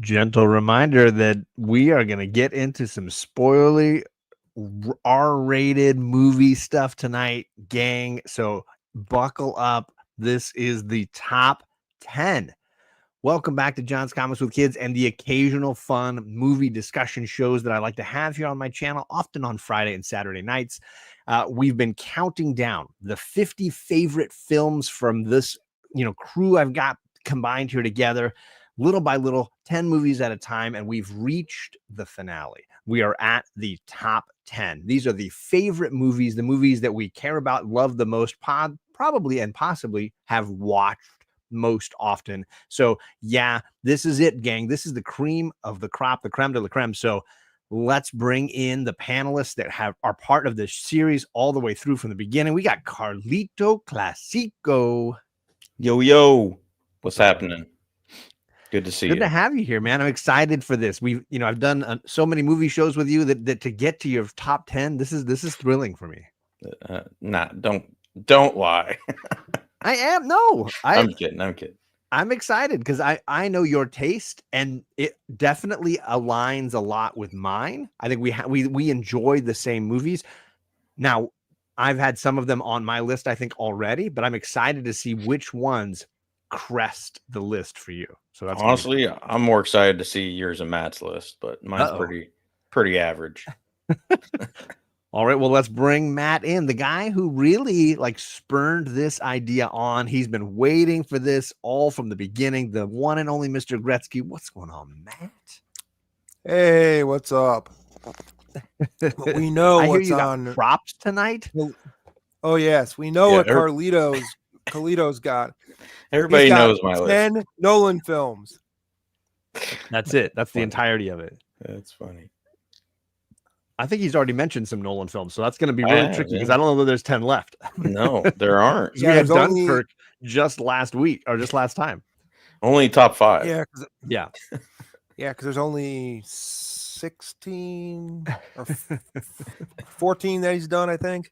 Gentle reminder that we are going to get into some spoilery R-rated movie stuff tonight, gang. So buckle up. This is the top 10. Welcome back to John's Comics with Kids and the occasional fun movie discussion shows that I like to have here on my channel, often on Friday and Saturday nights. We've been counting down the 50 favorite films from this, crew I've got combined here together, little by little, 10 movies at a time, and we've reached the finale. We are at the top 10. These are the favorite movies, the movies that we care about, love the most, probably and possibly have watched most often. So yeah, this is it, gang. This is the cream of the crop, the creme de la creme. So let's bring in the panelists that are part of this series all the way through from the beginning. We got Carlito Classico. Yo, what's happening? Good to see you. Good to have you here, man. I'm excited for this. I've done so many movie shows with you that to get to your top 10, this is thrilling for me. Don't lie. I am. No, I'm kidding. I'm excited because I know your taste, and it definitely aligns a lot with mine. I think we enjoy the same movies. Now, I've had some of them on my list, I think, already, but I'm excited to see which ones crest the list for you. So that's honestly, I'm more excited to see yours and Matt's list, but mine's pretty average. All right, well, let's bring Matt in, the guy who really spurned this idea on. He's been waiting for this all from the beginning. The one and only Mr. Gretzky. What's going on, Matt? Hey, what's up? We know I what's hear you on got props tonight. Oh yes, we know what Carlito's got. Everybody knows my list. 10 Nolan films. That's it. That's the entirety of it. That's funny. I think he's already mentioned some Nolan films, so that's going to be really tricky because I don't know that there's 10 left. No, there aren't. We had Dunkirk just last week or just last time. Only top 5. Yeah, because there's only 16 or 14 that he's done, I think.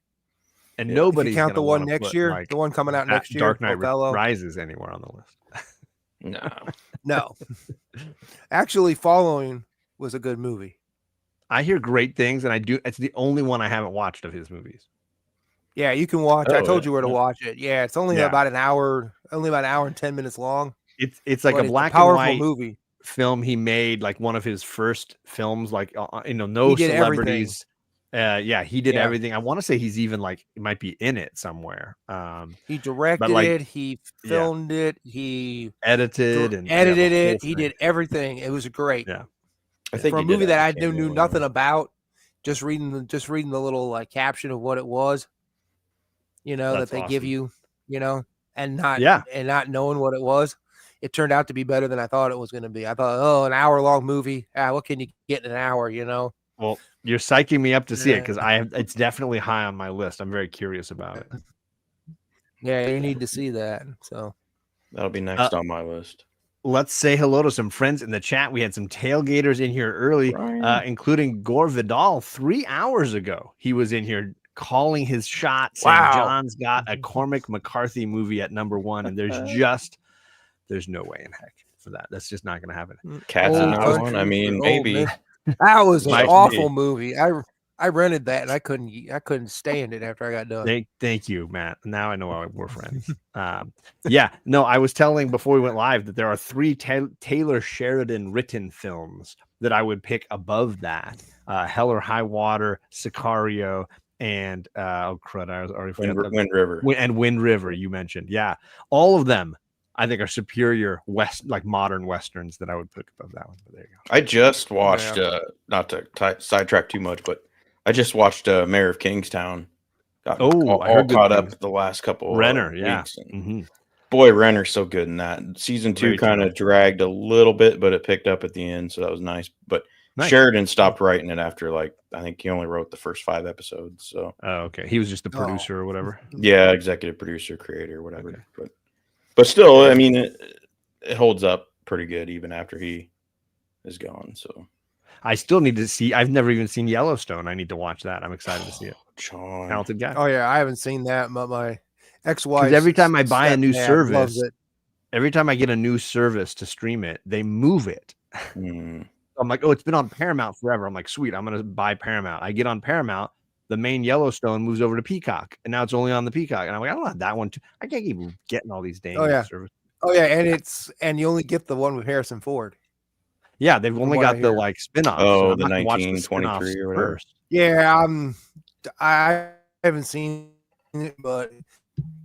And nobody count the one next year, the one coming out next year. Dark Knight Rises anywhere on the list? No. Actually, Following was a good movie. I hear great things, and it's the only one I haven't watched of his movies. Yeah, you can watch. I told you where to watch it. Yeah, it's only about an hour, and 10 minutes long. It's like a black and white movie film he made, like one of his first films, no celebrities. He did everything. I want to say he's even might be in it somewhere. He directed it, he filmed it, he edited it. He did everything. It was great. Yeah. I think for a movie that I knew nothing about, just reading the little caption of what it was, that they give you, and not knowing what it was, it turned out to be better than I thought it was going to be. I thought, an hour-long movie, what can you get in an hour, Well, you're psyching me up to see it because it's definitely high on my list. I'm very curious about it. Yeah, you need to see that. So that'll be next on my list. Let's say hello to some friends in the chat. We had some tailgaters in here early, including Gore Vidal 3 hours ago. He was in here calling his shot, saying John's got a Cormac McCarthy movie at number 1, and there's no way in heck for that. That's just not going to happen. Cat's at number 1. I mean, maybe. That was an awful movie. I rented that and I couldn't stand it after I got done. Thank you, Matt. Now I know we're friends. I was telling before we went live that there are 3 Taylor Sheridan written films that I would pick above that. Hell or High Water, Sicario, and I already forgot Wind River. Wind River you mentioned. Yeah. All of them I think are superior modern Westerns that I would put above that one. But there you go. I just watched not to sidetrack too much, but I just watched Mayor of Kingstown. Got all caught up the last couple Renner, weeks. Boy, Renner's so good in that. Season 2 kind of dragged a little bit, but it picked up at the end, so that was nice. But Sheridan stopped writing it after I think he only wrote the first 5 episodes. So okay, he was just the producer or whatever. Yeah, executive producer, creator, whatever. Okay. But still, I mean, it holds up pretty good even after he is gone. So I still need to see. I've never even seen Yellowstone. I need to watch that. I'm excited to see it. John. Talented guy. Oh yeah, I haven't seen that. But my ex-wife. Every time I buy a new service, every time I get a new service to stream it, they move it I'm like, oh, it's been on Paramount forever. I'm like, sweet, I'm gonna buy Paramount. I get on Paramount, the main Yellowstone moves over to Peacock, and now it's only on the Peacock. And I'm like, I don't have that one too. I can't keep getting all these dang services. Oh yeah, and you only get the one with Harrison Ford. Yeah, they've only got the like spin-offs. Oh, so the 1923 or whatever. First. Yeah, I haven't seen it, but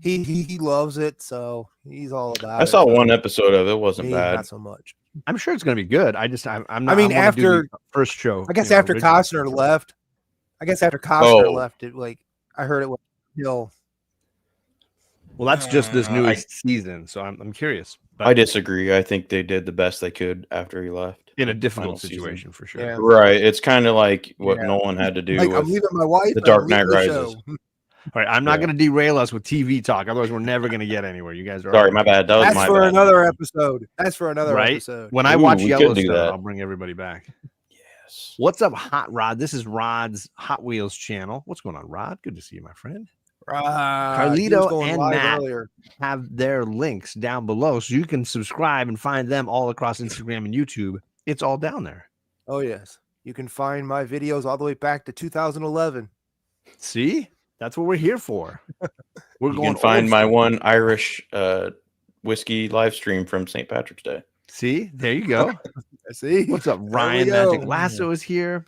he loves it, so he's all about it. I saw one episode of it. It wasn't bad. Not so much. I'm sure it's going to be good. I'm not. I mean, after the first show, I guess after Costner left. It I heard it was still. Well, that's just this newest season, so I'm curious. But I disagree. I think they did the best they could after he left. In a difficult situation, for sure. Yeah. Right. It's kind of like what Nolan had to do with I'm leaving my wife. The Dark Knight Rises. All right, I'm not going to derail us with TV talk. Otherwise, we're never going to get anywhere. You guys are sorry, my bad. That's for another episode. That's for another episode. When I watch Yellowstone, I'll bring everybody back. Yes. What's up, Hot Rod? This is Rod's Hot Wheels channel. What's going on, Rod? Good to see you, my friend. Carlito and Matt have their links down below, so you can subscribe and find them all across Instagram and YouTube. It's all down there. Oh, yes. You can find my videos all the way back to 2011. See? That's what we're here for. You can find my one Irish whiskey live stream from St. Patrick's Day. See? There you go. See? What's up? Ryan Magic Lasso is here.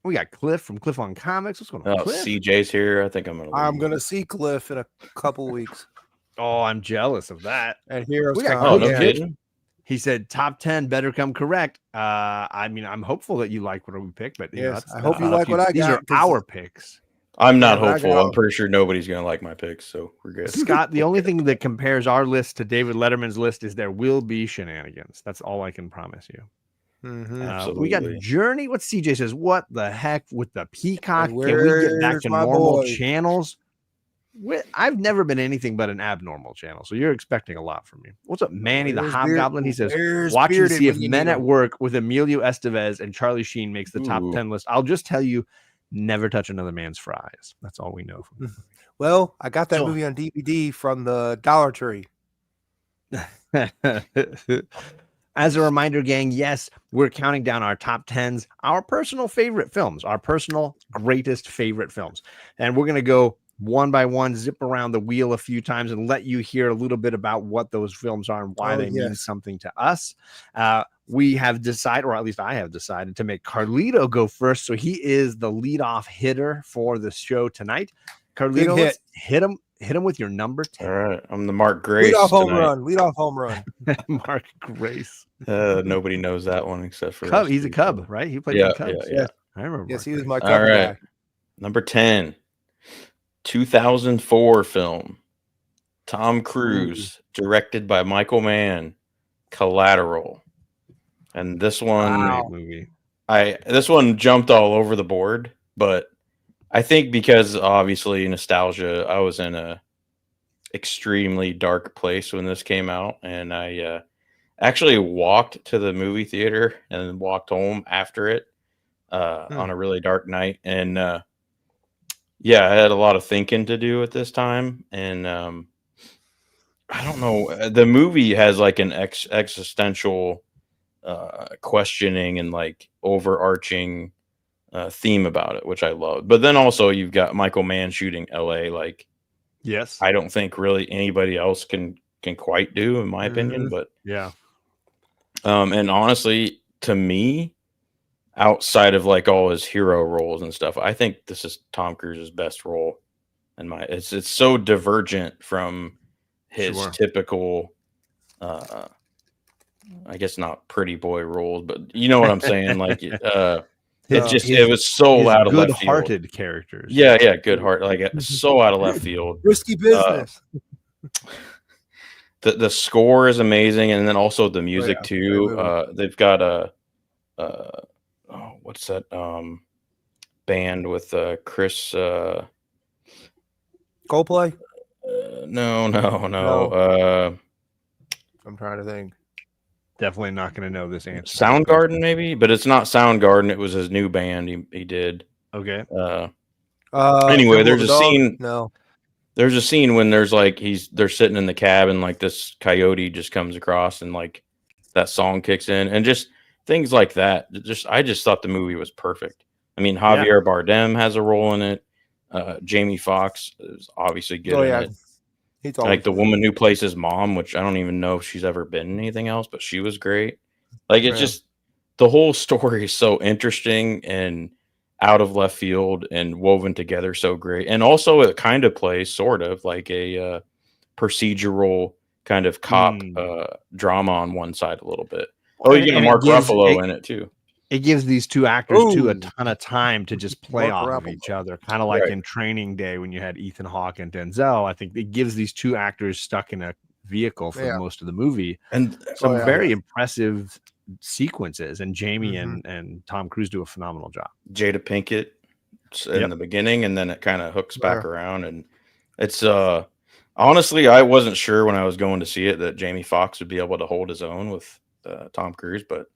We got Cliff from Cliff on Comics. What's going on? Cliff? CJ's here. I think I'm gonna see Cliff in a couple weeks. Oh, I'm jealous of that. And Heroes. No kidding. He said top 10 better come correct. I mean, I'm hopeful that you like what we picked, but yes, I hope you like what I got. These are our picks. I'm not hopeful. I'm pretty sure nobody's gonna like my picks, so we're good. Scott, the only thing that compares our list to David Letterman's list is there will be shenanigans. That's all I can promise you. We got Journey. What CJ says? What the heck with the Peacock? Can we get back to normal channels? I've never been anything but an abnormal channel, so you're expecting a lot from me. What's up, Manny the Hobgoblin? He says, watch and see if Men at Work with Emilio Estevez and Charlie Sheen makes the top 10 list. I'll just tell you, never touch another man's fries. That's all we know. Well, I got that movie on DVD from the Dollar Tree. As a reminder, gang, yes, we're counting down our top 10s, our personal favorite films, our personal greatest favorite films. And we're going to go one by one, zip around the wheel a few times and let you hear a little bit about what those films are and why they mean something to us. We have decided, or at least I have decided, to make Carlito go first. So he is the leadoff hitter for the show tonight. Carlito, let's hit him with your number 10. All right. I'm the Mark Grace. Lead off home run. Mark Grace. Nobody knows that one except for Cub. He's a Cub, right? He played Cubs. Yeah. I remember. Yes, he was my Cub guy. Number 10, 2004 film. Tom Cruise, directed by Michael Mann. Collateral. And this one, this one jumped all over the board, but I think because obviously nostalgia, I was in a extremely dark place when this came out, and I actually walked to the movie theater and walked home after it on a really dark night. And I had a lot of thinking to do at this time, and I don't know. The movie has like an existential questioning and like overarching theme about it, which I love. But then also you've got Michael Mann shooting LA, like, yes, I don't think really anybody else can quite do, in my opinion. But and honestly, to me, outside of like all his hero roles and stuff, I think this is Tom Cruise's best role. And it's so divergent from his typical I guess not pretty boy roles, but you know what I'm saying? Like it was so out of left field. Good-hearted characters. Yeah, good heart. Like so out of left field. Risky business. The score is amazing, and then also the music too. They've got what's that band with Chris Coldplay? No. I'm trying to think. Definitely not going to know this answer. Soundgarden, maybe, but it's not Soundgarden. It was his new band he did. Okay. Anyway, there's a scene. No. There's a scene when there's like they're sitting in the cab and like this coyote just comes across and like that song kicks in, and just things like that. I just thought the movie was perfect. I mean, Javier Bardem has a role in it. Jamie Foxx is obviously good in it. He's like the woman who plays his mom, which I don't even know if she's ever been in anything else, but she was great. Like it's just the whole story is so interesting and out of left field and woven together so great. And also it kind of plays sort of like a procedural kind of cop drama on one side a little bit. Oh, you get Mark Ruffalo in it too. It gives these two actors too a ton of time to just play off of each other, kind of like in Training Day when you had Ethan Hawke and Denzel. I think it gives these two actors stuck in a vehicle for most of the movie, and some very impressive sequences. And Jamie and Tom Cruise do a phenomenal job. Jada Pinkett in the beginning, and then it kind of hooks back around, and it's honestly, I wasn't sure when I was going to see it that Jamie Foxx would be able to hold his own with Tom Cruise, but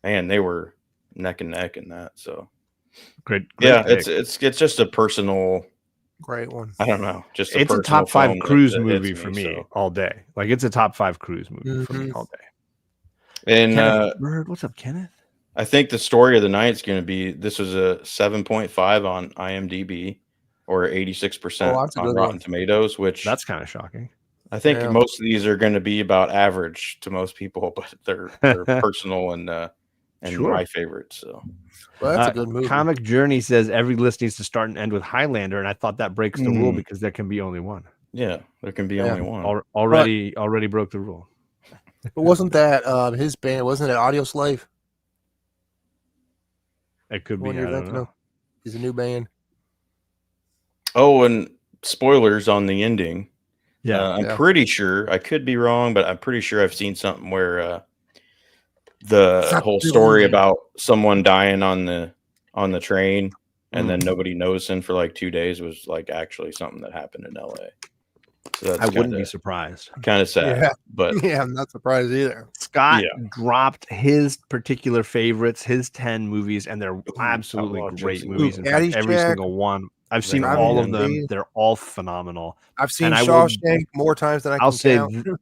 man, they were neck and neck in that. So great pick. It's just a personal great one. I don't know, just it's a top 5 Cruise movie for me all day. Like it's a top 5 Cruise movie for me all day. And Bird, what's up, Kenneth? I think the story of the night is going to be this was a 7.5 on IMDb or 86% on Rotten Tomatoes, which that's kind of shocking. I think most of these are going to be about average to most people, but they're personal and my favorite. So that's a good movie. Comic Journey says every list needs to start and end with Highlander, and I thought that breaks the rule because there can be only one. Yeah, there can be only one. Already broke the rule. But wasn't that his band? Wasn't it Audio Slave? It could be. I don't know. He's a new band. Oh, and spoilers on the ending. Yeah, I'm pretty sure. I could be wrong, but I'm pretty sure I've seen something where the whole story about someone dying on the train and then nobody noticing for like 2 days was like actually something that happened in LA. So I wouldn't be surprised. Kind of sad, but I'm not surprised either. Scott dropped his particular favorites, his 10 movies, and they're absolutely great movies. In fact, every single one. I've seen all of them. They're all phenomenal. I've seen Shawshank more times than I can count.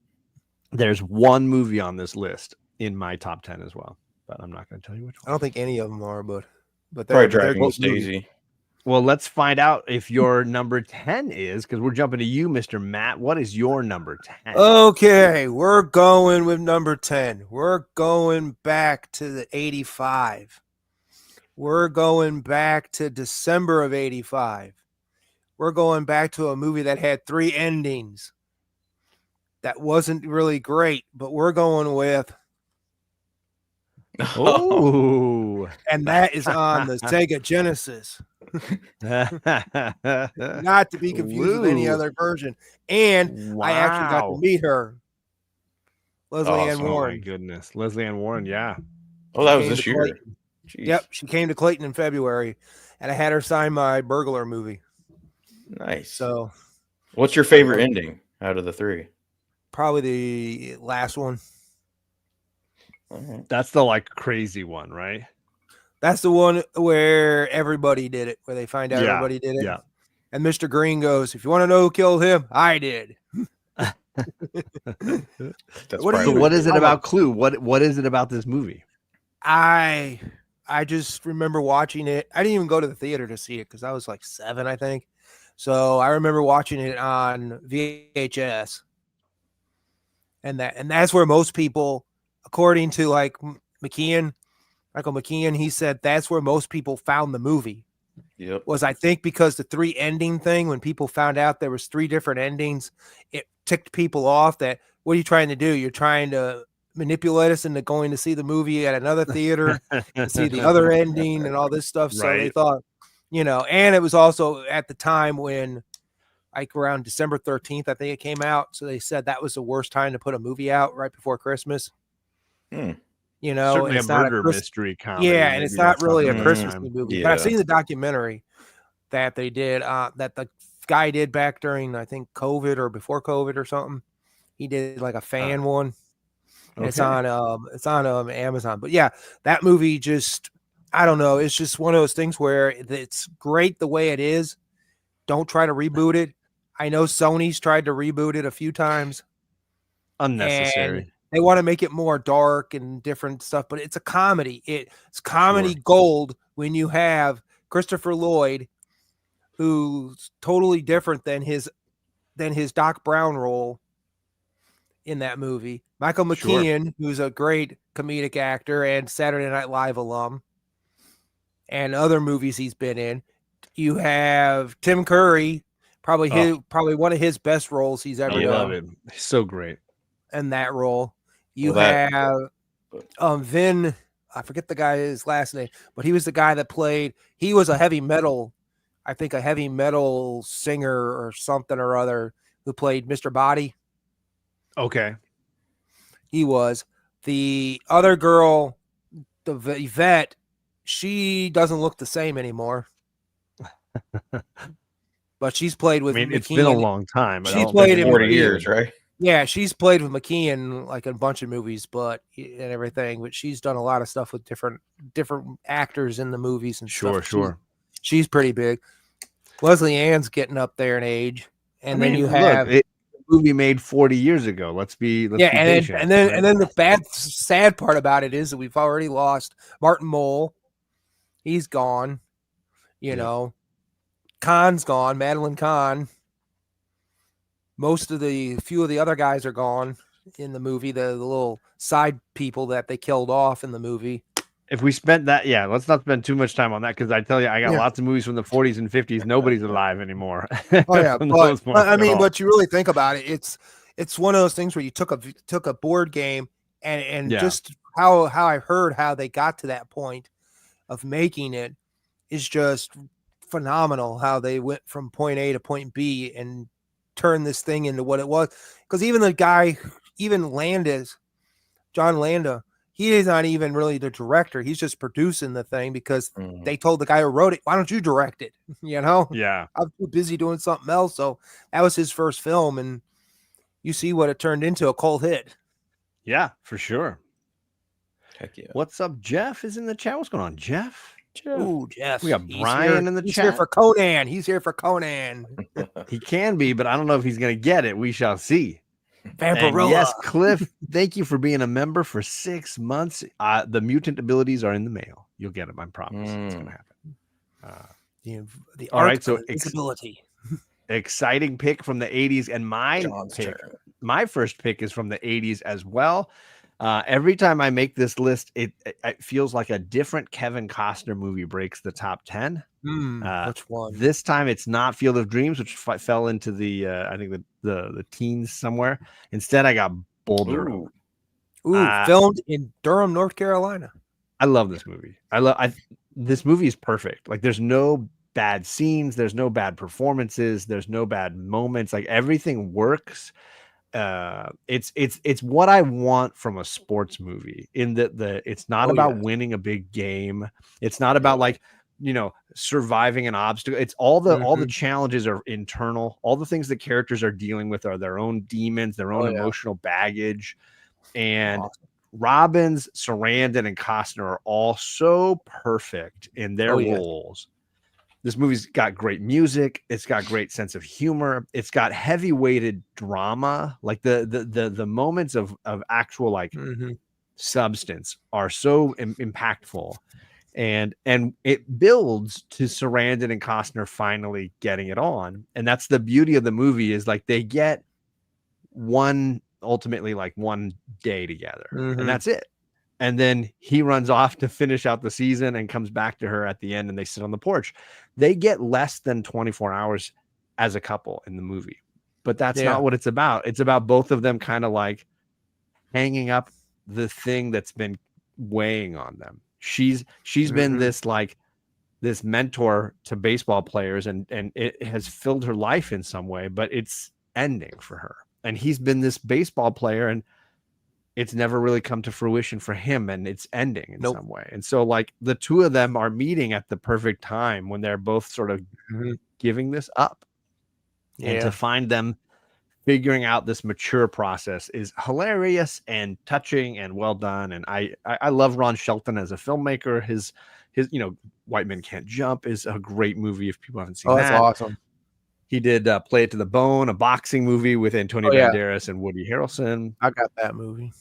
There's one movie on this list in my top 10 as well, but I'm not going to tell you which one. I don't think any of them are, but they're Dragon Ball Daisy. Well, let's find out if your number 10 is, because we're jumping to you, Mr. Matt. What is your number 10? Okay, we're going with number 10. We're going back to the 85. We're going back to December of 85. We're going back to a movie that had 3 endings. That wasn't really great, but we're going with. Oh, and that is on the Sega Genesis. Not to be confused with any other version. And I actually got to meet her. Leslie Ann Warren. Oh, my goodness. Leslie Ann Warren, yeah. Oh, that was this year. Yep, she came to Clayton in February, and I had her sign my Burglar movie. Nice. So, what's your favorite ending out of the 3? Probably the last one. That's the like crazy one, right? That's the one where everybody did it, where they find out everybody did it. Yeah. And Mr. Green goes, "If you want to know who killed him, I did." What is it about Clue? What is it about this movie? I just remember watching it. I didn't even go to the theater to see it because I was like 7, I think. So I remember watching it on VHS. And that's where most people, according to like Michael McKeon, he said that's where most people found the movie. Yep. Was I think because the 3 ending thing, when people found out there was 3 different endings, it ticked people off that, what are you trying to do? You're trying to manipulate us into going to see the movie at another theater and see the other ending and all this stuff. So they thought, and it was also at the time when like around December 13th, I think it came out. So they said that was the worst time to put a movie out right before Christmas. Certainly it's a murder mystery comedy. Yeah, and it's not really a Christmas movie. Yeah. But I've seen the documentary that they did, that the guy did back during, I think, COVID or before COVID or something. He did like a fan one. Okay. It's on Amazon. But yeah, that movie just, I don't know. It's just one of those things where it's great the way it is. Don't try to reboot it. I know Sony's tried to reboot it a few times. Unnecessary. They want to make it more dark and different stuff, but it's a comedy. It's comedy gold when you have Christopher Lloyd, who's totally different than his Doc Brown role in that movie. Michael McKean, who's a great comedic actor and Saturday Night Live alum, and other movies he's been in. You have Tim Curry, probably one of his best roles he's ever done. I love him. He's so great. In that role. You have Vin, I forget the guy's last name, but he was the guy that played, he was a heavy metal singer or something or other who played Mr. Body. Okay. He was. The other girl, the Yvette, she doesn't look the same anymore. But she's played with McKean. It's been a long time. She's played in 40 years, right? Yeah, she's played with McKean like in a bunch of movies, and everything. But she's done a lot of stuff with different actors in the movies and stuff. Sure. She's pretty big. Leslie Ann's getting up there in age, and then you have a movie made 40 years ago. Let's be patient. And then the sad part about it is that we've already lost Martin Mull. He's gone. You know, Khan's gone. Madeline Kahn. Few of the other guys are gone in the movie. The little side people that they killed off in the movie. If we spent that, let's not spend too much time on that because I tell you, I got lots of movies from the 40s and 50s. Nobody's alive anymore. Oh yeah, but you really think about it, it's one of those things where you took a board game and just how I heard how they got to that point of making it is just phenomenal. How they went from point A to point B and turn this thing into what it was, because even the guy, John Landa, he is not even really the director. He's just producing the thing because they told the guy who wrote it, why don't you direct it? I'm too busy doing something else. So that was his first film, and you see what it turned into, a cult hit. Yeah, for sure. Heck yeah. What's up? Jeff is in the chat. What's going on, Jeff? Ooh, Jeff. We got Brian in the chat. He's here for Conan. He can be, but I don't know if he's going to get it. We shall see. Vampirilla. Yes, Cliff, thank you for being a member for 6 months. The mutant abilities are in the mail. You'll get them. I promise. It's going to happen. The all right, so invisibility. Exciting pick from the 80s, and my first pick is from the 80s as well. Every time I make this list, it feels like a different Kevin Costner movie breaks the top 10. Which one? This time it's not Field of Dreams, which fell into the I think the teens somewhere. Instead, I got Boulder. Filmed in Durham, North Carolina. I love this movie. This movie is perfect. Like, there's no bad scenes, there's no bad performances, there's no bad moments. Like, everything works. It's what I want from a sports movie, in that it's not about winning a big game. It's not about surviving an obstacle. It's all the challenges are internal. All the things that characters are dealing with are their own demons, their own emotional baggage. And Robbins, Sarandon, and Costner are all so perfect in their roles. This movie's got great music. It's got great sense of humor. It's got heavy-weighted drama. Like the moments of actual substance are so impactful, and it builds to Sarandon and Costner finally getting it on. And that's the beauty of the movie, is like they get one day together, and that's it. And then he runs off to finish out the season and comes back to her at the end, and they sit on the porch. They get less than 24 hours as a couple in the movie, but that's not what it's about. It's about both of them kind of like hanging up the thing that's been weighing on them. She's been this mentor to baseball players, and it has filled her life in some way, but it's ending for her. And he's been this baseball player, and it's never really come to fruition for him, and it's ending in some way. And so the two of them are meeting at the perfect time when they're both sort of giving this up. And to find them figuring out this mature process is hilarious and touching and well done. And I love Ron Shelton as a filmmaker. His White Men Can't Jump is a great movie if people haven't seen that. That's awesome. He did Play It to the Bone, a boxing movie with Antonio Banderas and Woody Harrelson. I got that movie.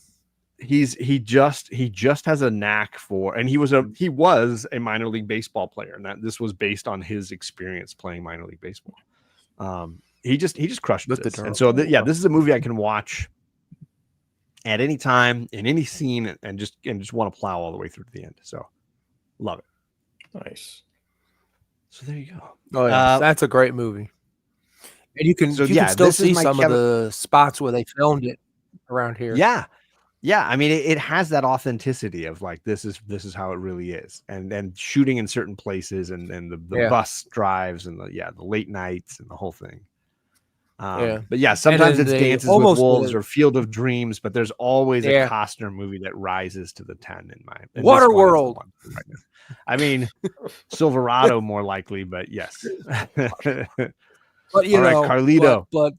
he just has a knack for, and he was a minor league baseball player, and that this was based on his experience playing minor league baseball. He just crushed this. And so this is a movie I can watch at any time in any scene and just want to plow all the way through to the end. So love it. Nice. So there you go. Oh yeah, that's a great movie. And you can still see some of the spots where they filmed it around here. Yeah. I mean, it has that authenticity of like this is how it really is, and shooting in certain places, and the bus drives, and the late nights and the whole thing. But yeah, sometimes it's Dances with Wolves or Field of Dreams, but there's always a Costner movie that rises to the 10 in my Waterworld. Right, I mean, Silverado more likely, but yes. But you know, Carlito. But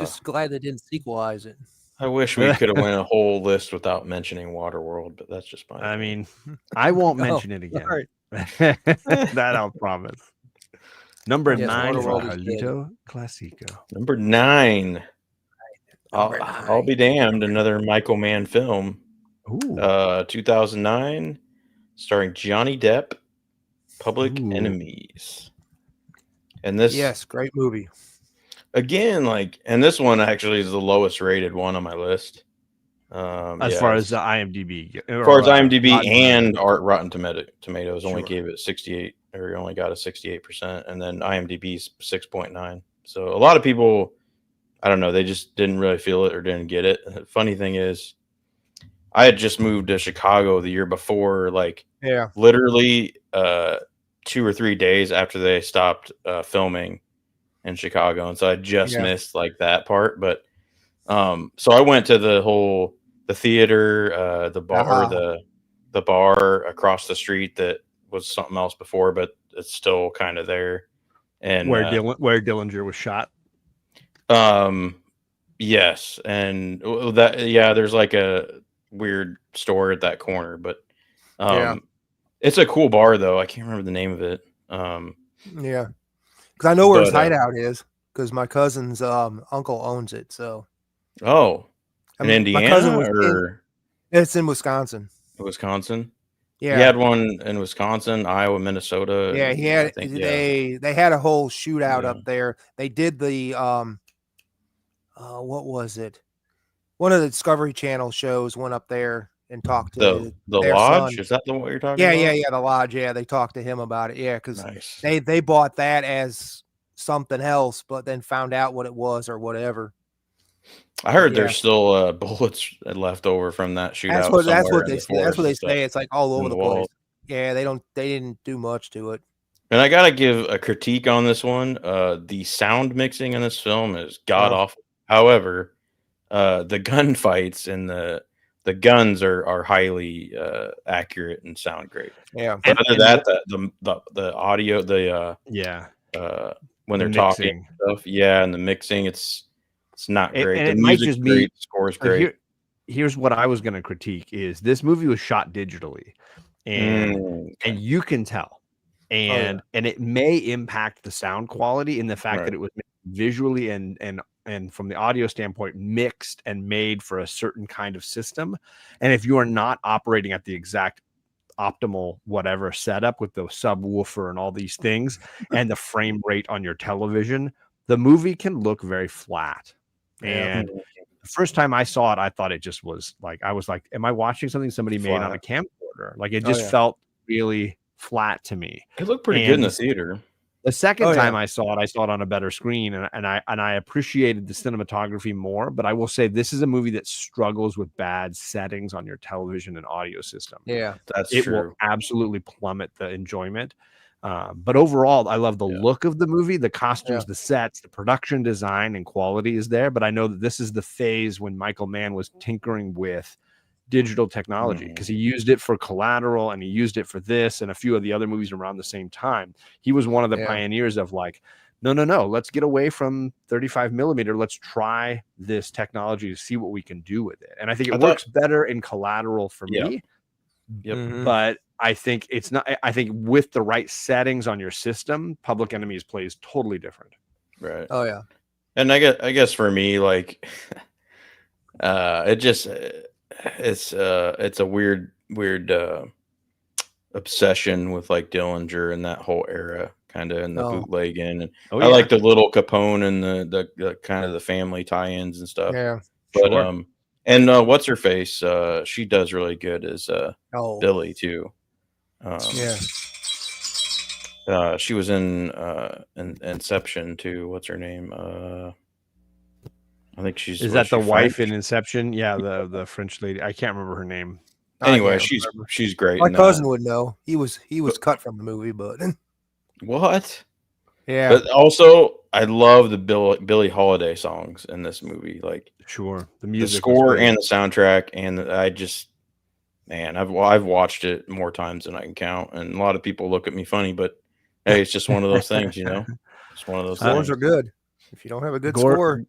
just glad they didn't sequelize it. I wish we could have went a whole list without mentioning Waterworld, but that's just fine. I mean, I won't mention it again. Right. That I'll promise. Number 9 for Carlito Classico. Number 9. I'll be damned. Another Michael Mann film. Ooh. 2009, starring Johnny Depp, Public Enemies. And this, great movie. Again, and this one actually is the lowest rated one on my list. As far as the IMDb, and Rotten Tomatoes only gave it 68, or only got a 68%, and then IMDb's 6.9. So a lot of people, I don't know, they just didn't really feel it or didn't get it. The funny thing is, I had just moved to Chicago the year before, literally 2 or 3 days after they stopped filming in Chicago, and so I just missed that part. But so I went to the theater, the bar, the bar across the street that was something else before, but it's still kind of there. And where Dillinger was shot. Yes, and there's a weird store at that corner, but it's a cool bar though. I can't remember the name of it. Because I know where his hideout is, because my cousin's uncle owns it. So in Indiana, it's in Wisconsin. Wisconsin. Yeah, he had one in Wisconsin, Iowa, Minnesota. Yeah, he had. They had a whole shootout up there. They did the what was it? One of the Discovery Channel shows went up there and talked to the lodge. Son. Is that the one you're talking about? Yeah, the lodge. Yeah, they talked to him about it. Yeah, because they bought that as something else, but then found out what it was or whatever. I heard there's still bullets left over from that shootout. That's what they say. It's all over the place. Yeah, they didn't do much to it. And I gotta give a critique on this one. The sound mixing in this film is god awful. However, the gunfights and the guns are highly accurate and sound great. Yeah. Other than that, the audio, when they're talking stuff, and the mixing, it's not great. And the music's great, the score's great. Here's what I was going to critique: is this movie was shot digitally, and you can tell, and it may impact the sound quality in the fact that it was visually and from the audio standpoint mixed and made for a certain kind of system. And if you are not operating at the exact optimal whatever setup with the subwoofer and all these things and the frame rate on your television, the movie can look very flat. And the first time I saw it, I thought it just was I was like, am I watching something somebody made on a camcorder? It just felt really flat to me. It looked pretty good in the theater. The second time I saw it on a better screen, and I appreciated the cinematography more. But I will say this is a movie that struggles with bad settings on your television and audio system. Yeah, that's true. It will absolutely plummet the enjoyment. But overall, I love the look of the movie, the costumes, the sets, the production design and quality is there. But I know that this is the phase when Michael Mann was tinkering with digital technology, because he used it for Collateral and he used it for this and a few of the other movies around the same time. He was one of the pioneers of no, let's get away from 35 millimeter. Let's try this technology to see what we can do with it. And I think it works better in Collateral for me. But I think it's not. I think with the right settings on your system, Public Enemies plays totally different. Right. Oh yeah. And I guess for me, it just It's a weird obsession with like Dillinger and that whole era, kind of, in the bootlegging, and I like the little Capone and the kind of the family tie-ins and stuff. Yeah, but and what's her face? She does really good as Billy too. She was in Inception too. What's her name? I think she's. Is that the wife in Inception? Yeah, the French lady. I can't remember her name. Anyway, she's great. My cousin would know. He was cut from the movie, but what? Yeah. But also, I love the Billie Holiday songs in this movie. Like, sure, the music, the score, and the soundtrack, and I've watched it more times than I can count, and a lot of people look at me funny, but hey, it's just one of those things, you know. It's one of those. Scores are good. If you don't have a good score,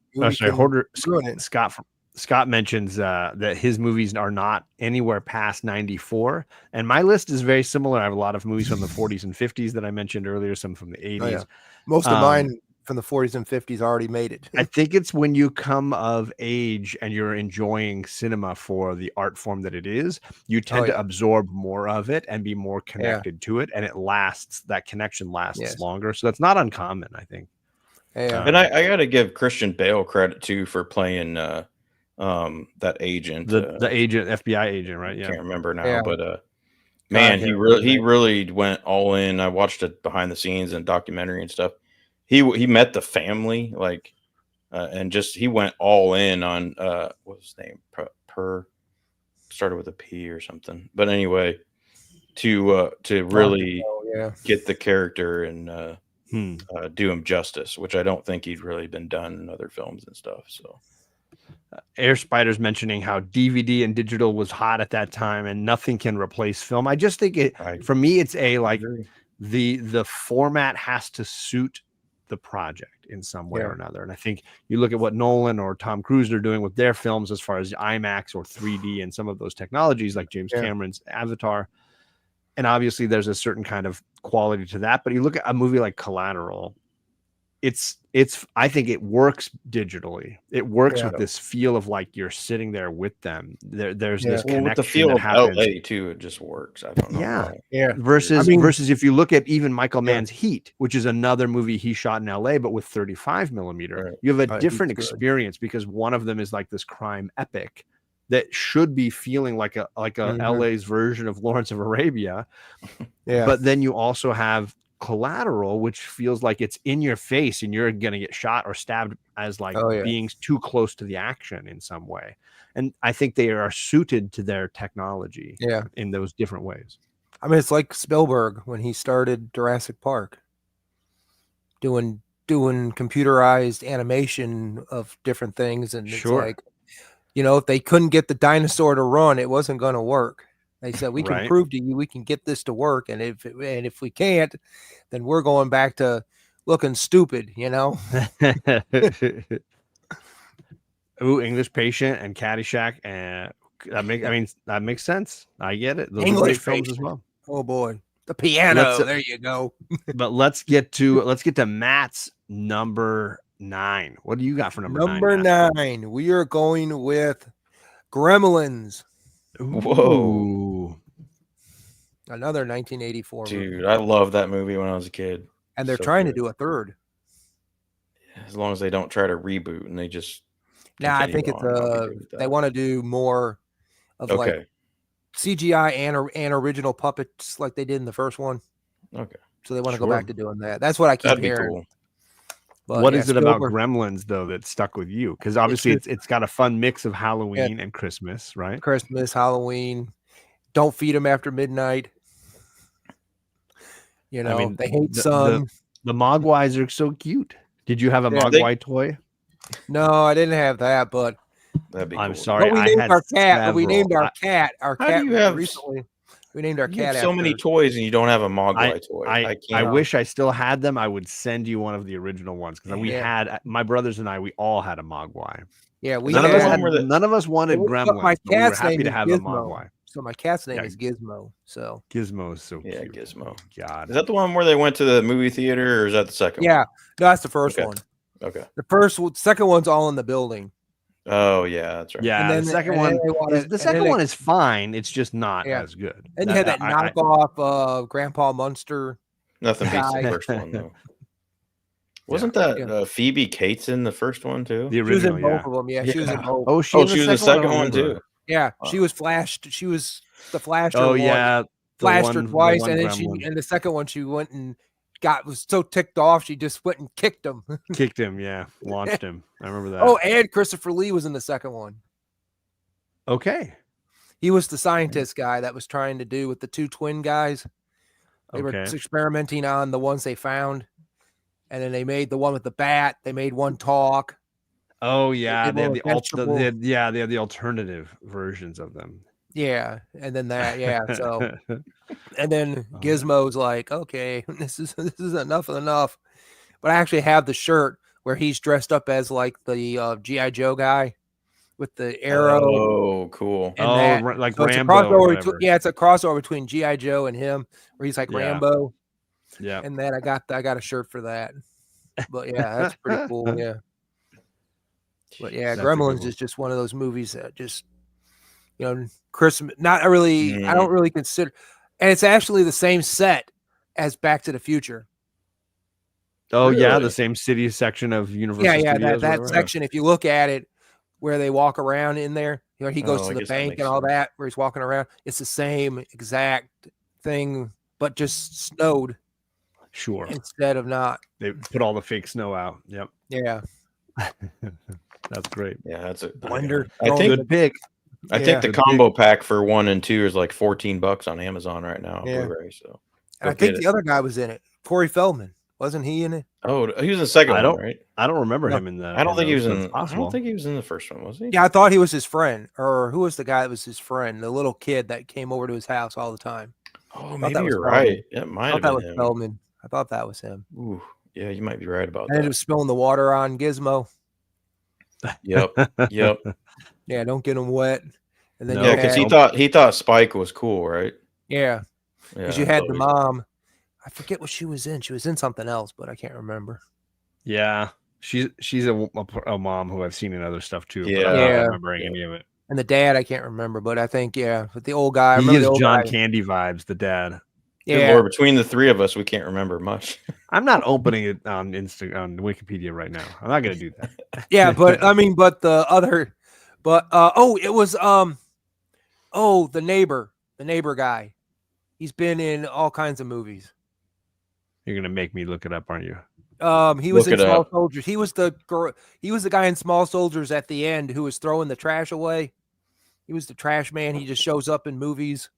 Scott mentions that his movies are not anywhere past 94, and my list is very similar. I have a lot of movies from the 40s and 50s that I mentioned earlier, some from the 80s. Oh, yeah. Most of mine from the 40s and 50s already made it. I think it's when you come of age and you're enjoying cinema for the art form that it is, you tend to absorb more of it and be more connected to it, and it lasts. That connection lasts longer, so that's not uncommon, I think. And I got to give Christian Bale credit too for playing that agent, the agent, FBI agent, right? Yeah, I can't remember now, but man, he really went all in. I watched it behind the scenes and documentary and stuff. He met the family, like, and just he went all in on what's his name? Started with a P or something. But anyway, to really get the character and do him justice, which I don't think he'd really been done in other films and stuff. So Air Spider's mentioning how DVD and digital was hot at that time and nothing can replace film. I just think for me, it's the format has to suit the project in some way or another. And I think you look at what Nolan or Tom Cruise are doing with their films as far as IMAX or 3D and some of those technologies like James Cameron's Avatar. And obviously there's a certain kind of quality to that. But you look at a movie like Collateral, I think it works digitally. It works with this feel of like you're sitting there with them. There's this connection with the feel of LA too. It just works. I don't know. Versus if you look at even Michael Mann's Heat, which is another movie he shot in LA, but with 35 millimeter, you have a different experience because one of them is like this crime epic that should be feeling like a LA's version of Lawrence of Arabia. But then you also have Collateral, which feels like it's in your face and you're going to get shot or stabbed as like being too close to the action in some way. And I think they are suited to their technology in those different ways. I mean, it's like Spielberg when he started Jurassic Park doing computerized animation of different things. And it's like, you know, if they couldn't get the dinosaur to run, it wasn't going to work. They said, we can prove to you we can get this to work. And if we can't, then we're going back to looking stupid, you know? Ooh, English Patient and Caddyshack. And that makes sense. I get it. Those English films as well. Oh boy. The piano. There you go. But let's get to Matt's number 9. What do you got for number 9? Number 9. We are going with Gremlins. Whoa. Another 1984 dude movie. I love that movie when I was a kid, and they're trying to do a third, as long as they don't try to reboot and they just I think it's they want to do more of like CGI and original puppets like they did in the first one. So they want to go back to doing that. That's what I keep hearing. Cool. But what is it about Gremlins though that stuck with you? Because obviously it's got a fun mix of Halloween and Christmas, right? Christmas, Halloween. Don't feed them after midnight. You know, I mean, they hate sun. The Mogwais are so cute. Did you have a Mogwai toy? No, I didn't have that, but that'd be cool. I'm sorry. But we named our cat. We named our cat. Our cat recently. We named our cat. So many toys, and you don't have a Mogwai toy. I wish I still had them. I would send you one of the original ones because we had my brothers and I. We all had a Mogwai. Yeah, none of us wanted Gremlins. My cat's we were happy to have Gizmo. a Mogwai. So my cat's name is Gizmo. So Gizmo is so cute. Yeah, Gizmo. God, is that the one where they went to the movie theater, or is that the second? Yeah, no, that's the first one. Okay. The second one's all in the building. Oh yeah, that's right. Yeah, the second one is fine. It's just not as good. And you had that knockoff Grandpa Munster. Nothing beats the first one though. Wasn't that Phoebe Cates in the first one too? The original, she was in both of them. Yeah, she was in both. Oh, she was the second one too. Yeah, she was flashed. She was the flasher. Oh yeah, flashed her twice, and then in the second one she went and was so ticked off she just went and kicked him. Kicked him, yeah, launched him. I remember that. Oh, and Christopher Lee was in the second one. Okay, he was the scientist guy that was trying to do with the two twin guys. They were experimenting on the ones they found, and then they made the one with the bat. They made one talk. Oh yeah, they had the alternative versions of them. Yeah, and then so and then Gizmo's like, okay, this is enough. But I actually have the shirt where he's dressed up as like the G.I. Joe guy with the arrow. Oh, cool. Like so Rambo. It's a crossover between G.I. Joe and him, where he's like Rambo. Yeah. And then I got a shirt for that. But yeah, that's pretty cool. Yeah. But yeah, Gremlins is just one of those movies that just, Christmas, not really, I don't really consider, and it's actually the same set as Back to the Future. Oh, really? Yeah, the same city section of Universal Studios. That section, if you look at it, where they walk around in there, he goes to the bank and all that, where he's walking around, it's the same exact thing, but just snowed. Sure. Instead of not. They put all the fake snow out. Yep. Yeah. That's great. Yeah, that's a blender. I think good pick. I think the combo pack for 1 and 2 is like $14 on Amazon right now. Yeah. Blu-ray, so and I think the other guy was in it. Corey Feldman. Wasn't he in it? Oh, he was in the second one, right? I don't remember him in the. I don't think he was in. I don't think he was in the first one, was he? Yeah, I thought he was his friend, or who was the guy that was his friend? The little kid that came over to his house all the time. Oh, maybe you're right. It might have been him. Feldman. I thought that was him. Ooh, yeah, you might be right about that. And he was spilling the water on Gizmo. Yep. Yeah, don't get him wet. And then because he thought Spike was cool, right? Yeah, because you had the mom. I forget what she was in. She was in something else, but I can't remember. Yeah, she's a mom who I've seen in other stuff too. Yeah, but I'm not remembering any of it. And the dad, I can't remember, but I think but the old guy. He is John Candy vibes. The dad. Yeah, good Lord, between the three of us, we can't remember much. I'm not opening it on on Wikipedia right now. I'm not going to do that. Yeah, but I mean, but the other, it was the neighbor guy. He's been in all kinds of movies. You're going to make me look it up, aren't you? He was in Small Soldiers. He was the guy in Small Soldiers at the end who was throwing the trash away. He was the trash man. He just shows up in movies.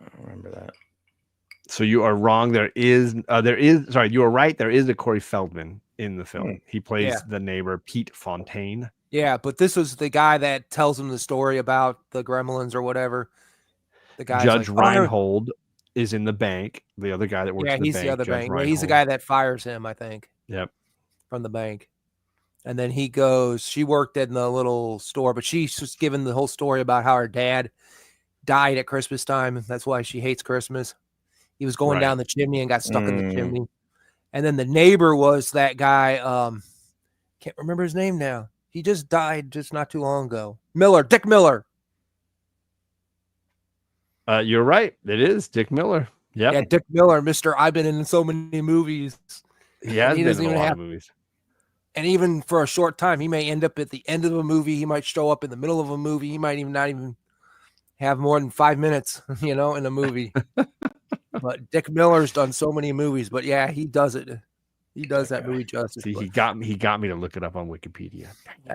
I don't remember that. So you are wrong. You are right. There is a Corey Feldman in the film. He plays the neighbor, Pete Fontaine. Yeah, but this was the guy that tells him the story about the Gremlins or whatever. The guy, Judge Reinhold is in the bank. The other guy that works in the bank. Yeah, he's the other bank. Yeah, he's the guy that fires him, I think. Yep. From the bank. And then he goes, she worked in the little store, but she's just given the whole story about how her dad died at Christmas time. That's why she hates Christmas. He was going down the chimney and got stuck in the chimney. And then the neighbor was that guy. Can't remember his name now. He just died just not too long ago. Dick Miller. You're right. It is Dick Miller. Yep. Yeah, Dick Miller, Mr. I've been in so many movies. Yeah, he doesn't even have movies. And even for a short time, he may end up at the end of a movie. He might show up in the middle of a movie. He might even not even have more than 5 minutes, in a movie. But Dick Miller's done so many movies. But yeah, he does it. He does that movie justice. See, he got me to look it up on Wikipedia.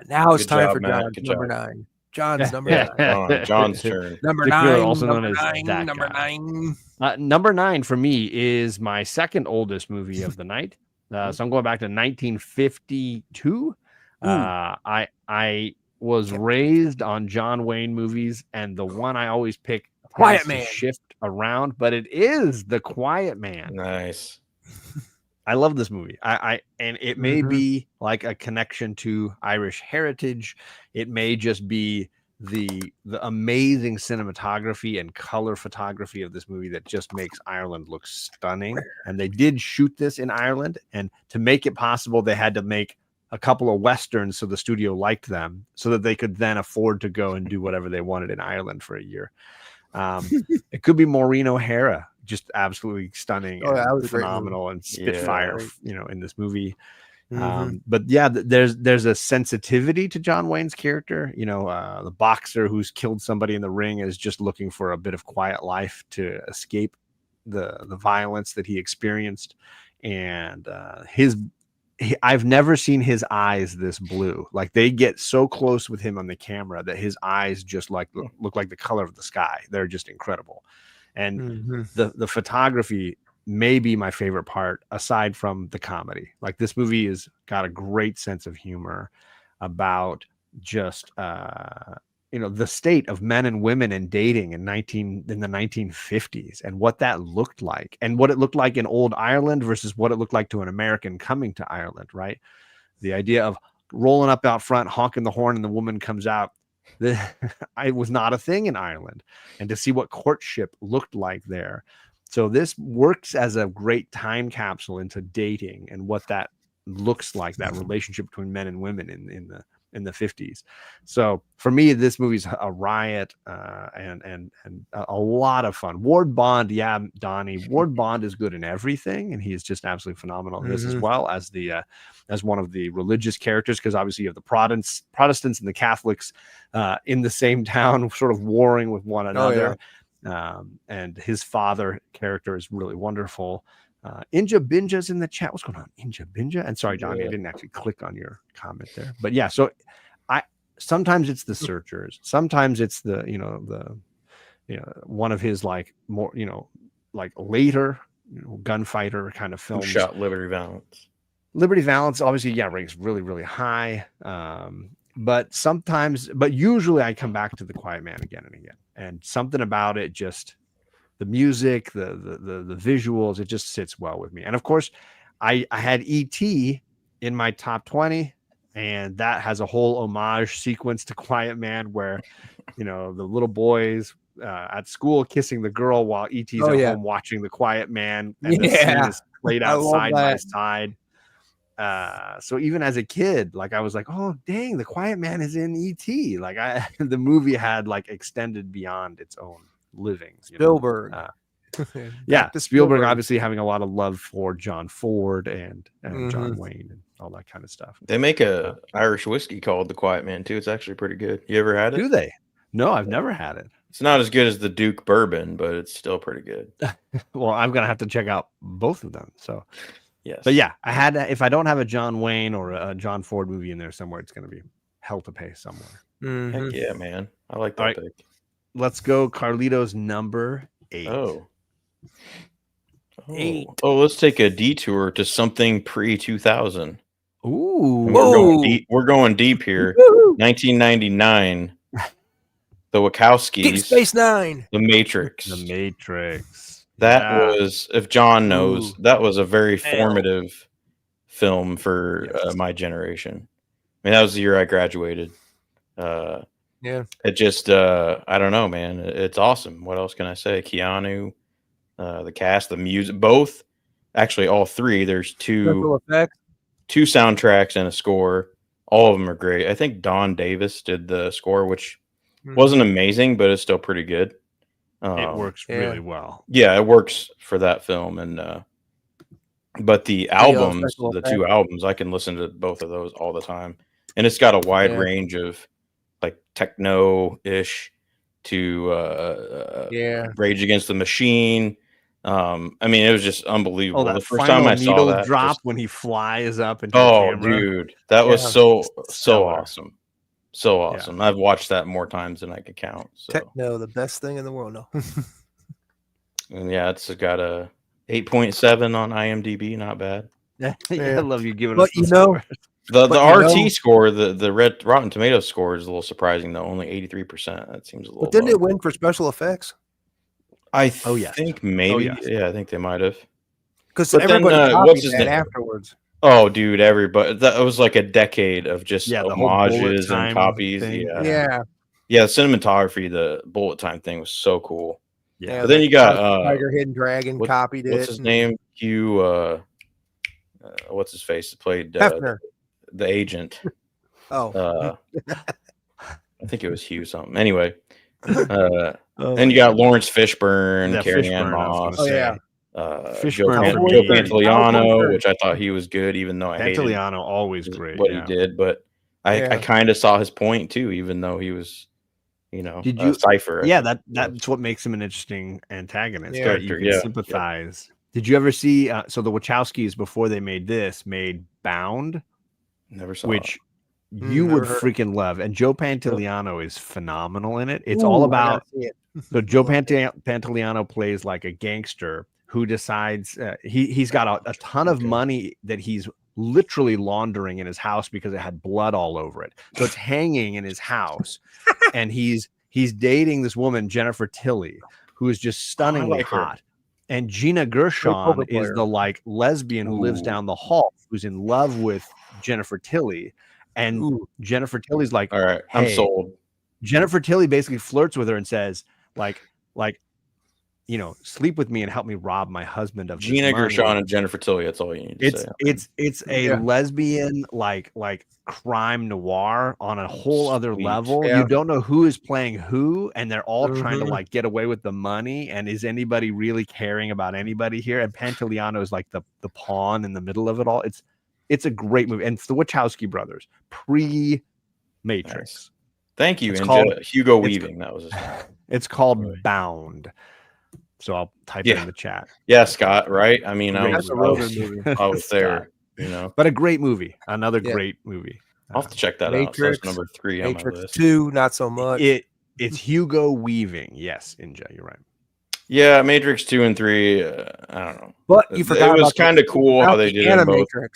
Now it's time for John's number 9. John's number 9. John's turn. Number 9, also known as that number guy. 9. Number 9 for me is my second oldest movie of the night. So I'm going back to 1952. I was raised on John Wayne movies, and the one I always pick Quiet Man shift around, but it is The Quiet Man. Nice. I love this movie. And it may be like a connection to Irish heritage. It may just be the amazing cinematography and color photography of this movie that just makes Ireland look stunning. And they did shoot this in Ireland, and to make it possible, they had to make a couple of westerns, so the studio liked them, so that they could then afford to go and do whatever they wanted in Ireland for a year. It could be Maureen O'Hara, just absolutely stunning, and phenomenal, and spitfire, in this movie. But yeah, there's a sensitivity to John Wayne's character. The boxer who's killed somebody in the ring is just looking for a bit of quiet life to escape the violence that he experienced, and I've never seen his eyes this blue. Like, they get so close with him on the camera that his eyes just look like the color of the sky. They're just incredible. And the photography may be my favorite part, aside from the comedy. Like, this movie has got a great sense of humor about just the state of men and women and dating in the 1950s, and what that looked like, and what it looked like in old Ireland versus what it looked like to an American coming to Ireland, right? The idea of rolling up out front, honking the horn, and the woman comes out. It was not a thing in Ireland. And to see what courtship looked like there. So this works as a great time capsule into dating and what that looks like, that relationship between men and women in the 50s. So for me, this movie's a riot, and a lot of fun. Ward Bond, Donnie. Ward Bond is good in everything, and he is just absolutely phenomenal in this, as well as as one of the religious characters, because obviously you have the Protestants and the Catholics in the same town, sort of warring with one another. And his father character is really wonderful. Inja Binja's in the chat. What's going on, Inja Binja? And sorry, Donnie, I didn't actually click on your comment there. But yeah, so sometimes it's the Searchers, sometimes it's the one of his like more like later gunfighter kind of films. Shot Liberty Valance. Liberty Valance, obviously, ranks really, really high. But usually I come back to The Quiet Man again and again, and something about it, just the music, the visuals, it just sits well with me. And of course, I had E.T. in my top 20, and that has a whole homage sequence to Quiet Man where, the little boys at school kissing the girl while E.T.'s at home watching The Quiet Man, and the scene is played out side by side. So even as a kid, like, I was like, oh dang, The Quiet Man is in E.T. Like, the movie had like extended beyond its own living. Spielberg. Spielberg obviously having a lot of love for John Ford and John Wayne and all that kind of stuff. They make a Irish whiskey called The Quiet Man too. It's actually pretty good. You ever had it? Do they? No, I've never had it. It's not as good as the Duke Bourbon, but it's still pretty good. Well, I'm gonna have to check out both of them. So yes. But yeah, if I don't have a John Wayne or a John Ford movie in there somewhere, it's gonna be hell to pay somewhere. Heck yeah, man. I like that pick. Let's go Carlito's number 8. Oh, let's take a detour to something pre-2000. Ooh. We're going deep here. 1999. The Wachowskis. Deep Space Nine. The Matrix. That was, if John knows, that was a very formative film for my generation. I mean, that was the year I graduated. It just, I don't know, man. It's awesome. What else can I say? Keanu, the cast, the music, both, actually all three. There's two soundtracks and a score. All of them are great. I think Don Davis did the score, which wasn't amazing, but it's still pretty good. It works really well. Yeah, it works for that film. And but the albums, the two albums, I can listen to both of those all the time. And it's got a wide range of like techno-ish to Rage Against the Machine. I mean, it was just unbelievable. The first time I saw that drop when he flies up into the camera. Dude, that was so awesome. So awesome. I've watched that more times than I could count. So. Techno, the best thing in the world. No. And it's got a 8.7 on IMDb. Not bad. I love you giving us the RT score, the Red Rotten Tomatoes score is a little surprising though. Only 83%. That seems a little. But didn't it win for special effects? I think maybe. I think they might have. Because everybody copied that afterwards. Oh, dude, everybody. That was like a decade of just homages and copies. The cinematography, the bullet time thing was so cool. Yeah, but then you got Tiger Hidden Dragon copied it. What's his name? Hugh. What's his face? Played Hefner. the agent. Oh, I think it was Hugh something. Anyway, then you got Lawrence Fishburne, Carrie Ann Moss. Oh yeah. Joe Pantoliano, which I thought he was good, even though I hated always great what he did. But I kind of saw his point too, even though he was, did you Cypher? Yeah, that's what makes him an interesting antagonist. Yeah, you can sympathize. Did you ever see? So the Wachowskis, before they made this, made Bound. Never saw. Which you would freaking love, and Joe Pantoliano is phenomenal in it. It's all about. So Joe Pantoliano plays like a gangster who decides he's got a ton of money that he's literally laundering in his house because it had blood all over it. So it's hanging in his house, and he's dating this woman, Jennifer Tilly, who is just stunningly hot. And Gina Gershon is the like lesbian who lives down the hall, who's in love with Jennifer Tilly. And Jennifer Tilly's like, all right, hey, I'm sold. Jennifer Tilly basically flirts with her and says, like, sleep with me and help me rob my husband of Gina Gershon and Jennifer Tilly. That's all you need to say. It's a lesbian like crime noir on a whole other level. You don't know who is playing who, and they're all trying to like get away with the money. And is anybody really caring about anybody here? And Pantoliano is like the pawn in the middle of it all. It's a great movie, and it's the Wachowski brothers pre-Matrix. Nice. Thank you, Hugo Weaving. That was his name. It's called Bound. So I'll type it in the chat. Yeah, Scott. Right? I mean, I was there. But a great movie. Another great movie. I'll have to check that out. So that's number 3 on my list. 2, not so much. It's Hugo Weaving. Yes, Inja, you're right. Yeah, Matrix 2 and 3. I don't know, but you forgot. It was kind of cool how they did it both at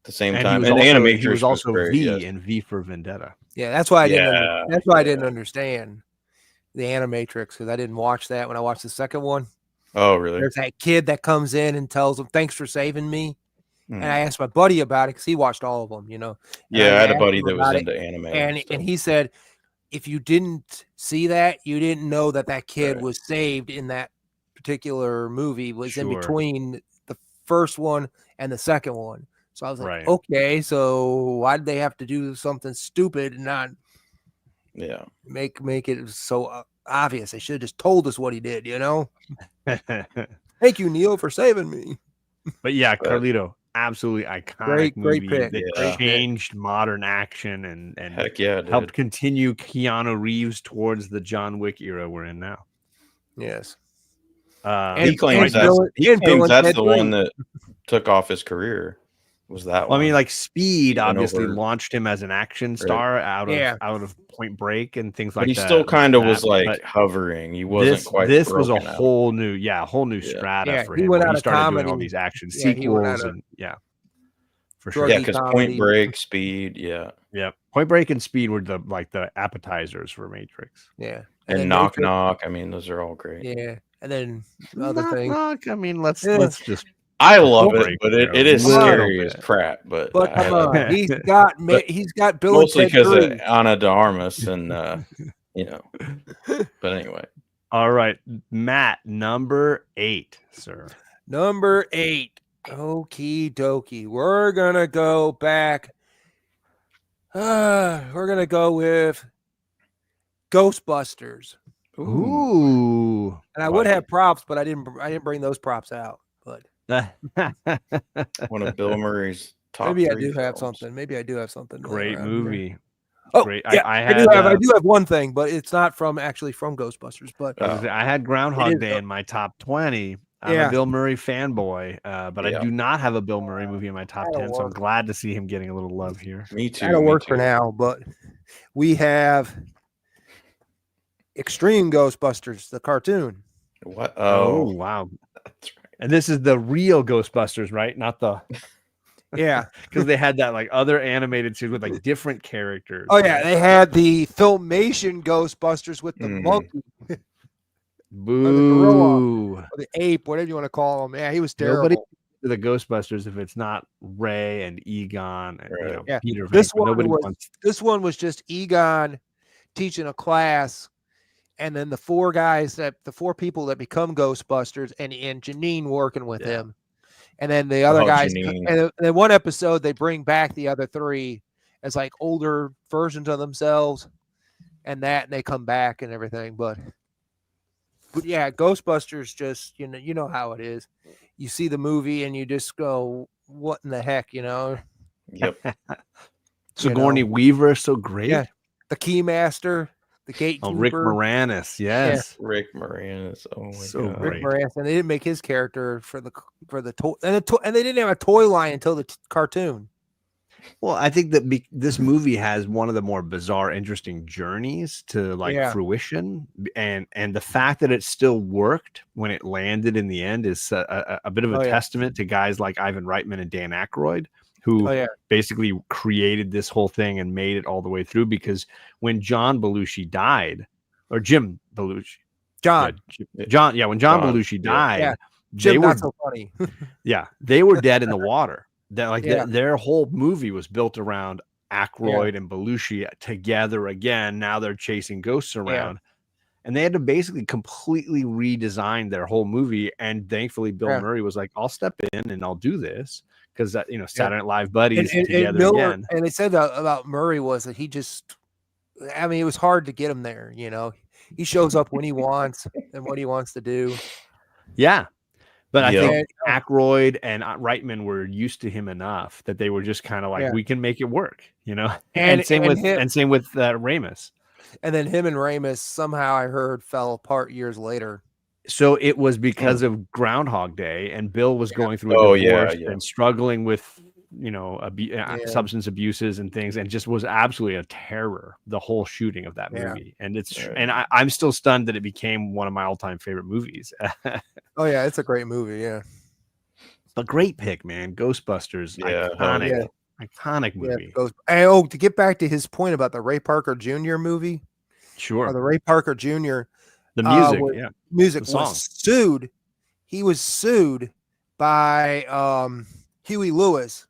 the same time. And Animatrix was also V in V for Vendetta. Yeah, that's why I didn't. That's why I didn't understand the Animatrix, because I didn't watch that when I watched the second one. Oh, really? There's that kid that comes in and tells him, "Thanks for saving me." And I asked my buddy about it because he watched all of them. Yeah, I had a buddy that was into anime, and he said, if you didn't see that, you didn't know that kid was saved in that particular movie. Was in between the first one and the second one. So I was like, okay, so why did they have to do something stupid and not make it so obvious? They should have just told us what he did, Thank you, Neil, for saving me. But yeah, Carlito, absolutely iconic movie that changed modern action and heck yeah, helped continue Keanu Reeves towards the John Wick era we're in now. Yes. He claims that's the one that took off his career. Was that one? I mean, like Speed obviously launched him as an action star out of Point Break and things like that. But he still kind of was like hovering. He wasn't quite. This was a whole new strata for him. He started doing all these action sequels and for sure. Yeah, because Point Break, Speed, Point Break and Speed were the appetizers for Matrix. Yeah, and Knock Knock. I mean, those are all great. Yeah, and then other things. Knock. I mean, let's just. I love it, but it is scary as crap. But come on, he's got Bill mostly because of Ana de Armas and But anyway, all right, Matt, number 8, sir. Number 8. Okie dokie. We're gonna go back. We're gonna go with Ghostbusters. Ooh. And I would have props, but I didn't bring those props out. But one of Bill Murray's top. Maybe I do have something. Great movie. Oh, great. Yeah, I do have one thing, but it's not from Ghostbusters. But I had Groundhog Day in my top 20. I'm a Bill Murray fanboy, but I do not have a Bill Murray movie in my top 10. So I'm glad to see him getting a little love here. Me too. That'll work for now, but we have Extreme Ghostbusters, the cartoon. What? Oh wow. That's right. And this is the real Ghostbusters, right? Not the because they had that like other animated series with like different characters. Oh yeah, they had the Filmation Ghostbusters with the monkey, boo, or the gorilla, or the ape, whatever you want to call him. Yeah, he was terrible. Nobody the Ghostbusters if it's not Ray and Egon and Peter. This one was just Egon teaching a class. And then the 4 people that become Ghostbusters and Janine working with him. And then the other guys, and then one episode they bring back the other three as like older versions of themselves, and they come back and everything. But yeah, Ghostbusters, just you know how it is. You see the movie and you just go, "What in the heck?" Yep. Sigourney Weaver, so great. Yeah, the Keymaster. The gatekeeper. Rick Moranis, yes. Yeah. Rick Moranis. Oh my so God. Great. Rick Moranis, and they didn't make his character for the toy, and they didn't have a toy line until the cartoon. Well, I think that this movie has one of the more bizarre, interesting journeys to fruition, and the fact that it still worked when it landed in the end is a bit of a testament to guys like Ivan Reitman and Dan Aykroyd, who basically created this whole thing and made it all the way through. Because when John Belushi died, or Jim Belushi, when John Belushi died, they were not so funny. They were dead in the water. Their whole movie was built around Aykroyd and Belushi together again. Now they're chasing ghosts around. And they had to basically completely redesign their whole movie. And thankfully, Bill Murray was like, I'll step in and I'll do this. Because Saturday Night Live buddies together Miller, again. And they said about Murray was that he just, it was hard to get him there. He shows up when he wants and what he wants to do. Yeah. But I think Aykroyd and Reitman were used to him enough that they were just kind of like, we can make it work, And same with Ramis. And then him and Ramis somehow, I heard, fell apart years later. So it was because of Groundhog Day, and Bill was going through a divorce and struggling with, substance abuses and things, and just was absolutely a terror, the whole shooting of that movie. And and I'm still stunned that it became one of my all-time favorite movies. Oh yeah, it's a great movie. Yeah, a great pick, man. Ghostbusters, iconic movie. To get back to his point about the Ray Parker Jr. movie, or the Ray Parker Jr. The music, music was sued. He was sued by Huey Lewis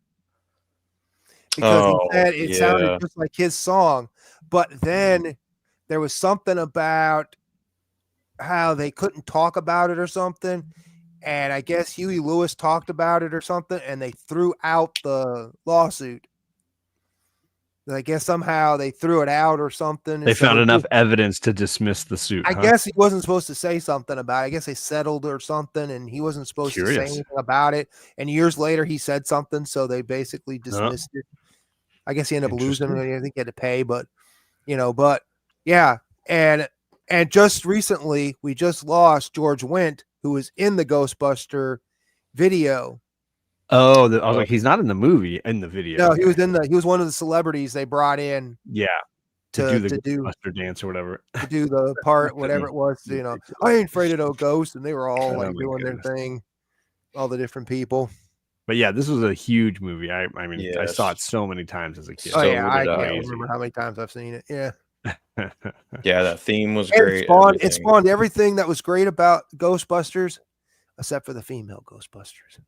because he said it sounded just like his song. But then there was something about how they couldn't talk about it or something. And I guess Huey Lewis talked about it or something, and they threw out the lawsuit. I guess somehow they threw it out or something. They found enough evidence to dismiss the suit. I guess he wasn't supposed to say something about it. I guess they settled or something, and he wasn't supposed to say anything about it. And years later, he said something, so they basically dismissed it. I guess he ended up losing. I think he had to pay, but And just recently, we just lost George Wendt, who was in the Ghostbuster video. Oh, I was like, he's not in the movie, in the video. No, he was one of the celebrities they brought in. Yeah. To do the Ghostbuster dance or whatever. To do the part, whatever it was, I ain't afraid of no ghosts, and they were all doing their thing, all the different people. But yeah, this was a huge movie. I saw it so many times as a kid. Oh yeah, I can't remember how many times I've seen it. Yeah. Yeah, that theme was great. It spawned everything that was great about Ghostbusters, except for the female Ghostbusters.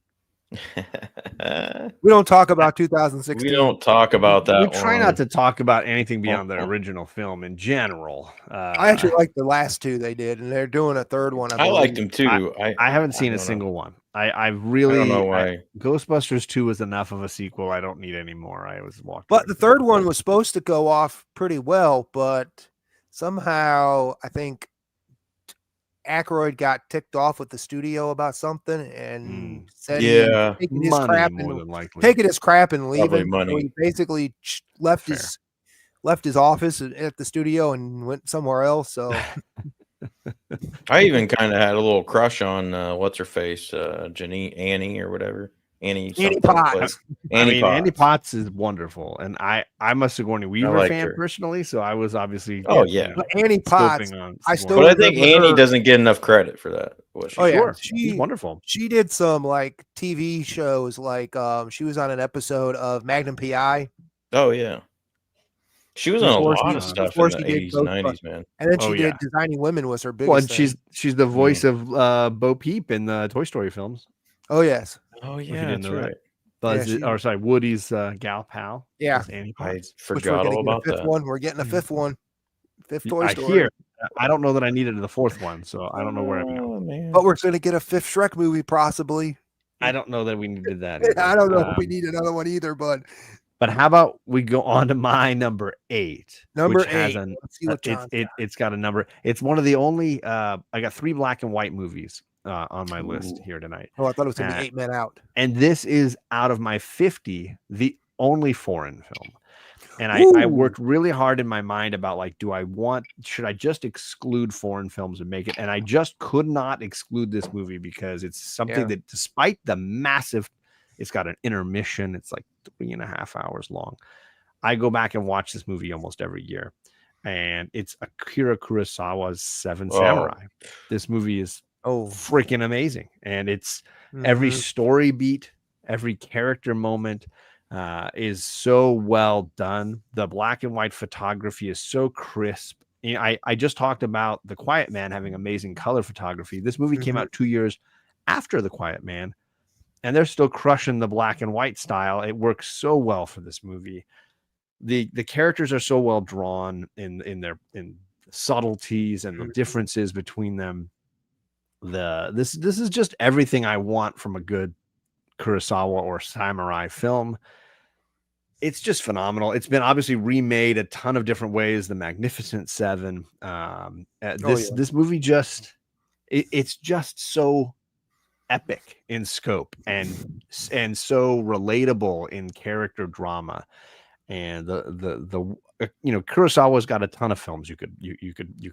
We don't talk about 2016. We don't talk about that. We try not to talk about anything beyond the original film in general. I actually like the last two they did, and they're doing a third one. I liked them too. I haven't seen a single one. I really don't know why. Ghostbusters 2 was enough of a sequel. I don't need any more. I was walking. But the third one was supposed to go off pretty well, but somehow I think Aykroyd got ticked off with the studio about something and said taking his crap and leaving. So he basically left his office at the studio and went somewhere else. So I even kind of had a little crush on what's her face, Annie or whatever. Annie Potts. Andy Potts is wonderful, and I'm a Sigourney Weaver fan personally, so I was obviously but Annie Potts. I think Annie doesn't get enough credit for that. She's wonderful. She did some like TV shows, like she was on an episode of Magnum PI. Oh yeah, she was on a lot of stuff in the 80s, 90s, man. And then she did Designing Women was her biggest. Well, she's the voice of Bo Peep in the Toy Story films. Oh yes. Oh yeah, that's right. Woody's gal pal. Yeah, I forgot all about that. We're getting a fifth one. Fifth Toy Story. I don't know that I needed the fourth one, so I don't know where I'm going. But we're going to get a fifth Shrek movie, possibly. I don't know that we needed that. I don't know if we need another one either, but how about we go on to my number 8? Number which 8. Has Let's see what it's got a number. It's one of the only. I got 3 black and white movies on my list here tonight. Oh, I thought it was gonna be 8 Men Out. And this is out of my 50, the only foreign film. And I worked really hard in my mind about like, should I just exclude foreign films and make it? And I just could not exclude this movie because it's something that, despite the massive, it's got an intermission. It's like 3.5 hours long. I go back and watch this movie almost every year, and it's Akira Kurosawa's Seven Samurai. This movie is freaking amazing, and it's every story beat, every character moment. Is so well done. The black and white photography is so crisp. I just talked about The Quiet Man having amazing color photography. This movie came out 2 years after The Quiet Man, and they're still crushing the black and white style. It works so well for this movie. The characters are so well drawn in their subtleties and the differences between them. This is just everything I want from a good Kurosawa or samurai film. It's just phenomenal. It's been obviously remade a ton of different ways. The Magnificent Seven. This movie it's just so epic in scope and so relatable in character drama. And the Kurosawa's got a ton of films you could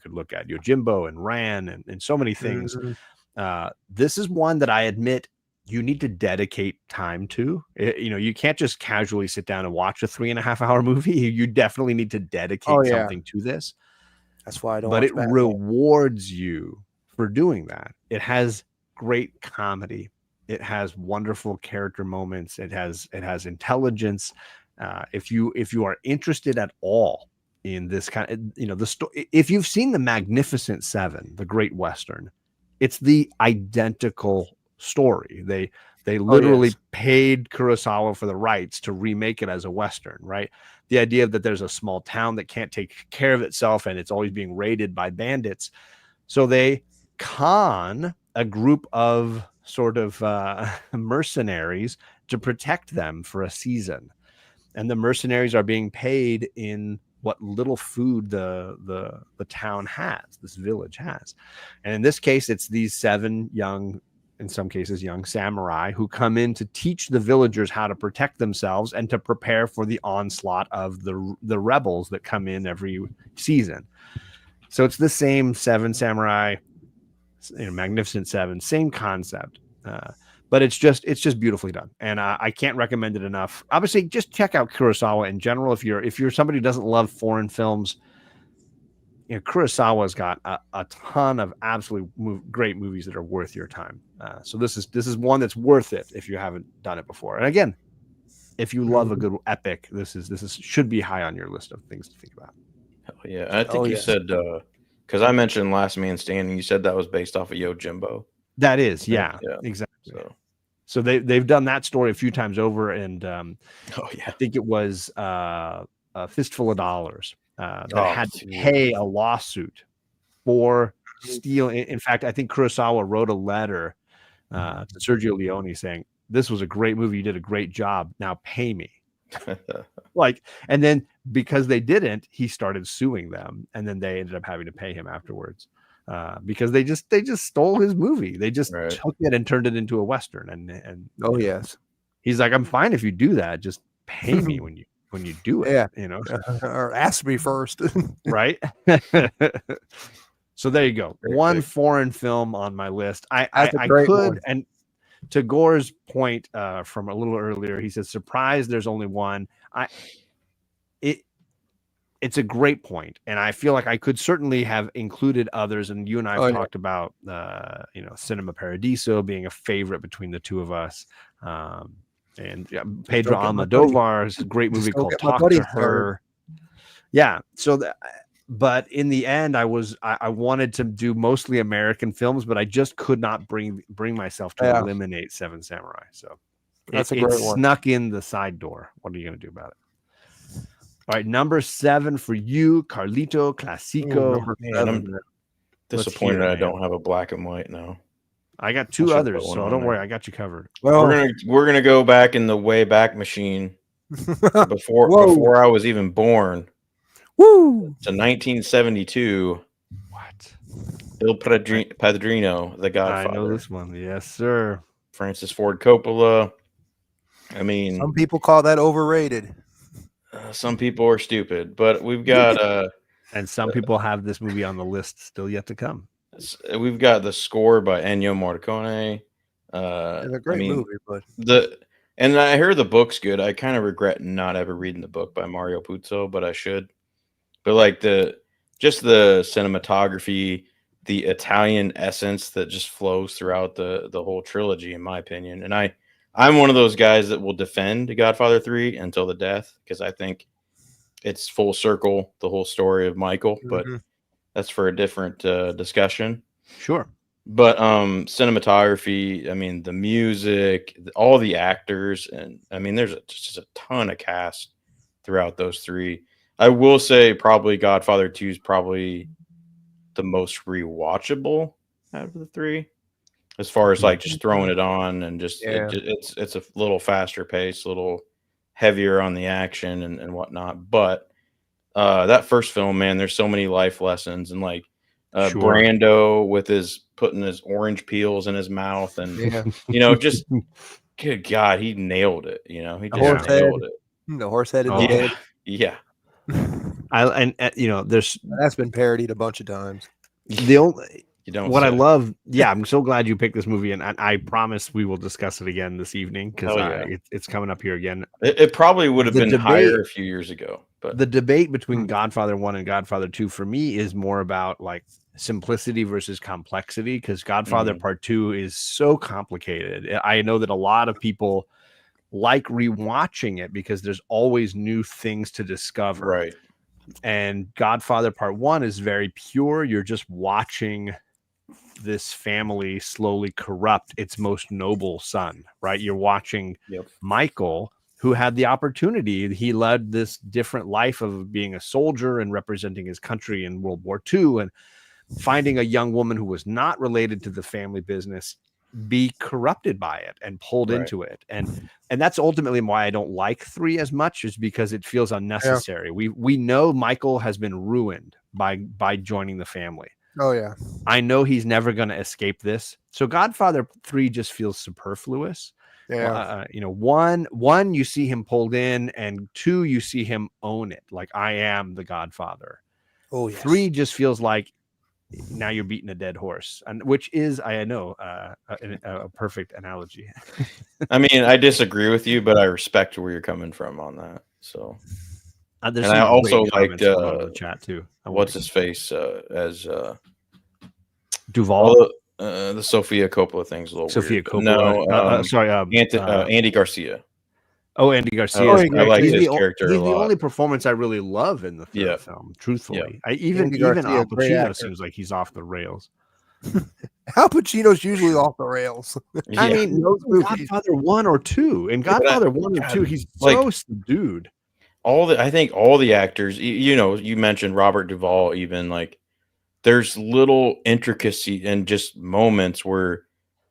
look at. Yojimbo and Ran and so many things. This is one that I admit you need to dedicate time to. You can't just casually sit down and watch a 3.5 hour movie. You definitely need to dedicate something to this. That's why I don't. But it rewards you for doing that. It has great comedy. It has wonderful character moments. It has intelligence. If you are interested at all in this kind of, the story, if you've seen The Magnificent Seven, the Great Western, it's the identical story. They literally paid Kurosawa for the rights to remake it as a Western, right? The idea that there's a small town that can't take care of itself and it's always being raided by bandits. So they con a group of sort of mercenaries to protect them for a season. And the mercenaries are being paid in what little food the town has, this village has. And in this case, it's these 7 young, in some cases, young samurai who come in to teach the villagers how to protect themselves and to prepare for the onslaught of the rebels that come in every season. So it's the same 7 samurai, Magnificent Seven, same concept. But it's just beautifully done, and I can't recommend it enough. Obviously, just check out Kurosawa in general. If you're somebody who doesn't love foreign films, Kurosawa's got a ton of absolutely great movies that are worth your time. So this is one that's worth it if you haven't done it before. And again, if you love a good epic, this should be high on your list of things to think about. Hell yeah! I think you said because I mentioned Last Man Standing. You said that was based off of Yojimbo. That is, yeah, exactly. So they've done that story a few times over, and I think it was a Fistful of Dollars that had to pay a lawsuit for stealing. In fact, I think Kurosawa wrote a letter to Sergio Leone saying, "This was a great movie. You did a great job. Now pay me." And then because they didn't, he started suing them, and then they ended up having to pay him afterwards. Because they just stole his movie. They just took it and turned it into a Western. And he's like, I'm fine if you do that. Just pay me when you do it. Or ask me first, right? So there you go. One foreign film on my list. I could, and to Gore's point from a little earlier, he said, "Surprised there's only one." It's a great point, and I feel like I could certainly have included others. And you and I have talked about, Cinema Paradiso being a favorite between the two of us, and Pedro Almodovar's great movie called Talk to Her. Yeah. So, but in the end, I wanted to do mostly American films, but I just could not bring myself to eliminate Seven Samurai. So that's a great one. Snuck in the side door. What are you going to do about it? All right, number 7 for you, Carlito Classico. I'm disappointed I don't have a black and white now. I got two others, so don't worry, I got you covered. Well, we're gonna go back in the way back machine before I was even born. Woo! To 1972. What? Il Padrino, The Godfather. I know this one. Yes, sir. Francis Ford Coppola. I mean, some people call that overrated. Some people are stupid, but we've got and some people have this movie on the list still yet to come. We've got the score by Ennio Morricone. It's a great movie, but and I hear the book's good. I kind of regret not ever reading the book by Mario Puzo, but I should. But like just the cinematography, the Italian essence that just flows throughout the whole trilogy, in my opinion. And I'm one of those guys that will defend Godfather 3 until the death, because I think it's full circle, the whole story of Michael, but that's for a different discussion. Sure. But cinematography, I mean, the music, all the actors, and I mean, there's just a ton of cast throughout those three. I will say probably Godfather 2 is probably the most rewatchable out of the three, as far as like just throwing it on and just it's a little faster pace, a little heavier on the action and whatnot. But that first film, man, there's so many life lessons, and like Brando with putting his orange peels in his mouth, and just good God, he nailed it. He just nailed it. The horse head in the head. Yeah. There's that's been parodied a bunch of times. The only I love, I'm so glad you picked this movie, and I promise we will discuss it again this evening, because it's coming up here again. It probably would have been higher a few years ago, but the debate between Godfather 1 and Godfather 2 for me is more about like simplicity versus complexity, because Godfather Part 2 is so complicated. I know that a lot of people like rewatching it because there's always new things to discover. Right. And Godfather Part 1 is very pure. You're just watching this family slowly corrupt its most noble son, right? You're watching Michael, who had the opportunity. He led this different life of being a soldier and representing his country in World War II, and finding a young woman who was not related to the family business be corrupted by it and pulled into it. And that's ultimately why I don't like 3 as much, is because it feels unnecessary. We know Michael has been ruined by joining the family. Oh yeah. I know he's never going to escape this. So Godfather 3 just feels superfluous. Yeah. 1 you see him pulled in, and 2 you see him own it. Like, I am the Godfather. Oh yes. 3 just feels like now you're beating a dead horse, and which is, I know, a perfect analogy. I mean, I disagree with you, but I respect where you're coming from on that. So, and I also liked the chat too. What's his face as Duvall? The Sofia Coppola thing's a little Sophia weird. Coppola. No, sorry, Andy Garcia. Oh, Andy Garcia. I like his character. He's the only performance I really love in the third film. Truthfully, even Al Pacino seems like he's off the rails. Al Pacino's usually off the rails. I mean, Godfather 1 or 2. In Godfather 1 and 2, he's so subdued. I think all the actors, you mentioned Robert Duvall, even like there's little intricacy and just moments where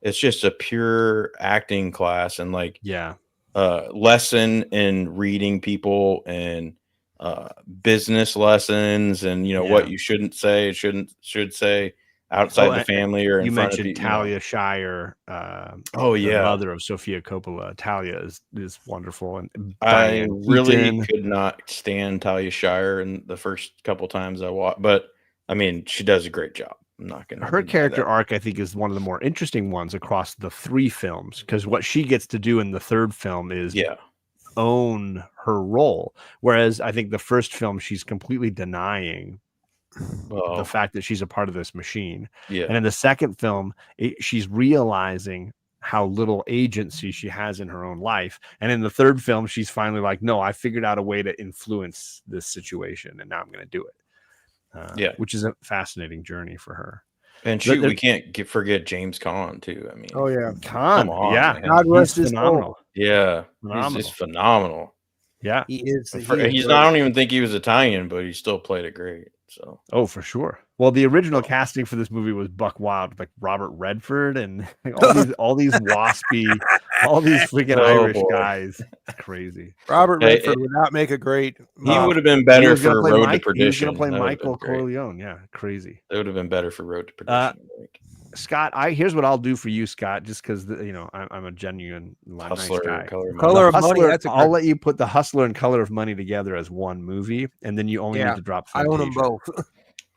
it's just a pure acting class, and like lesson in reading people and business lessons, and what you shouldn't say, should say outside the family or in front of people. You mentioned Talia Shire. The mother of Sofia Coppola. Talia is wonderful, and I really could not stand Talia Shire in the first couple times I watched, but I mean, she does a great job. I'm not gonna. Her character arc, I think, is one of the more interesting ones across the 3 films, because what she gets to do in the third film is own her role, whereas I think the first film she's completely denying the fact that she's a part of this machine. And in the second film, she's realizing how little agency she has in her own life. And in the third film, she's finally like, no, I figured out a way to influence this situation, and now I'm going to do it. Which is a fascinating journey for her. And we can't forget James Caan too. I mean, Caan, man. God rest his phenomenal. Yeah, he's just phenomenal. Yeah, he is. I don't even think he was Italian, but he still played it great. So, for sure. Well, the original casting for this movie was Buck Wild, like Robert Redford, and like all these waspy, all these freaking Irish guys. Crazy. Robert Redford would not make a great. He would have been better for Road to Perdition. He was going to play Michael Corleone. Yeah, crazy. It would have been better for Road to Perdition. Scott, here's what I'll do for you, Scott, just because I'm a genuine Hustler, nice guy. Color of Money. I'll let you put the Hustler and Color of Money together as one movie, and then you only need to drop Fantasia. I own them both.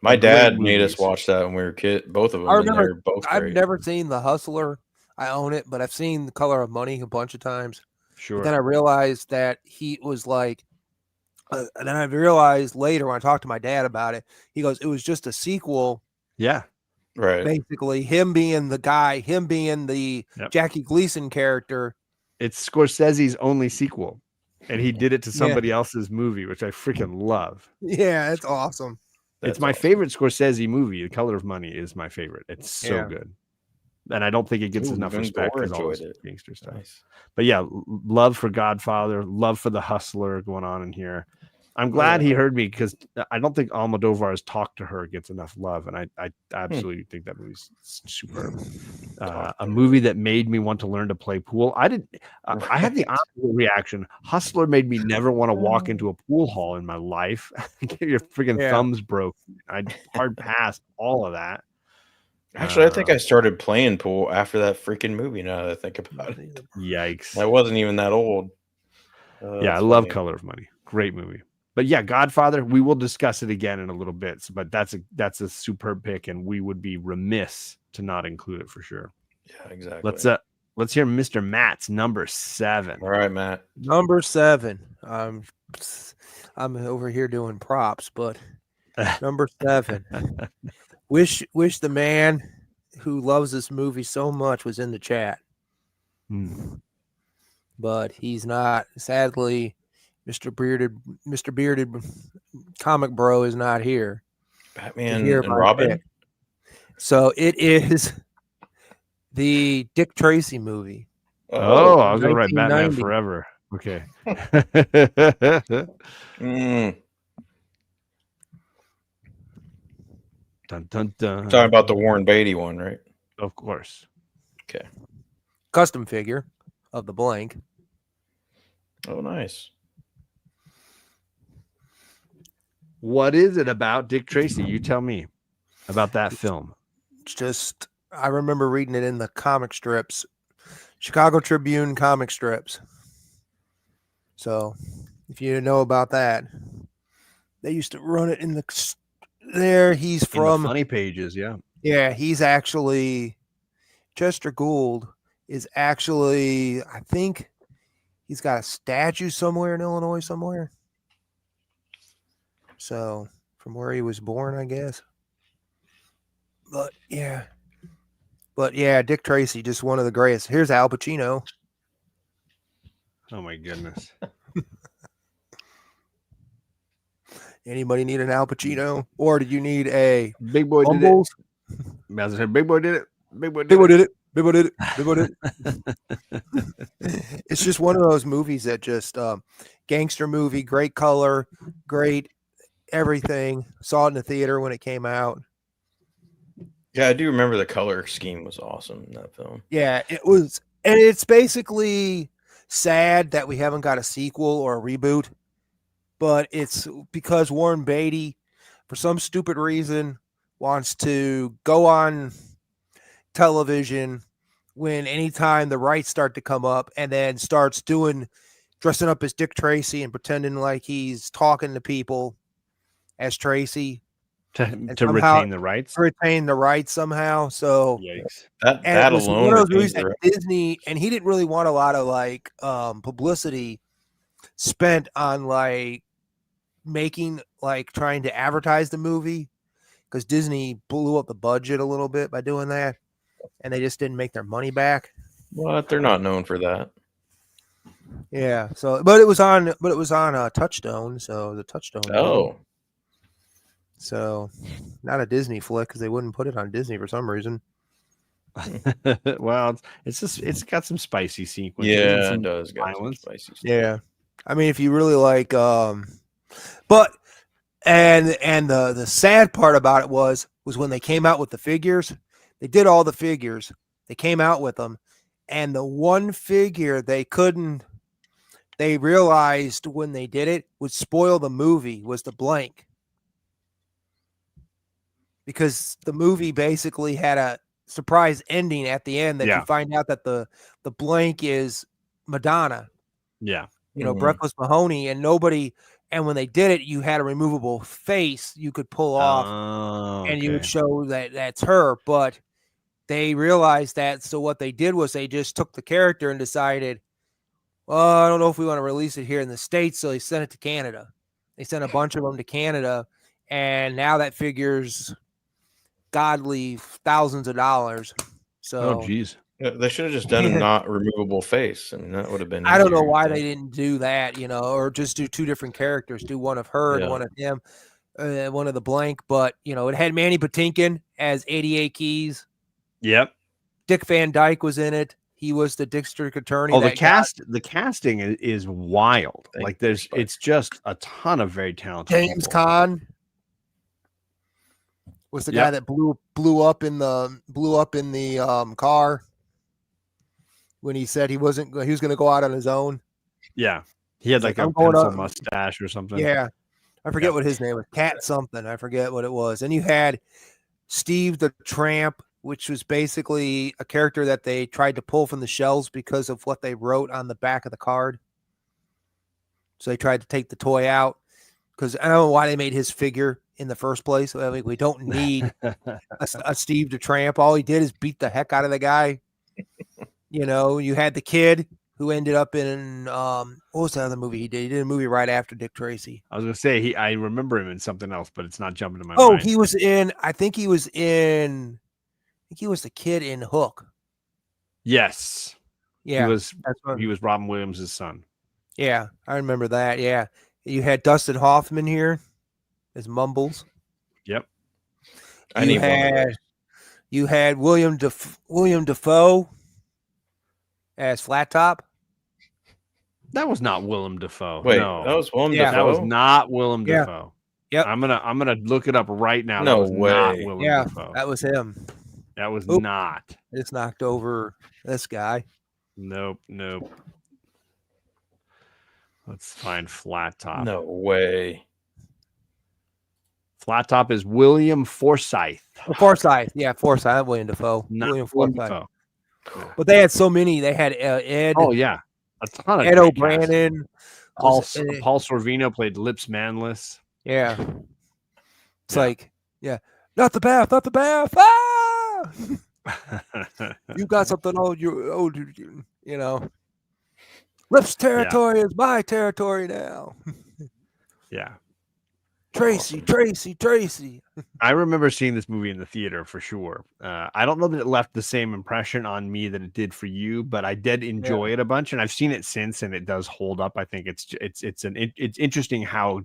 My dad made us watch that when we were kids. Both of them. I remember. Both I've never seen The Hustler. I own it, but I've seen The Color of Money a bunch of times. Sure. But then I realized that he was like, and then I realized later when I talked to my dad about it, he goes, it was just a sequel. Yeah. Right. Basically, him being the guy, him being the Jackie Gleason character. It's Scorsese's only sequel, and he did it to somebody else's movie, which I freaking love. Yeah, it's awesome. It's my favorite Scorsese movie. The Color of Money is my favorite. It's so good. And I don't think it gets enough respect because all this gangster stuff. Nice. But yeah, love for Godfather, love for The Hustler going on in here. I'm glad he heard me because I don't think Almodovar's Talk to Her gets enough love, and I absolutely think that movie's superb. A movie that made me want to learn to play pool. I had the opposite reaction. Hustler made me never want to walk into a pool hall in my life. Get your freaking thumbs broke. I hard passed all of that. Actually, I think I started playing pool after that freaking movie. Now that I think about it, yikes! I wasn't even that old. I love Color of Money. Great movie. But yeah, Godfather, we will discuss it again in a little bit. But that's a superb pick, and we would be remiss to not include it for sure. Yeah, exactly. Let's hear Mr. Matt's number 7. All right, Matt. Number 7. I'm over here doing props, but number 7. Wish the man who loves this movie so much was in the chat. But he's not. Sadly, Mr. Bearded Comic Bro is not here. Batman and Robin. Pick. So it is the Dick Tracy movie. Oh, I was going to write Batman Forever. Okay. Dun, dun, dun. Talking about the Warren Beatty one, right? Of course. Okay. Custom figure of the blank. Oh, nice. What is it about Dick Tracy? You tell me about that film. Just, I remember reading it in the comic strips, Chicago Tribune comic strips. So, if you know about that, they used to run it in the there. He's from the funny pages, yeah. Yeah, he's actually Chester Gould is actually, I think he's got a statue somewhere in Illinois somewhere. So, from where he was born, I guess. But yeah, Dick Tracy, just one of the greatest. Here's Al Pacino. Oh my goodness. Anybody need an Al Pacino, or do you need a Big Boy Bumbles? Did it? Big Boy did it. Big Boy did it. Big Boy did it. Big Boy did it. It's just one of those movies that just gangster movie, great color, great everything. Saw it in the theater when it came out. Yeah, I do remember the color scheme was awesome in that film. Yeah, it was, and it's basically sad that we haven't got a sequel or a reboot, but it's because Warren Beatty, for some stupid reason, wants to go on television when anytime the rights start to come up, and then starts dressing up as Dick Tracy and pretending like he's talking to people as Tracy to retain the rights. Retain the rights somehow. So yikes. That alone. One of those that Disney, and he didn't really want a lot of like publicity spent on like making, like trying to advertise the movie, because Disney blew up the budget a little bit by doing that, and they just didn't make their money back. What? They're not known for that. Yeah. So, but it was on Touchstone. So the Touchstone. Oh. So, not a Disney flick because they wouldn't put it on Disney for some reason. Well, it's got some spicy sequences. Yeah, it does got some spicy stuff. Yeah, I mean, if you really like, but And the sad part about it was when they came out with the figures, they did all the figures, they came out with them, and the one figure they realized when they did it would spoil the movie was the blank. Because the movie basically had a surprise ending at the end that you find out that the blank is Madonna. Yeah. Breathless Mahoney, and nobody. And when they did it, you had a removable face you could pull off, and you would show that that's her. But they realized that, so what they did was they just took the character and decided, well, I don't know if we want to release it here in the States, so they sent it to Canada. They sent a bunch of them to Canada, and now that figures godly thousands of dollars. So, geez. Yeah, they should have just done a not removable face, and that would have been. I don't know why they didn't do that, or just do two different characters, do one of her and one of him, one of the blank. But it had Manny Patinkin as 88 Keys. Yep. Dick Van Dyke was in it. He was the district attorney. Oh, the casting is wild. It's just a ton of very talented James people. Caan was the guy that blew up in the car when he said he was going to go out on his own. Yeah, he had like a pencil mustache or something. Yeah, I forget what his name was. Cat something. I forget what it was. And you had Steve the Tramp, which was basically a character that they tried to pull from the shelves because of what they wrote on the back of the card. So they tried to take the toy out, because I don't know why they made his figure in the first place. I mean, we don't need a Steve the Tramp. All he did is beat the heck out of the guy. You had the kid who ended up in what was the other movie he did? He did a movie right after Dick Tracy. I was gonna say I remember him in something else, but it's not jumping to my mind. He was in. I think he was the kid in Hook. Yes. Yeah. He was Robin Williams' son. Yeah, I remember that. Yeah. You had Dustin Hoffman here as Mumbles. Yep. You had William Dafoe as Flat Top. That was not Willem Dafoe. Wait, no. That was Willem Dafoe? That was not Willem Dafoe. Yep. I'm gonna look it up right now. No that was way. Not Willem Dafoe. That was him. That was not. It's knocked over this guy. Nope. Let's find Flat Top. No way. Flat Top is William Forsythe. Forsythe. William Dafoe. Not William Forsythe. Dafoe. But they had so many. They had Ed. Oh yeah, a ton of Ed O'Brien. Paul Sorvino played Lips Manless. Yeah. It's like, not the bath. Ah! You got something Lips territory is my territory now. Yeah. Tracy. I remember seeing this movie in the theater for sure. I don't know that it left the same impression on me that it did for you, but I did enjoy it a bunch, and I've seen it since, and it does hold up. I think it's interesting how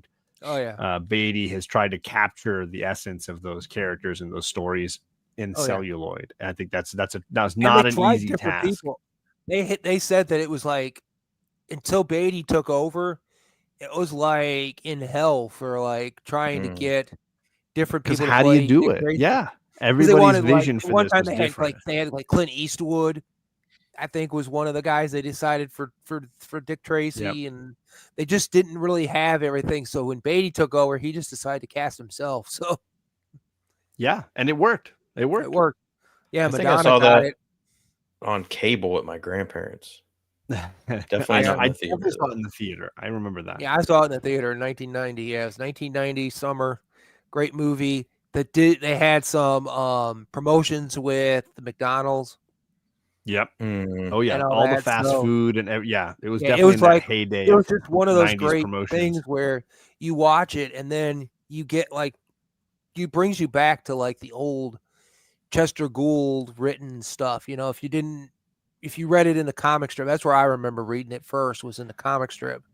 Beatty has tried to capture the essence of those characters and those stories in celluloid. And I think that's not an easy task. People. They said that it was like, until Beatty took over, it was like in hell for like trying to get different people. How do you do it? Yeah, everybody's vision for one this time was they different. had Clint Eastwood, I think, was one of the guys they decided for Dick Tracy, and they just didn't really have everything. So when Beatty took over, he just decided to cast himself. So and it worked. It worked. Yeah, I think I saw that on cable at my grandparents. Definitely I definitely saw it in the theater. I remember that. Yeah, I saw it in the theater in 1990. Yeah, it was 1990 summer. Great movie. They had some promotions with the McDonald's. Yep. Mm-hmm. Oh yeah, all the fast food and it was definitely it was like heyday. It was just one of those great promotions. Things where you watch it and then you get brings you back to like the old Chester Gould written stuff. If you read it in the comic strip, that's where I remember reading it first, was in the comic strip.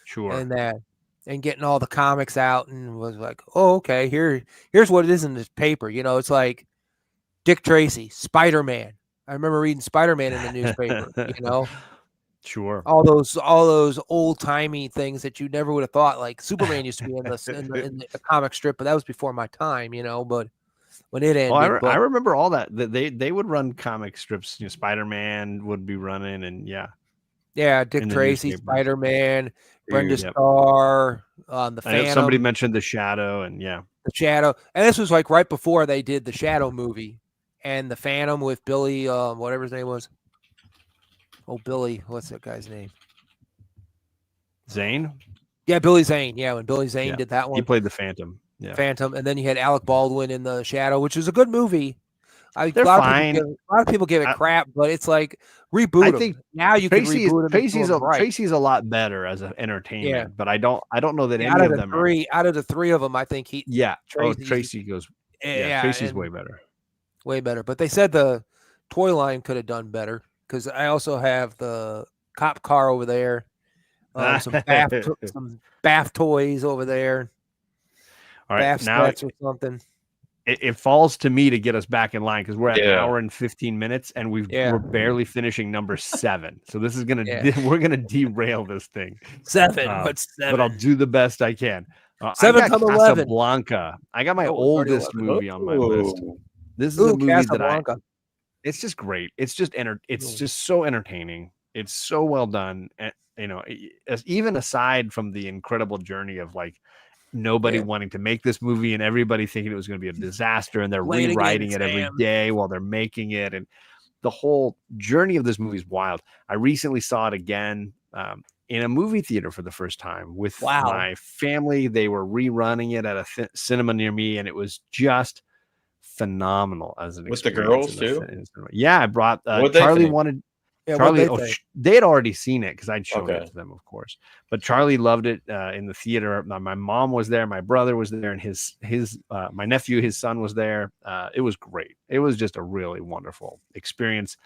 Sure. And getting all the comics out, and was like, oh, okay, here's what it is in this paper. It's like Dick Tracy, Spider-Man. I remember reading Spider-Man in the newspaper, Sure. All those old timey things that you never would have thought. Like Superman used to be in the comic strip, but that was before my time, But when it ended, I remember all that. They would run comic strips. Spider-Man would be running, and Dick Tracy, Spider-Man, Brenda Starr, the Phantom. Somebody mentioned the Shadow, and the Shadow, and this was like right before they did the Shadow movie, and the Phantom with Billy, whatever his name was. Oh, Billy, what's that guy's name? Zane? Yeah, Billy Zane. Yeah, when Billy Zane did that one. He played the Phantom. Yeah. Phantom. And then you had Alec Baldwin in The Shadow, which is a good movie. They're fine. A lot of people give it crap, but it's like reboot. I think now you can reboot them. Tracy's a lot better as an entertainment, but I don't know that any of them are. Out of the three of them, I think Tracy goes. Tracy's way better. Way better. But they said the toy line could have done better. Because I also have the cop car over there, some bath toys over there. All right, bath now sets or something. It falls to me to get us back in line because we're at an hour and 15 minutes and we're barely finishing number 7. So this is we're gonna derail this thing. 7, what's 7? But I'll do the best I can. 7 to 11. Casablanca. I got my oldest movie on my list. This is a movie that it's just great. It's just it's just so entertaining. It's so well done. And even aside from the incredible journey of like nobody wanting to make this movie and everybody thinking it was going to be a disaster and they're rewriting it every day while they're making it, and the whole journey of this movie is wild. I recently saw it again in a movie theater for the first time with my family. They were rerunning it at a cinema near me, and it was just phenomenal as an with the girls too. I brought Charlie wanted Charlie. They had already seen it because I'd shown it to them, of course. But Charlie loved it in the theater. My mom was there, my brother was there, and his my nephew, his son was there. It was great. It was just a really wonderful experience.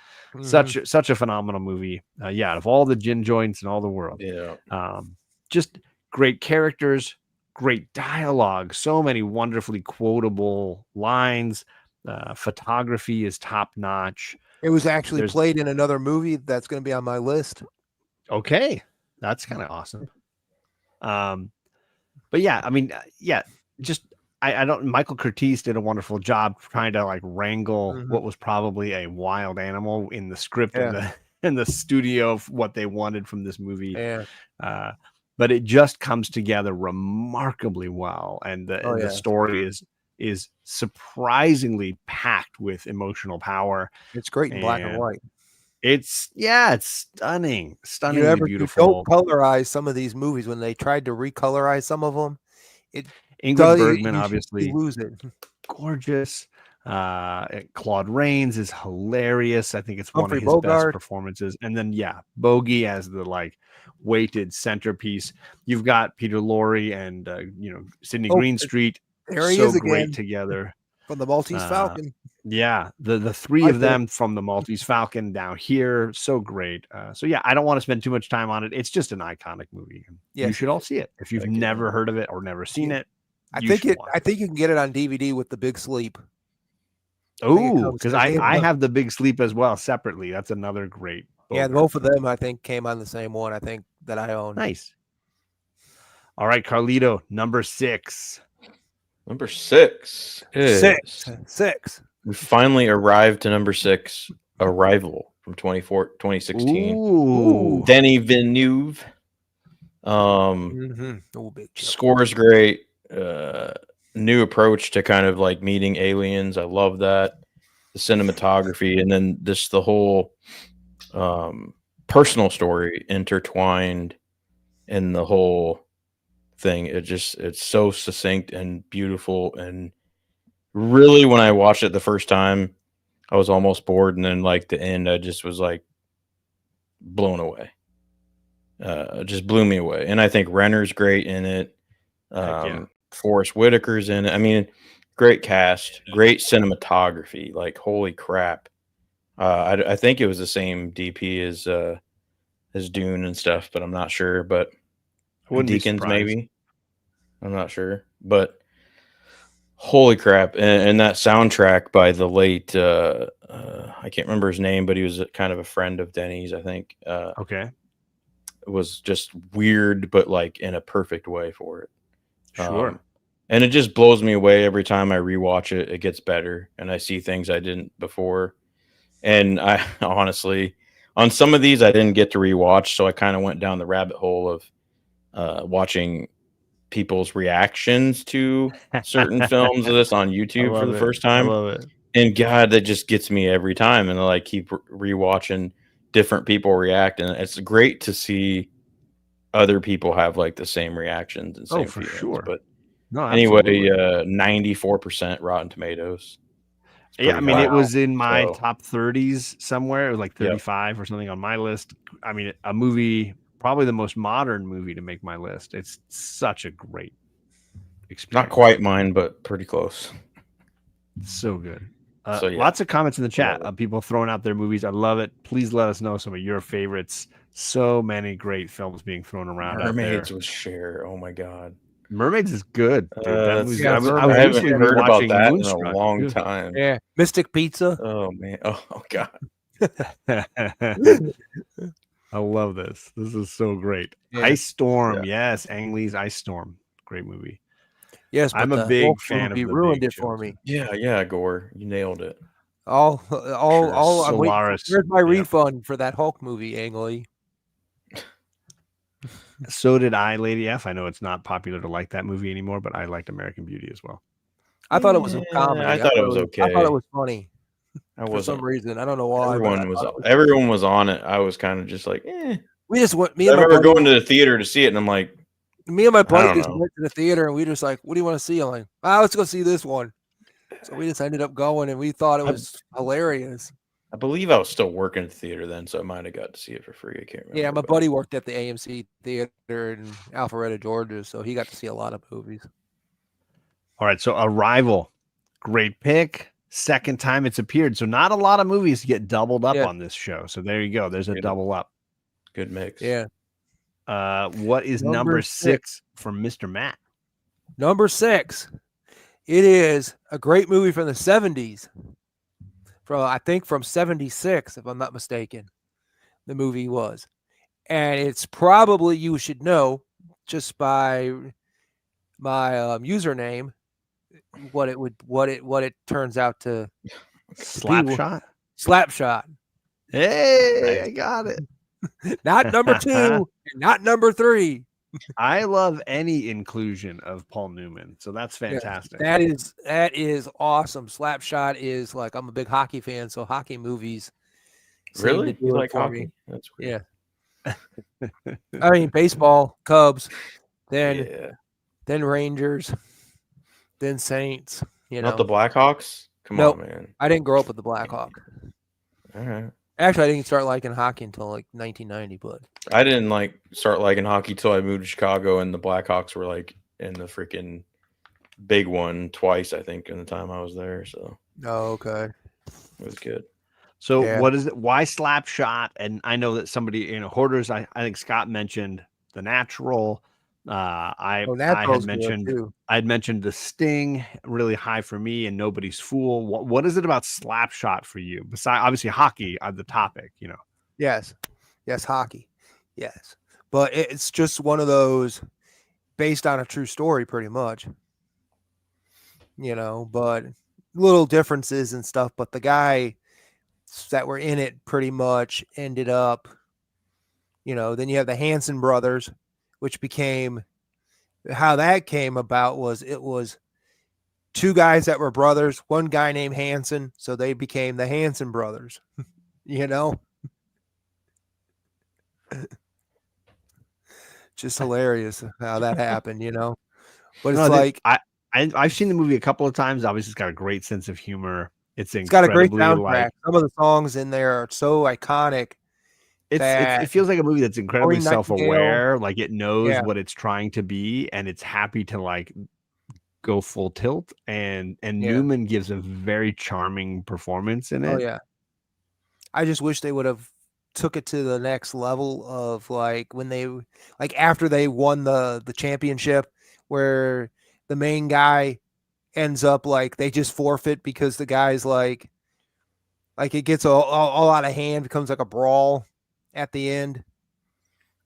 Such a phenomenal movie. Out of all the gin joints in all the world, just great characters. Great dialogue, so many wonderfully quotable lines. Photography is top notch. It was actually played in another movie that's going to be on my list. Okay, that's kind of awesome. But I don't. Michael Curtiz did a wonderful job trying to like wrangle what was probably a wild animal in the script in the studio of what they wanted from this movie. But it just comes together remarkably well, and the story is surprisingly packed with emotional power. It's great in black and white. It's stunningly beautiful. You don't colorize some of these movies. When they tried to recolorize some of them, Ingrid Bergman obviously you lose it. Gorgeous. Claude Rains is hilarious. I think it's one of his best performances. And then Bogey as the like weighted centerpiece. You've got Peter Lorre and Sidney Greenstreet. There he is great again together from the Maltese Falcon. The three of them from the Maltese Falcon down here, so great. I don't want to spend too much time on it. It's just an iconic movie. You should all see it if you've never heard of it or never seen it. I think you can get it on DVD with The Big Sleep. Oh, because I have The Big Sleep as well separately. That's another great. Both of them I think came on the same one. I think that I own. Nice. All right, Carlito, number 6. Number 6 is 6. We finally arrived to number 6. Arrival from 2016. Ooh. Denis Villeneuve. Scores great. New approach to kind of like meeting aliens. I love that. The cinematography, and then this the whole personal story intertwined in the whole thing. It's so succinct and beautiful, and really when I watched it the first time I was almost bored, and then like the end I just was like blown away. Just blew me away. And I think Renner's great in it. Forrest Whitaker's in it. I mean, great cast, great cinematography. Like holy crap. I think it was the same DP as Dune and stuff, but I'm not sure. But Deakins maybe. I'm not sure. But holy crap. And that soundtrack by the late I can't remember his name, but he was kind of a friend of Denny's, I think. Okay. was just weird, but like in a perfect way for it. Sure. And it just blows me away every time I rewatch it. It gets better, and I see things I didn't before. And I honestly, on some of these, I didn't get to rewatch, so I kind of went down the rabbit hole of watching people's reactions to certain films of this on YouTube for the first time. I love it. And God, that just gets me every time. And I like keep rewatching different people react, and it's great to see other people have like the same reactions and same feelings. Sure. But no, anyway, 94% Rotten Tomatoes. Yeah, I mean, it was in my top 30s somewhere. It was like 35 or something on my list. I mean, a movie, probably the most modern movie to make my list. It's such a great experience. Not quite mine, but pretty close. So good. Lots of comments in the chat of people throwing out their movies. I love it. Please let us know some of your favorites. So many great films being thrown around. Mermaids with Cher. Oh my God. Mermaids is good, dude. I haven't heard about that in a long time. Yeah. Mystic Pizza. Oh man. Oh God. I love this. This is so great. Yeah. Ice Storm. Yes. Ang Lee's Ice Storm. Great movie. Yes, I'm a big fan of the ruined it for me. Yeah, Gore, you nailed it. All. Where's my refund for that Hulk movie, Ang Lee? So did I, Lady F. I know it's not popular to like that movie anymore, but I liked American Beauty as well. I thought it was a comedy. I thought it was okay. I thought it was funny. For some reason, I don't know why. Everyone was on it. I was kind of just like, eh. We just went. I remember going to the theater to see it, and I'm like. Me and my buddy just went to the theater, and we just like, what do you want to see? I'm like, let's go see this one. So we just ended up going, and we thought it was hilarious. I believe I was still working at the theater then, so I might have got to see it for free. I can't remember. Yeah, my buddy worked at the AMC theater in Alpharetta, Georgia, so he got to see a lot of movies. All right, so Arrival, great pick. Second time it's appeared, so not a lot of movies get doubled up on this show. So there you go. There's a double up. Good mix. Yeah. What is number 6 from Mr. Matt? Number 6. It is a great movie from the 70s. From 76, if I'm not mistaken. The movie was. And it's probably, you should know, just by my username, what it turns out to Slapshot. Slapshot. Hey, I got it. Not number 2, not number 3. I love any inclusion of Paul Newman, so that's fantastic. Yeah, that is awesome. Slapshot is like, I'm a big hockey fan, so hockey movies. Really? You like hockey? That's weird. Yeah. I mean, baseball, Cubs, then Rangers, then Saints. Not the Blackhawks? Come on, man. I didn't grow up with the Blackhawk. All right. Actually, I didn't start liking hockey until like 1990, but I didn't start liking hockey till I moved to Chicago, and the Blackhawks were like in the freaking big one twice, I think, in the time I was there. So okay, it was good. So what is it? Why Slapshot? And I know that somebody Hoarders. I think Scott mentioned The Natural. I had mentioned The Sting, really high for me, and Nobody's Fool. What is it about Slapshot for you? Besides, obviously, hockey are the topic, Yes, hockey, yes, but it's just one of those based on a true story, pretty much. But little differences and stuff. But the guy that were in it pretty much ended up, Then you have the Hanson brothers. Which became, how that came about was it was 2 guys that were brothers, one guy named Hanson, so they became the Hanson brothers, Just hilarious how that happened, But it's I've seen the movie a couple of times. Obviously, it's got a great sense of humor. It's got a great soundtrack. Some of the songs in there are so iconic. It feels like a movie that's incredibly self-aware, like it knows what it's trying to be, and it's happy to go full tilt. And Newman gives a very charming performance in it. Oh yeah, I just wish they would have took it to the next level of when they after they won the championship, where the main guy ends up they just forfeit because the guy's it gets all out of hand, becomes like a brawl at the end,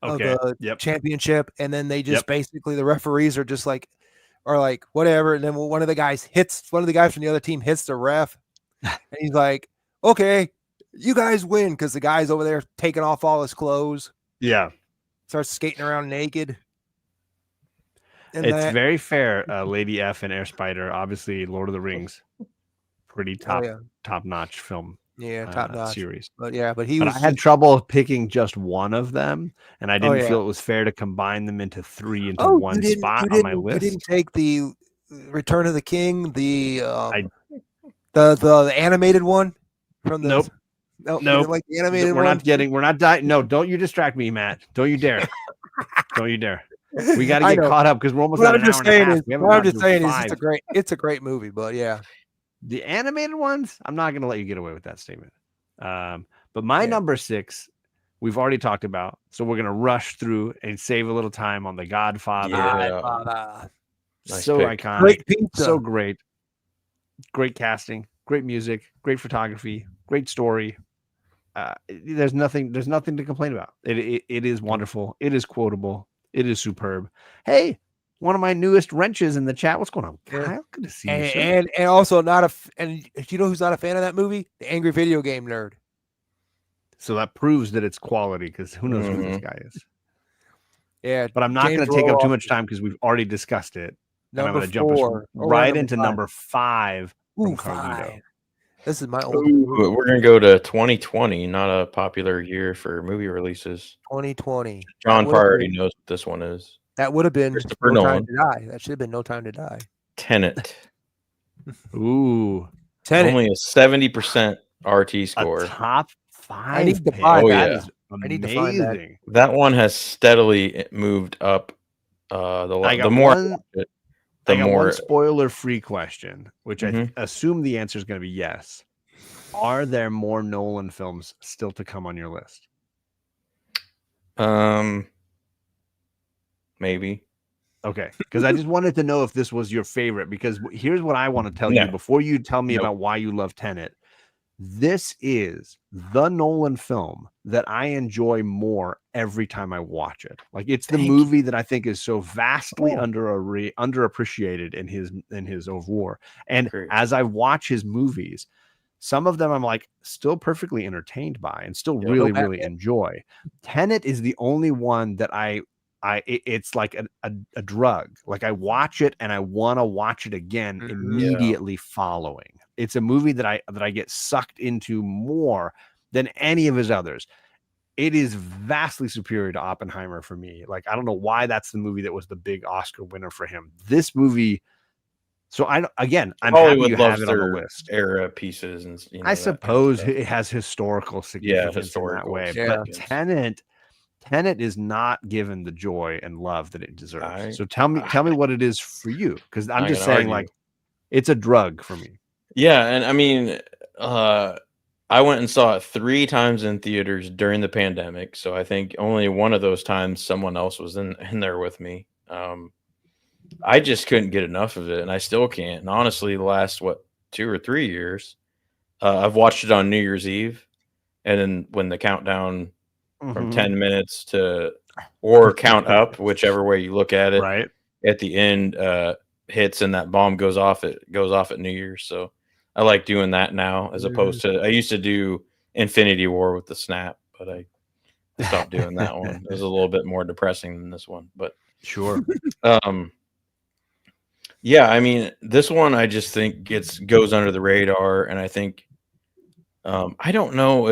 of the championship, and then they just basically the referees are just like, whatever, and then one of the guys from the other team hits the ref, and he's like, okay, you guys win, because the guy's over there taking off all his clothes. Yeah. Starts skating around naked. And it's very fair. Lady F and Air Spider, obviously Lord of the Rings, pretty top-notch film. Yeah, top-notch series. But I had trouble picking just one of them, and I didn't feel it was fair to combine them into three into one spot on my list. You didn't take the Return of the King, the animated one from the. Nope. Nope. Like the animated one. We're not dying. No, don't you distract me, Matt. Don't you dare. Don't you dare. We got to get caught up because we're almost at an hour and a half. What I'm just saying is it's a great movie, but yeah. The animated ones, I'm not going to let you get away with that statement. But my number 6, we've already talked about, so we're going to rush through and save a little time on The Godfather. Godfather. So pick. iconic. Great pizza. So great. Great casting, great music, great photography, great story. There's nothing to complain about. It is wonderful. It is quotable. It is superb. Hey, one of my newest wrenches in the chat. What's going on, Kyle? Good to see you. And also and you know who's not a fan of that movie? The Angry Video Game Nerd. So that proves that it's quality, because who knows who this guy is. Yeah, but I'm not going to take up too much time because we've already discussed it. Number I'm going to jump us right into number 5 from Carlito. This is my old. We're going to go to 2020, not a popular year for movie releases. 2020. John Parr already knows what this one is. That would have been No Time to Die. That should have been No Time to Die. Tenet. Ooh. Tenet. Only a 70% RT score. A top 5. I need to find that. Is amazing. I need to find that. That one has steadily moved up. The more one spoiler-free question, which I assume the answer is going to be yes. Are there more Nolan films still to come on your list? Maybe. Okay, because I just wanted to know if this was your favorite, because here's what I want to tell you before you tell me about why you love Tenet. This is the Nolan film that I enjoy more every time I watch it. Like, it's the movie that I think is so vastly underappreciated in his of war. And as I watch his movies, some of them I'm like still perfectly entertained by and still really enjoy. Tenet is the only one that it's like a drug. Like, I watch it and I want to watch it again immediately following. It's a movie that I get sucked into more than any of his others. It is vastly superior to Oppenheimer for me. Like, I don't know why that's the movie that was the big Oscar winner for him. This movie. So I'm happy you have it on the list. Era pieces, and I suppose it has historical significance in that way. But Tenet is not given the joy and love that it deserves. So tell me what it is for you, because I'm just saying, like, it's a drug for me. Yeah, and I mean, I went and saw it 3 times in theaters during the pandemic, so I think only one of those times someone else was in there with me. I just couldn't get enough of it, and I still can't. And honestly, the last 2 or 3 years, I've watched it on New Year's Eve, and then when the countdown from 10 minutes or count up, whichever way you look at it, right at the end hits and that bomb goes off. It goes off at New Year's, so I like doing that now, as opposed to, I used to do Infinity War with the snap, but I stopped doing that one. It was a little bit more depressing than this one, but sure. Yeah, I mean, this one I just think goes under the radar, and I think I don't know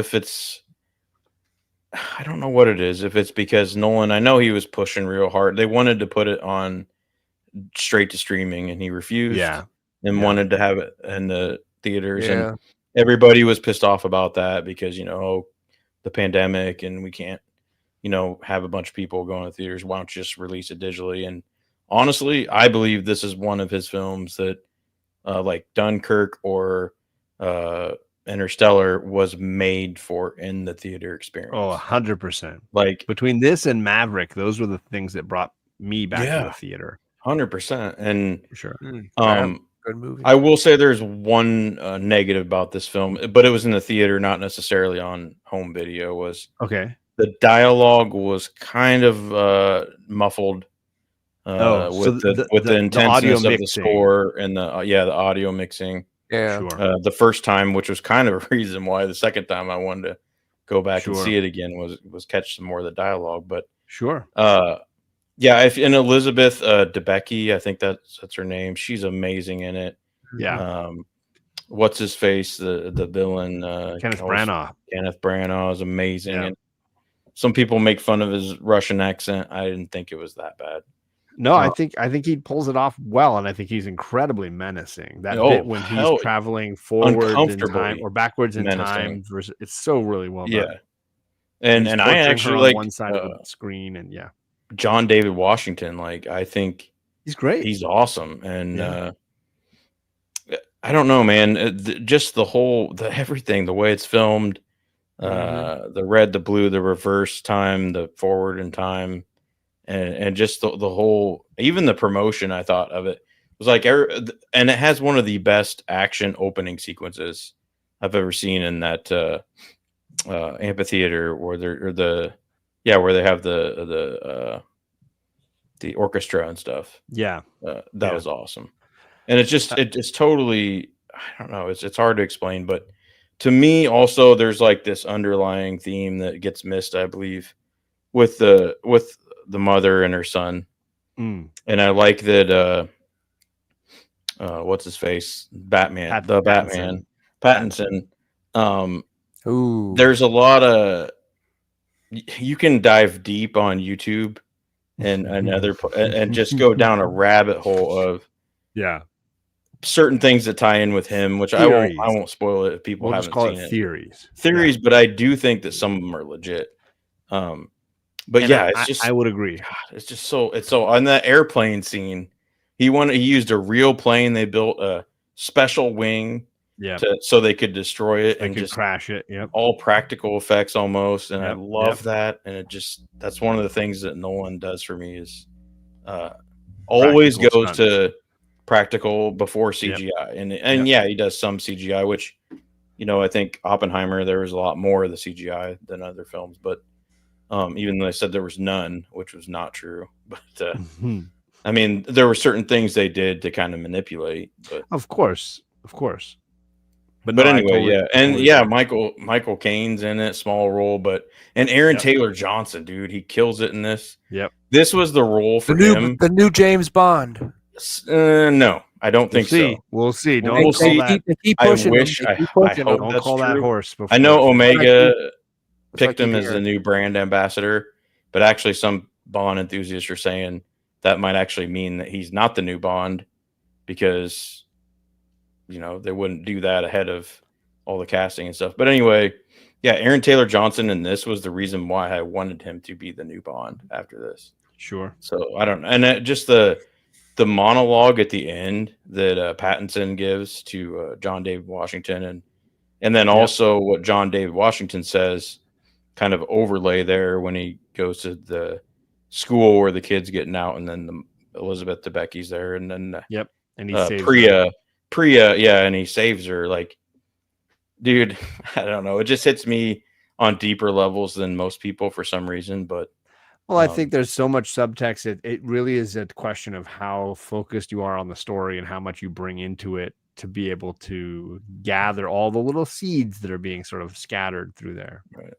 what it is. If it's because Nolan, I know he was pushing real hard. They wanted to put it on straight to streaming, and he refused. And wanted to have it in the theaters, and everybody was pissed off about that because the pandemic, and we can't have a bunch of people going to theaters. Why don't you just release it digitally? And honestly, I believe this is one of his films that, like Dunkirk or Interstellar, was made for in the theater experience. Oh, 100%. Like, between this and Maverick, those were the things that brought me back to the theater. 100%. And sure. Good movie. I will say there's one negative about this film, but it was in the theater, not necessarily on home video. Was The dialogue was kind of muffled with the intenseness of the score and the audio mixing. Yeah, sure. The first time, which was kind of a reason why the second time I wanted to go back and see it again, was catch some more of the dialogue. But sure. And Elizabeth Debicki, I think that's her name. She's amazing in it. Yeah. What's his face? The villain, Kenneth Branagh. Kenneth Branagh is amazing. Yeah. And some people make fun of his Russian accent. I didn't think it was that bad. No, I think he pulls it off well, and I think he's incredibly menacing. That bit when he's traveling forward in time or backwards in time, versus, it's so really well done. And I actually like one side of the screen, and John David Washington. Like, I think he's great. He's awesome, and I don't know, man. Just the everything, the way it's filmed, the red, the blue, the reverse time, the forward in time. And just the whole, even the promotion, I thought of it was like, and it has one of the best action opening sequences I've ever seen in that amphitheater where they have the orchestra and stuff. Yeah, that was awesome. And it's just it's totally, I don't know, it's hard to explain, but to me also there's like this underlying theme that gets missed, I believe, with the mother and her son. And I like that what's his face, Batman. Pattinson. There's a lot of, you can dive deep on YouTube and just go down a rabbit hole of certain things that tie in with him, which I won't spoil it if people haven't seen it. Theories, but I do think that some of them are legit. But it's just, I would agree. God, it's so on that airplane scene. He used a real plane. They built a special wing, so they could destroy it and just crash it. Yep, all practical effects almost, and I love that. And that's one of the things that Nolan does for me is always goes to practical before CGI, and he does some CGI, which I think Oppenheimer there was a lot more of the CGI than other films, but. Even though they said there was none, which was not true, but I mean, there were certain things they did to kind of manipulate. But of course. But anyway, Michael Caine's in it, small role, and Aaron Taylor Johnson, dude, he kills it in this. Yep, this was the role for him. The new James Bond. No, I don't think so. We'll see. We'll see. I wish. I hope don't call that horse. I know Omega picked him as the new brand ambassador, but actually some Bond enthusiasts are saying that might actually mean that he's not the new Bond because they wouldn't do that ahead of all the casting and stuff. But anyway, Aaron Taylor Johnson, and this was the reason why I wanted him to be the new Bond after this. Sure. So I don't know, and just the monologue at the end that Pattinson gives to John David Washington, and then also what John David Washington says. Kind of overlay there when he goes to the school where the kid's getting out, and then Elizabeth Debicki's there, and then and he saves Priya, and he saves her. Like, dude, I don't know, it just hits me on deeper levels than most people for some reason. But I think there's so much subtext. It really is a question of how focused you are on the story and how much you bring into it to be able to gather all the little seeds that are being sort of scattered through there. Right.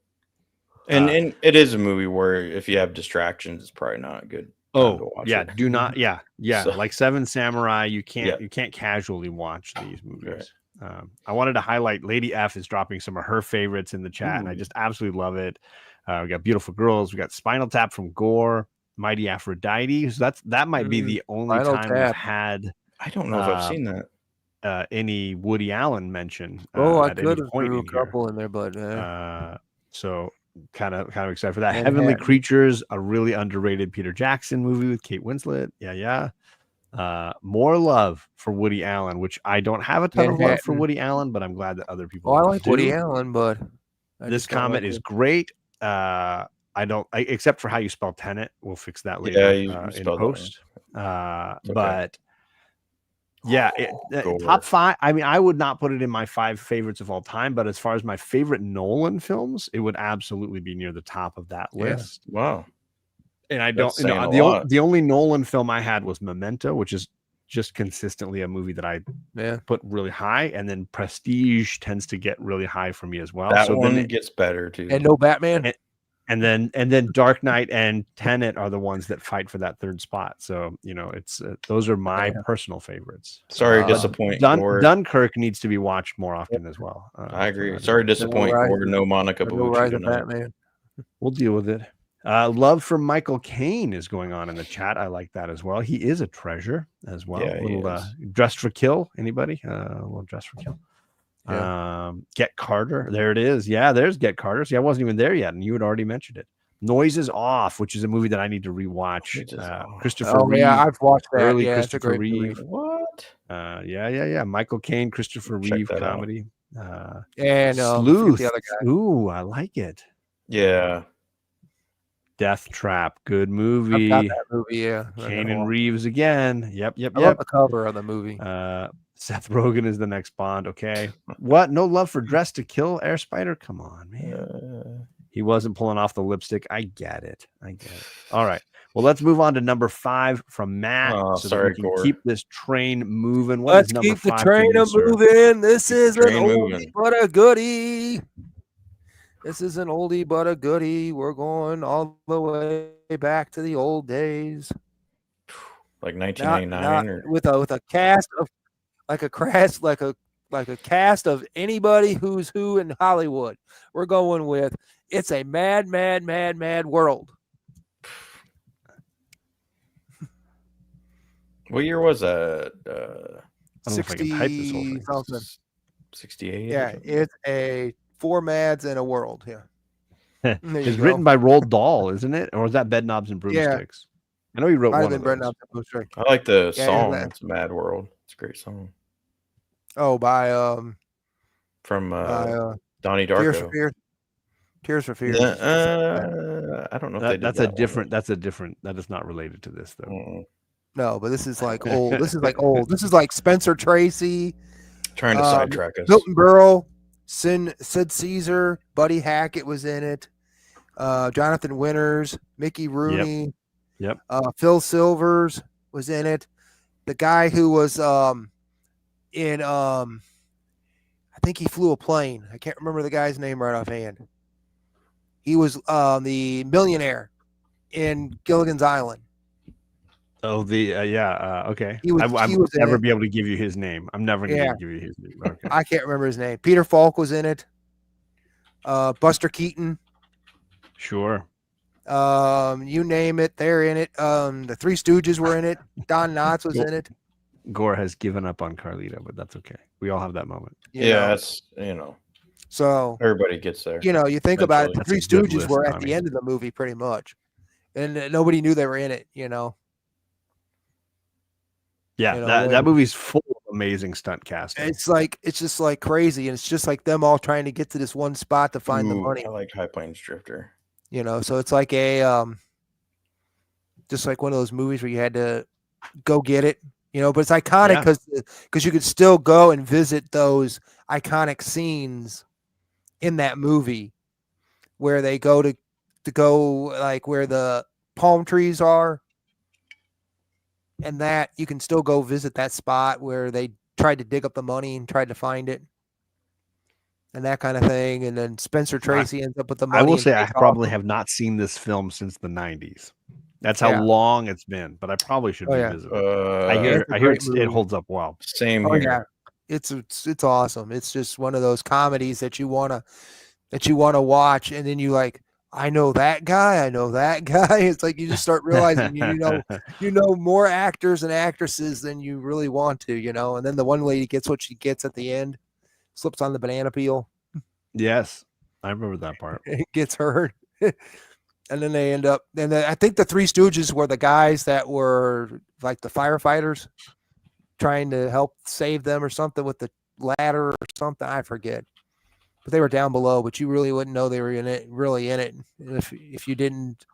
And it is a movie where if you have distractions, it's probably not good. Do not. So, like Seven Samurai, you can't casually watch these movies. Right. I wanted to highlight Lady F is dropping some of her favorites in the chat, and I just absolutely love it. We got Beautiful Girls. We got Spinal Tap from Gore, Mighty Aphrodite. So that might be the only time we've had. I don't know if I've seen that. Any Woody Allen mention. I could have threw a couple in there, but so. Kind of excited for that. Heavenly Creatures, a really underrated Peter Jackson movie with Kate Winslet. More love for Woody Allen, which I don't have a ton of love for Woody Allen, but I'm glad that other people. I like Woody Allen, but this comment is great. I don't, except for how you spell Tenet. We'll fix that later in post. But Yeah, top 5. I mean, I would not put it in my 5 favorites of all time, but as far as my favorite Nolan films, it would absolutely be near the top of that list. Wow. And I don't, the only Nolan film I had was Memento, which is just consistently a movie that I put really high, and then Prestige tends to get really high for me as well. That one gets better too. And no Batman. And then Dark Knight and Tenet are the ones that fight for that 3rd spot. So, it's those are my personal favorites. Sorry to disappoint. Dunkirk needs to be watched more often as well. I agree. Sorry to disappoint. No Monica Bellucci tonight. Batman. We'll deal with it. Love for Michael Caine is going on in the chat. I like that as well. He is a treasure as well. Yeah, Dressed for Kill. Anybody? Well, Dressed for Kill. Yeah. Get Carter. There it is. Yeah, there's Get Carter. See, I wasn't even there yet, and you had already mentioned it. Noises Off, which is a movie that I need to rewatch. Christopher Reeve. Yeah, I've watched that. Early yeah, Christopher Reeve. What? Yeah. Michael Caine, Christopher Reeve comedy. And Sleuth. the other guy. Ooh, I like it. Yeah. Death Trap, good movie. I've got that movie, yeah. Caine and Reeves again. Yep. I love the cover of the movie. Seth Rogen is the next Bond. Okay. What? No love for Dress to Kill, Air Spider? Come on, man. He wasn't pulling off the lipstick. I get it. All right. Well, let's move on to number 5 from Matt. Sorry, that we can keep this train moving. Let's keep the train moving. This is an oldie but a goodie. This is an oldie but a goodie. We're going all the way back to the old days, like 1999, with a cast of like a cast of anybody who's who in Hollywood. We're going with It's a Mad, Mad, Mad, Mad World. What year was that? 60 something. 68. Yeah, it's a 4 Mads and a World. Yeah. It's written by Roald Dahl, isn't it? Or is that Bedknobs and Broomsticks? I know he wrote one of those. I like the song. It's Mad World. It's a great song. Oh, by from Donnie Darko. Tears for Fears. I don't know if that's a different. That is not related to this though. Mm-mm. No, but this is like old. This is like old. This is like Spencer Tracy. Trying to sidetrack us. Milton Berle, Sid Caesar, Buddy Hackett was in it. Jonathan Winters, Mickey Rooney. Yep. Phil Silvers was in it. The guy who was in I think he flew a plane. I can't remember the guy's name right offhand. He was the millionaire in Gilligan's Island. Oh, okay. He was never be able to give you his name. I'm never going to give you his name. Okay. I can't remember his name. Peter Falk was in it. Buster Keaton. Sure. You name it, they're in it. The Three Stooges were in it. Don Knotts was in it. Gore has given up on Carlito, but that's okay. We all have that moment. That's So everybody gets there. You think about it. The Three Stooges were at the end of the movie, pretty much, and nobody knew they were in it. Yeah, that movie's full of amazing stunt casting. It's just like crazy, and it's just like them all trying to get to this one spot to find the money. I like High Plains Drifter. So it's like just like one of those movies where you had to go get it, but it's iconic because you could still go and visit those iconic scenes in that movie where they go to go like where the palm trees are, and that you can still go visit that spot where they tried to dig up the money and tried to find it. And that kind of thing. And then Spencer Tracy ends up with the money. I will say I probably have not seen this film since the 90s. That's how long it's been, but I probably should revisit it. I hear it holds up well. Same here. Yeah. It's awesome. It's just one of those comedies that you wanna watch, and then you like, I know that guy. It's like you just start realizing you know more actors and actresses than you really want to, and then the one lady gets what she gets at the end. Slips on the banana peel. Yes, I remember that part. It gets hurt. And then they end up, and I think the Three Stooges were the guys that were like the firefighters trying to help save them or something with the ladder or something. I forget. But they were down below, but you really wouldn't know they were really in it if you didn't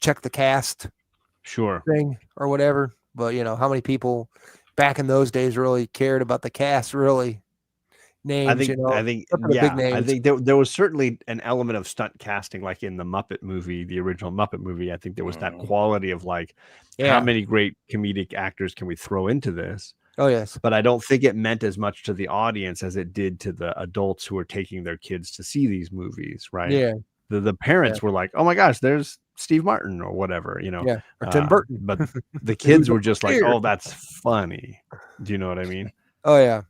check the cast sure thing or whatever. But how many people back in those days really cared about the cast, really. Names, I think big names. I think there was certainly an element of stunt casting, like in the Muppet movie, the original Muppet movie. I think there was that quality of like, how many great comedic actors can we throw into this? Oh yes. But I don't think it meant as much to the audience as it did to the adults who were taking their kids to see these movies, right? Yeah. The parents were like, oh my gosh, there's Steve Martin or whatever, Yeah, or Tim Burton. But the kids were just like, oh, that's funny. Do you know what I mean? Oh yeah.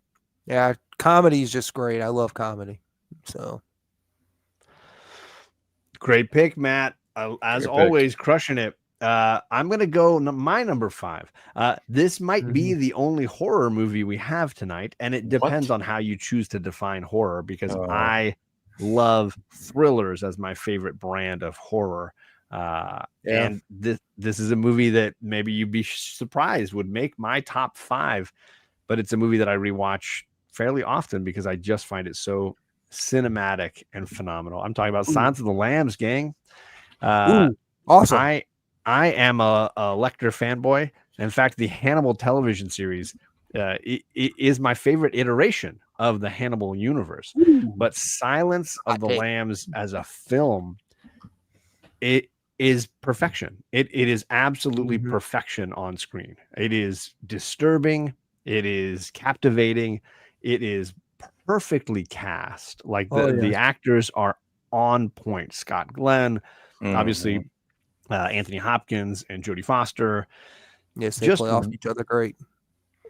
Yeah, comedy is just great. I love comedy. So great pick, Matt. As always, crushing it. I'm gonna go my number 5. This might be the only horror movie we have tonight, and it depends on how you choose to define horror, because I love thrillers as my favorite brand of horror. And this is a movie that maybe you'd be surprised would make my top 5, but it's a movie that I rewatch fairly often because I just find it so cinematic and phenomenal. I'm talking about Silence of the Lambs, gang. Awesome. I am a Lecter fanboy. In fact, the Hannibal television series is my favorite iteration of the Hannibal universe. But Silence of the Lambs as a film, it is perfection. It is absolutely perfection on screen. It is disturbing. It is captivating. It is perfectly cast. Like the actors are on point. Scott Glenn, obviously, Anthony Hopkins and Jodie Foster. Yes, they play off each other great.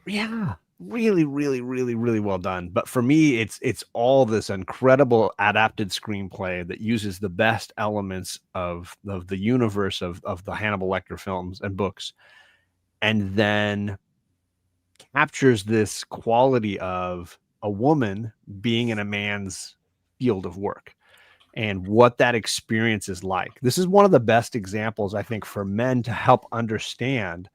Yeah, really, really, really, really well done. But for me, it's all this incredible adapted screenplay that uses the best elements of the universe of the Hannibal Lecter films and books, and then captures this quality of a woman being in a man's field of work and what that experience is like. This is one of the best examples, I think, for men to help understand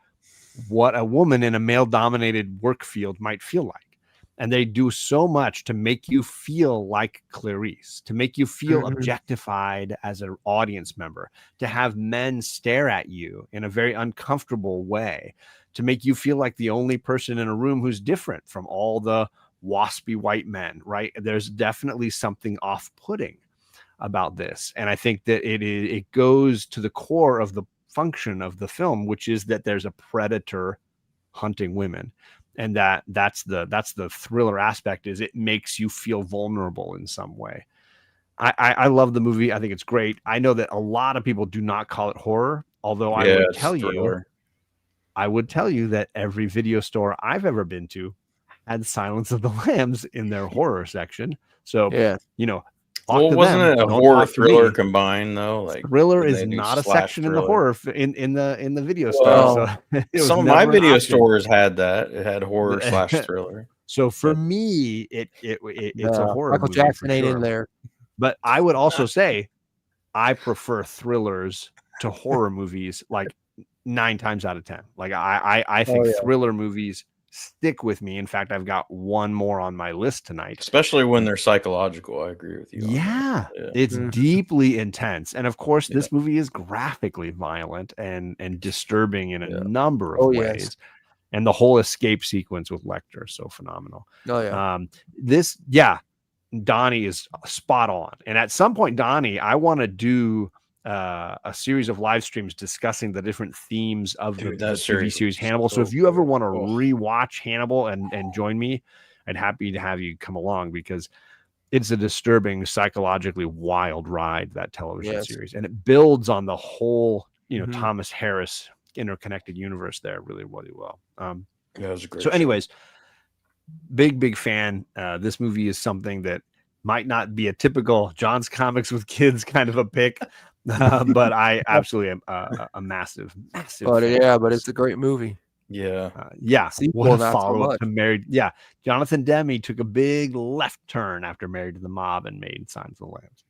what a woman in a male-dominated work field might feel like. And they do so much to make you feel like Clarice, to make you feel objectified as an audience member, to have men stare at you in a very uncomfortable way, to make you feel like the only person in a room who's different from all the waspy white men, right? There's definitely something off-putting about this. And I think that it goes to the core of the function of the film, which is that there's a predator hunting women. And that's the thriller aspect, is it makes you feel vulnerable in some way. I love the movie. I think it's great. I know that a lot of people do not call it horror, although I would tell you that every video store I've ever been to had Silence of the Lambs in their horror section. So, well, wasn't it a horror thriller combined though? Like thriller is not a section in the horror in the video store. So some of my video stores had that. It had horror / thriller. So for me, it's a horror. Michael Jackson ain't in there. But I would also say I prefer thrillers to horror movies, like 9 times out of 10. Like I think thriller movies stick with me. In fact, I've got one more on my list tonight, especially when they're psychological. I agree with you. It's deeply intense, and of course this movie is graphically violent and disturbing in a number of ways. And the whole escape sequence with Lecter is so phenomenal. Donnie is spot on. And at some point, Donnie, I want to do a series of live streams discussing the different themes of the TV series Hannibal. So if you ever want to rewatch Hannibal and join me, I'd happy to have you come along, because it's a disturbing, psychologically wild ride, that television series. And it builds on the whole, Thomas Harris interconnected universe there really, really well. It was a great show. Anyways, big fan. This movie is something that might not be a typical John's Comics with Kids kind of a pick. But I absolutely am a massive fan. But it's a great movie. What a follow-up to Married. Jonathan Demme took a big left turn after Married to the Mob and made Silence of the Lambs.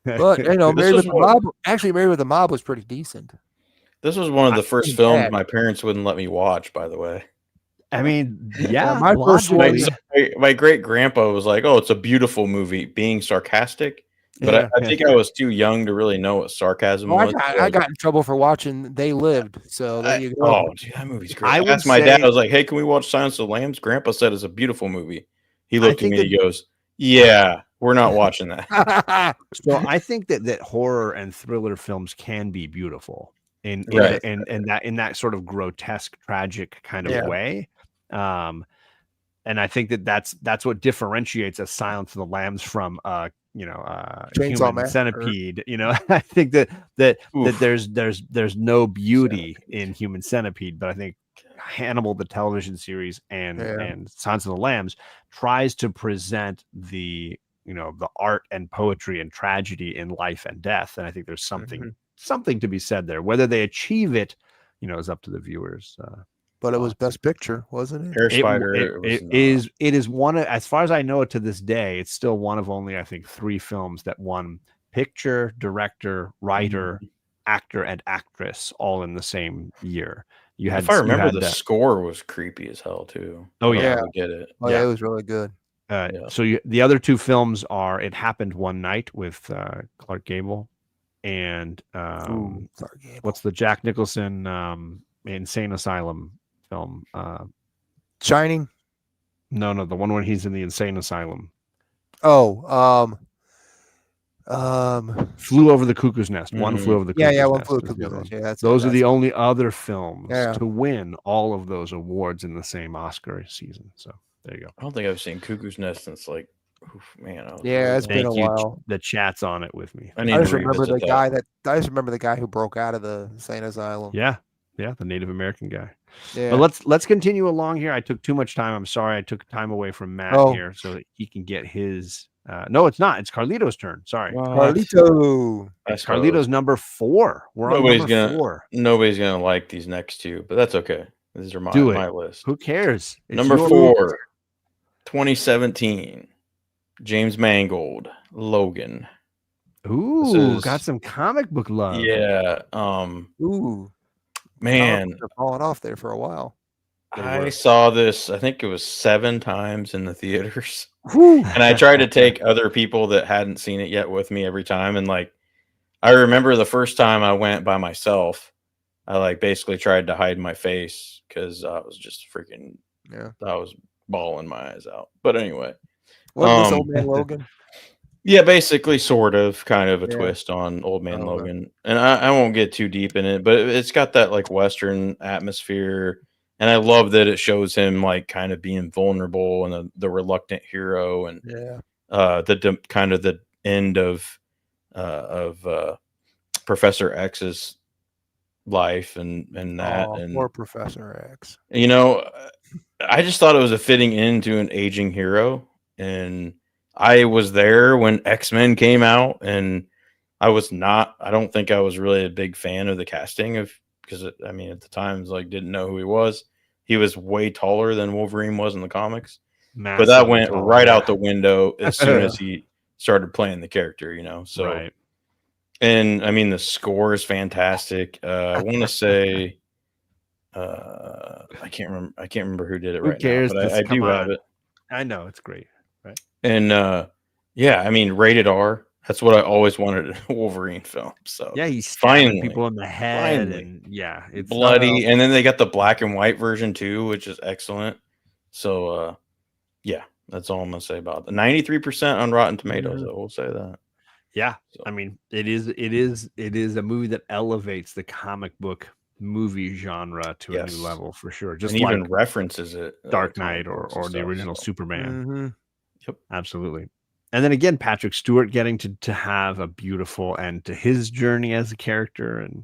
But Married with the Mob was pretty decent. This was one of the first films my parents wouldn't let me watch, by the way. I mean, my great grandpa was like, "Oh, it's a beautiful movie," being sarcastic. But I think I was too young to really know what sarcasm was. I got in trouble for watching They Lived. So there you go. Oh, dude, that movie's great. I asked my dad, I was like, hey, can we watch Silence of the Lambs? Grandpa said it's a beautiful movie. He looked at me and he goes, yeah, we're not watching that. So I think that horror and thriller films can be beautiful in that sort of grotesque, tragic kind of way. And I think that's what differentiates a Silence of the Lambs from Human Centipede. I think that there's no beauty in Human Centipede, but I think Hannibal, the television series, and Silence of the Lambs tries to present the art and poetry and tragedy in life and death. And I think there's something to be said there. Whether they achieve it, is up to the viewers. But it was Best Picture, wasn't it? Hair Spider. It is one of, as far as I know to this day, it's still one of only, I think, 3 films that won picture, director, writer, actor, and actress all in the same year. If I remember, the score was creepy as hell too. Oh yeah, I get it. Oh yeah, it was really good. So the other 2 films are It Happened One Night with Clark Gable, and what's the Jack Nicholson insane asylum film? Shining? No, the one where he's in the insane asylum. Flew Over the Cuckoo's Nest. One Flew Over the Cuckoo's Nest. One Flew Over the Cuckoo's Nest. Those are the only other films to win all of those awards in the same Oscar season. So there you go. I don't think I've seen Cuckoo's Nest since it's been a while. The chat's on it with me. I just remember the guy who broke out of the insane asylum. Yeah, the Native American guy. Yeah. But let's continue along here. I took too much time. I'm sorry. I took time away from Matt here so that he can get his. No, it's not. It's Carlito's turn. Sorry, Carlito. It's Carlito's number 4. We're on number 4. Nobody's gonna like these next 2, but that's okay. These are my list. Who cares? It's number 4, 2017. James Mangold, Logan. Ooh, got some comic book love. Yeah. Ooh. Man, they're falling off there for a while. I saw this, I think it was 7 times in the theaters. And I tried to take other people that hadn't seen it yet with me every time. And I remember the first time I went by myself, I basically tried to hide my face because I was just freaking, I was bawling my eyes out. But anyway. Wasn't this Old Man Logan? Yeah, basically, sort of, kind of a twist on Old Man Logan. And I won't get too deep in it, but it's got that Western atmosphere. And I love that it shows him kind of being vulnerable and the reluctant hero, and the end of Professor X's life and that. And poor Professor X. I just thought it was a fitting end to an aging hero, and I was there when X-Men came out, and I don't think I was really a big fan of the casting because at the time, didn't know who he was. He was way taller than Wolverine was in the comics. But that went right out the window as soon as he started playing the character, So, right. And the score is fantastic. I want to say, I can't remember who did it right now, but I do have it. I know it's great. Right. And rated R. That's what I always wanted in a Wolverine film. So yeah, he's stabbing people in the head, and it's bloody. And then they got the black and white version too, which is excellent. So that's all I'm gonna say about it. 93% on Rotten Tomatoes. I will say that. Yeah, so. It is a movie that elevates the comic book movie genre to a new level for sure. Just even references it, Dark Knight or the original Superman. Mm-hmm. Yep, absolutely. And then again, Patrick Stewart getting to have a beautiful end to his journey as a character. And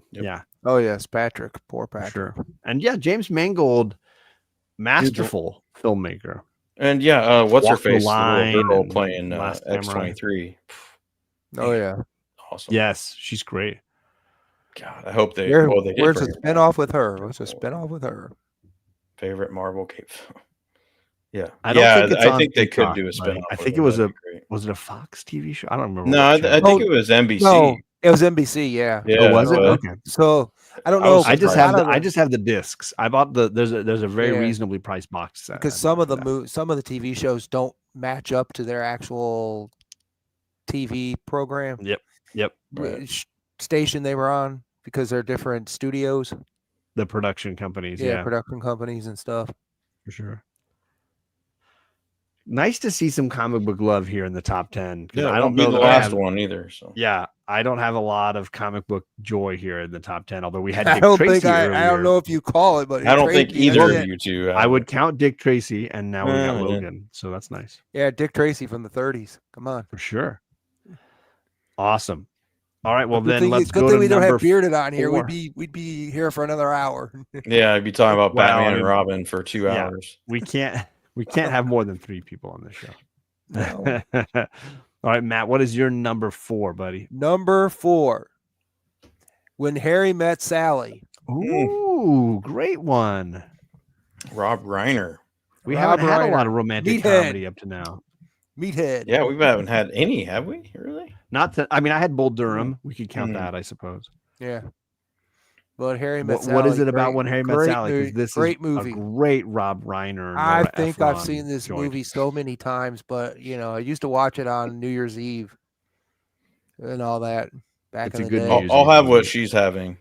oh yes, Patrick, poor Patrick. Sure. And James Mangold, masterful filmmaker. And what's her face? The little girl playing X-23. Oh yeah, awesome. Yes, she's great. God, I hope they. Where's a spinoff with her? What's a spinoff with her? Favorite Marvel cape film. Yeah, I think they could do a spinoff. I think it was was it a Fox TV show? I don't remember. No, I think it was NBC. No, it was NBC. Yeah. Oh, was it? Okay. So I don't know. I just have the discs. I bought there's a very reasonably priced box set because some of the TV shows don't match up to their actual TV program. Yep. Which station they were on, because they're different studios. The production companies. Yeah, production companies and stuff. For sure. Nice to see some comic book love here in the top 10. Yeah, I don't know know the last one either. So yeah, I don't have a lot of comic book joy here in the top 10. Although we had Dick Tracy earlier. I don't know if you call it, but I don't think either of you two. I would count Dick Tracy, and now we got Logan, so that's nice. Yeah, Dick Tracy from the 30s. Come on, for sure. Awesome. All right, well then let's go to thing we don't number have Bearded on here. 4. We'd be here for another hour. Yeah, I'd be talking about Batman and Robin for 2 hours. We can't have more than 3 people on this show. No. All right, Matt, what is your number 4, buddy? Number 4. When Harry Met Sally. Ooh, great one. Rob Reiner. We haven't had a lot of romantic comedy up to now. Meathead. Yeah, we haven't had any, have we? Really? Not that. I mean, I had Bull Durham. We could count that, I suppose. Yeah. But Harry Met Sally. What is it about When Harry Met Sally? Because this is movie. A great Rob Reiner. I think I've seen this movie so many times, but I used to watch it on New Year's Eve and all that back in the day. I'll have what she's having.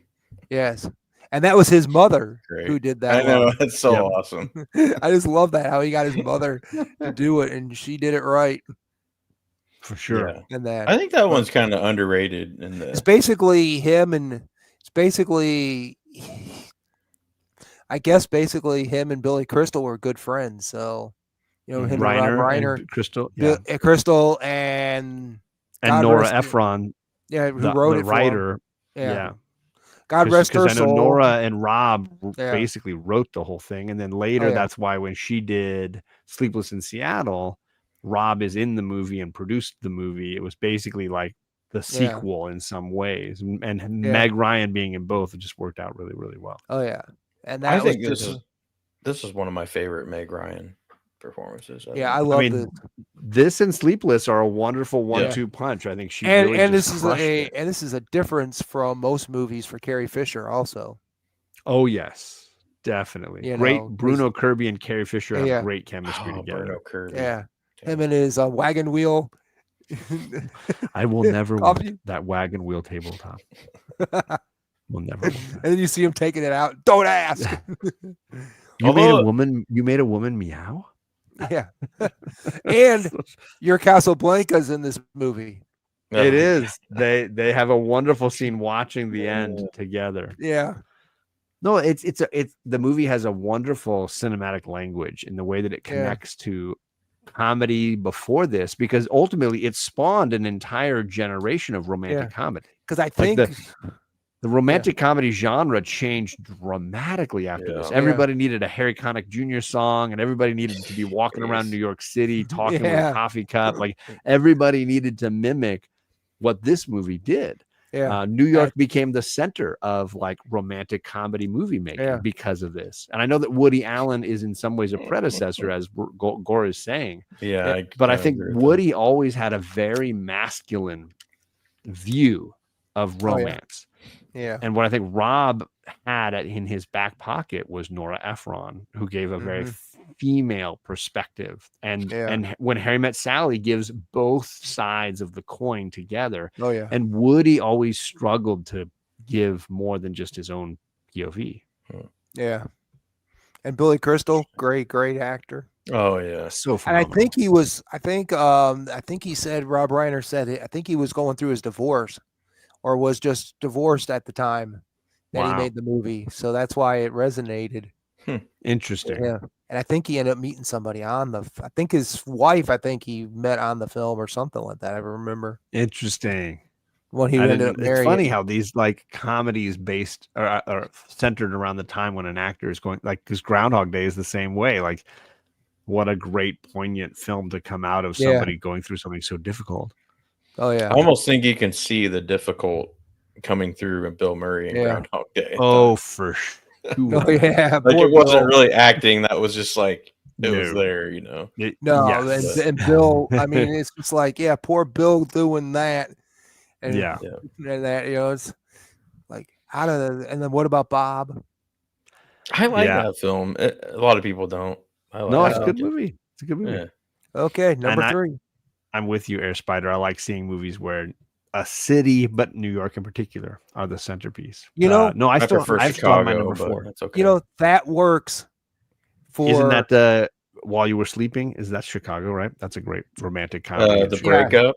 Yes. And that was his mother who did that. I know. That's so awesome. I just love that, how he got his mother to do it, and she did it right. For sure. Yeah. And that, I think that one's kind of underrated. It's basically him and him and Billy Crystal were good friends. So, him Reiner and Crystal. Crystal and Nora Ephron. Yeah, who wrote it, the writer. Yeah. God rest her soul. I know Nora and Rob basically wrote the whole thing. And then later, that's why when she did Sleepless in Seattle, Rob is in the movie and produced the movie. It was basically like the sequel in some ways. And Meg Ryan being in both, it just worked out really, really well. Oh, yeah. And I think this is one of my favorite Meg Ryan performances. I love this. This and Sleepless are a wonderful 1-2 punch. I think she this is a difference from most movies for Carrie Fisher also. Oh yes, definitely. Great Bruno Kirby and Carrie Fisher have great chemistry together. Bruno Kirby. Yeah. Him and his wagon wheel. I will never want that wagon wheel tabletop. We'll never want that. And then you see him taking it out. Don't ask. You made a woman meow? Yeah. And your Casablanca's in this movie. It is. They have a wonderful scene watching the end together. Yeah. No, it's the movie has a wonderful cinematic language in the way that it connects to comedy before this, because ultimately it spawned an entire generation of romantic comedy. Because I think the romantic comedy genre changed dramatically after this. Everybody needed a Harry Connick Jr. song, and everybody needed to be walking around New York City talking with a coffee cup. Like everybody needed to mimic what this movie did. Yeah. New York became the center of like romantic comedy movie making because of this. And I know that Woody Allen is in some ways a predecessor, as Gore is saying. Yeah. But I think Woody always had a very masculine view of romance. Yeah. And what I think Rob had in his back pocket was Nora Ephron, who gave a very female perspective. And when Harry Met Sally gives both sides of the coin together. Oh, yeah. And Woody always struggled to give more than just his own POV. Yeah. And Billy Crystal, great actor. Oh, yeah. So phenomenal. And I think he said, Rob Reiner said it, I think he was going through his divorce, or was just divorced at the time that he made the movie. So that's why it resonated. Interesting. Yeah. And I think he ended up meeting somebody I think his wife, he met on the film or something like that. I remember. Interesting. When he ended up marrying. It's funny how these like comedies based are centered around the time when an actor is going, like, because Groundhog Day is the same way. Like, what a great poignant film to come out of somebody going through something so difficult. Oh, yeah. I almost think you can see the difficult coming through in Bill Murray and Groundhog Day. Oh, for sure. Oh, yeah. Like it wasn't really acting. That was just like, it was there, And Bill, I mean, it's just like, poor Bill doing that. And, and that, it's like, and then what about Bob? I like that film. A lot of people don't. It's a good movie. It's a good movie. Okay, number 3. I'm with you, Air Spider. I like seeing movies where a city, but New York in particular, are the centerpiece. No, I prefer Chicago, my number 4. That's okay. That works. Isn't that While You Were Sleeping? Is that Chicago, right? That's a great romantic comedy. The Breakup,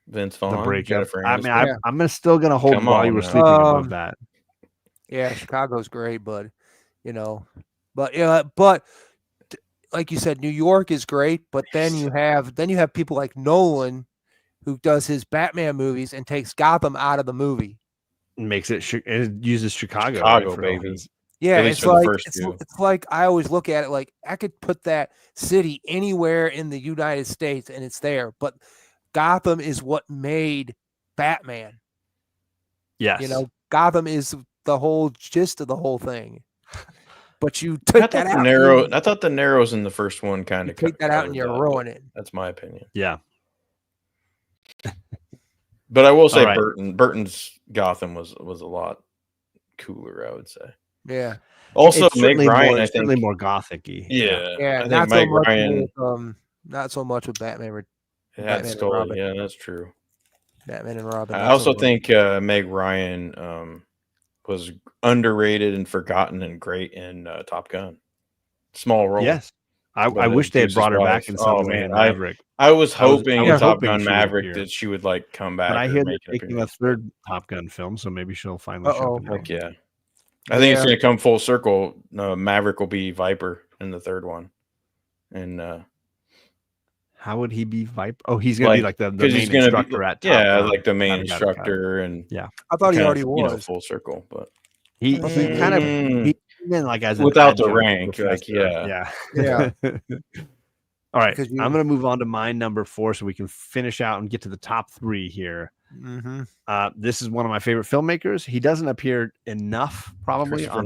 Vince Vaughn, The Breakup. Jennifer Aniston. I mean, I'm still gonna hold While You Were Sleeping above that. Yeah, Chicago's great, bud. But like you said, New York is great. But then you have people like Nolan, who does his Batman movies and takes Gotham out of the movie. It uses Chicago, baby. Yeah, it's like I always look at it like I could put that city anywhere in the United States and it's there, but Gotham is what made Batman. Yes. Gotham is the whole gist of the whole thing. But you took that out. I thought the Narrows in the first one kind of take that out and you ruin it. That's my opinion. Yeah. But I will say Burton's Gotham was a lot cooler, I would say. Yeah. Also, Meg Ryan, I think, certainly more gothic-y. Yeah. I think Meg Ryan. Not so much with Batman. That's Scully. Yeah, that's true. Batman and Robin. I also think Meg Ryan was underrated and forgotten and great in Top Gun. Small role. Yes. I wish they had brought her back in some way in Maverick. I was hoping in Top Gun Maverick that she would come back. But I hear they're making a third Top Gun film, so maybe she'll finally show up. Heck yeah. I think it's going to come full circle. Maverick will be Viper in the third one. And how would he be Viper? Oh, he's going to be like the main instructor at Top Gun. Like the main instructor. And I thought he already was. Full circle, but he kind of been like as without the rank. Yeah. All right, I'm going to move on to my number 4 so we can finish out and get to the top 3 here. Mm-hmm. This is one of my favorite filmmakers. He doesn't appear enough probably on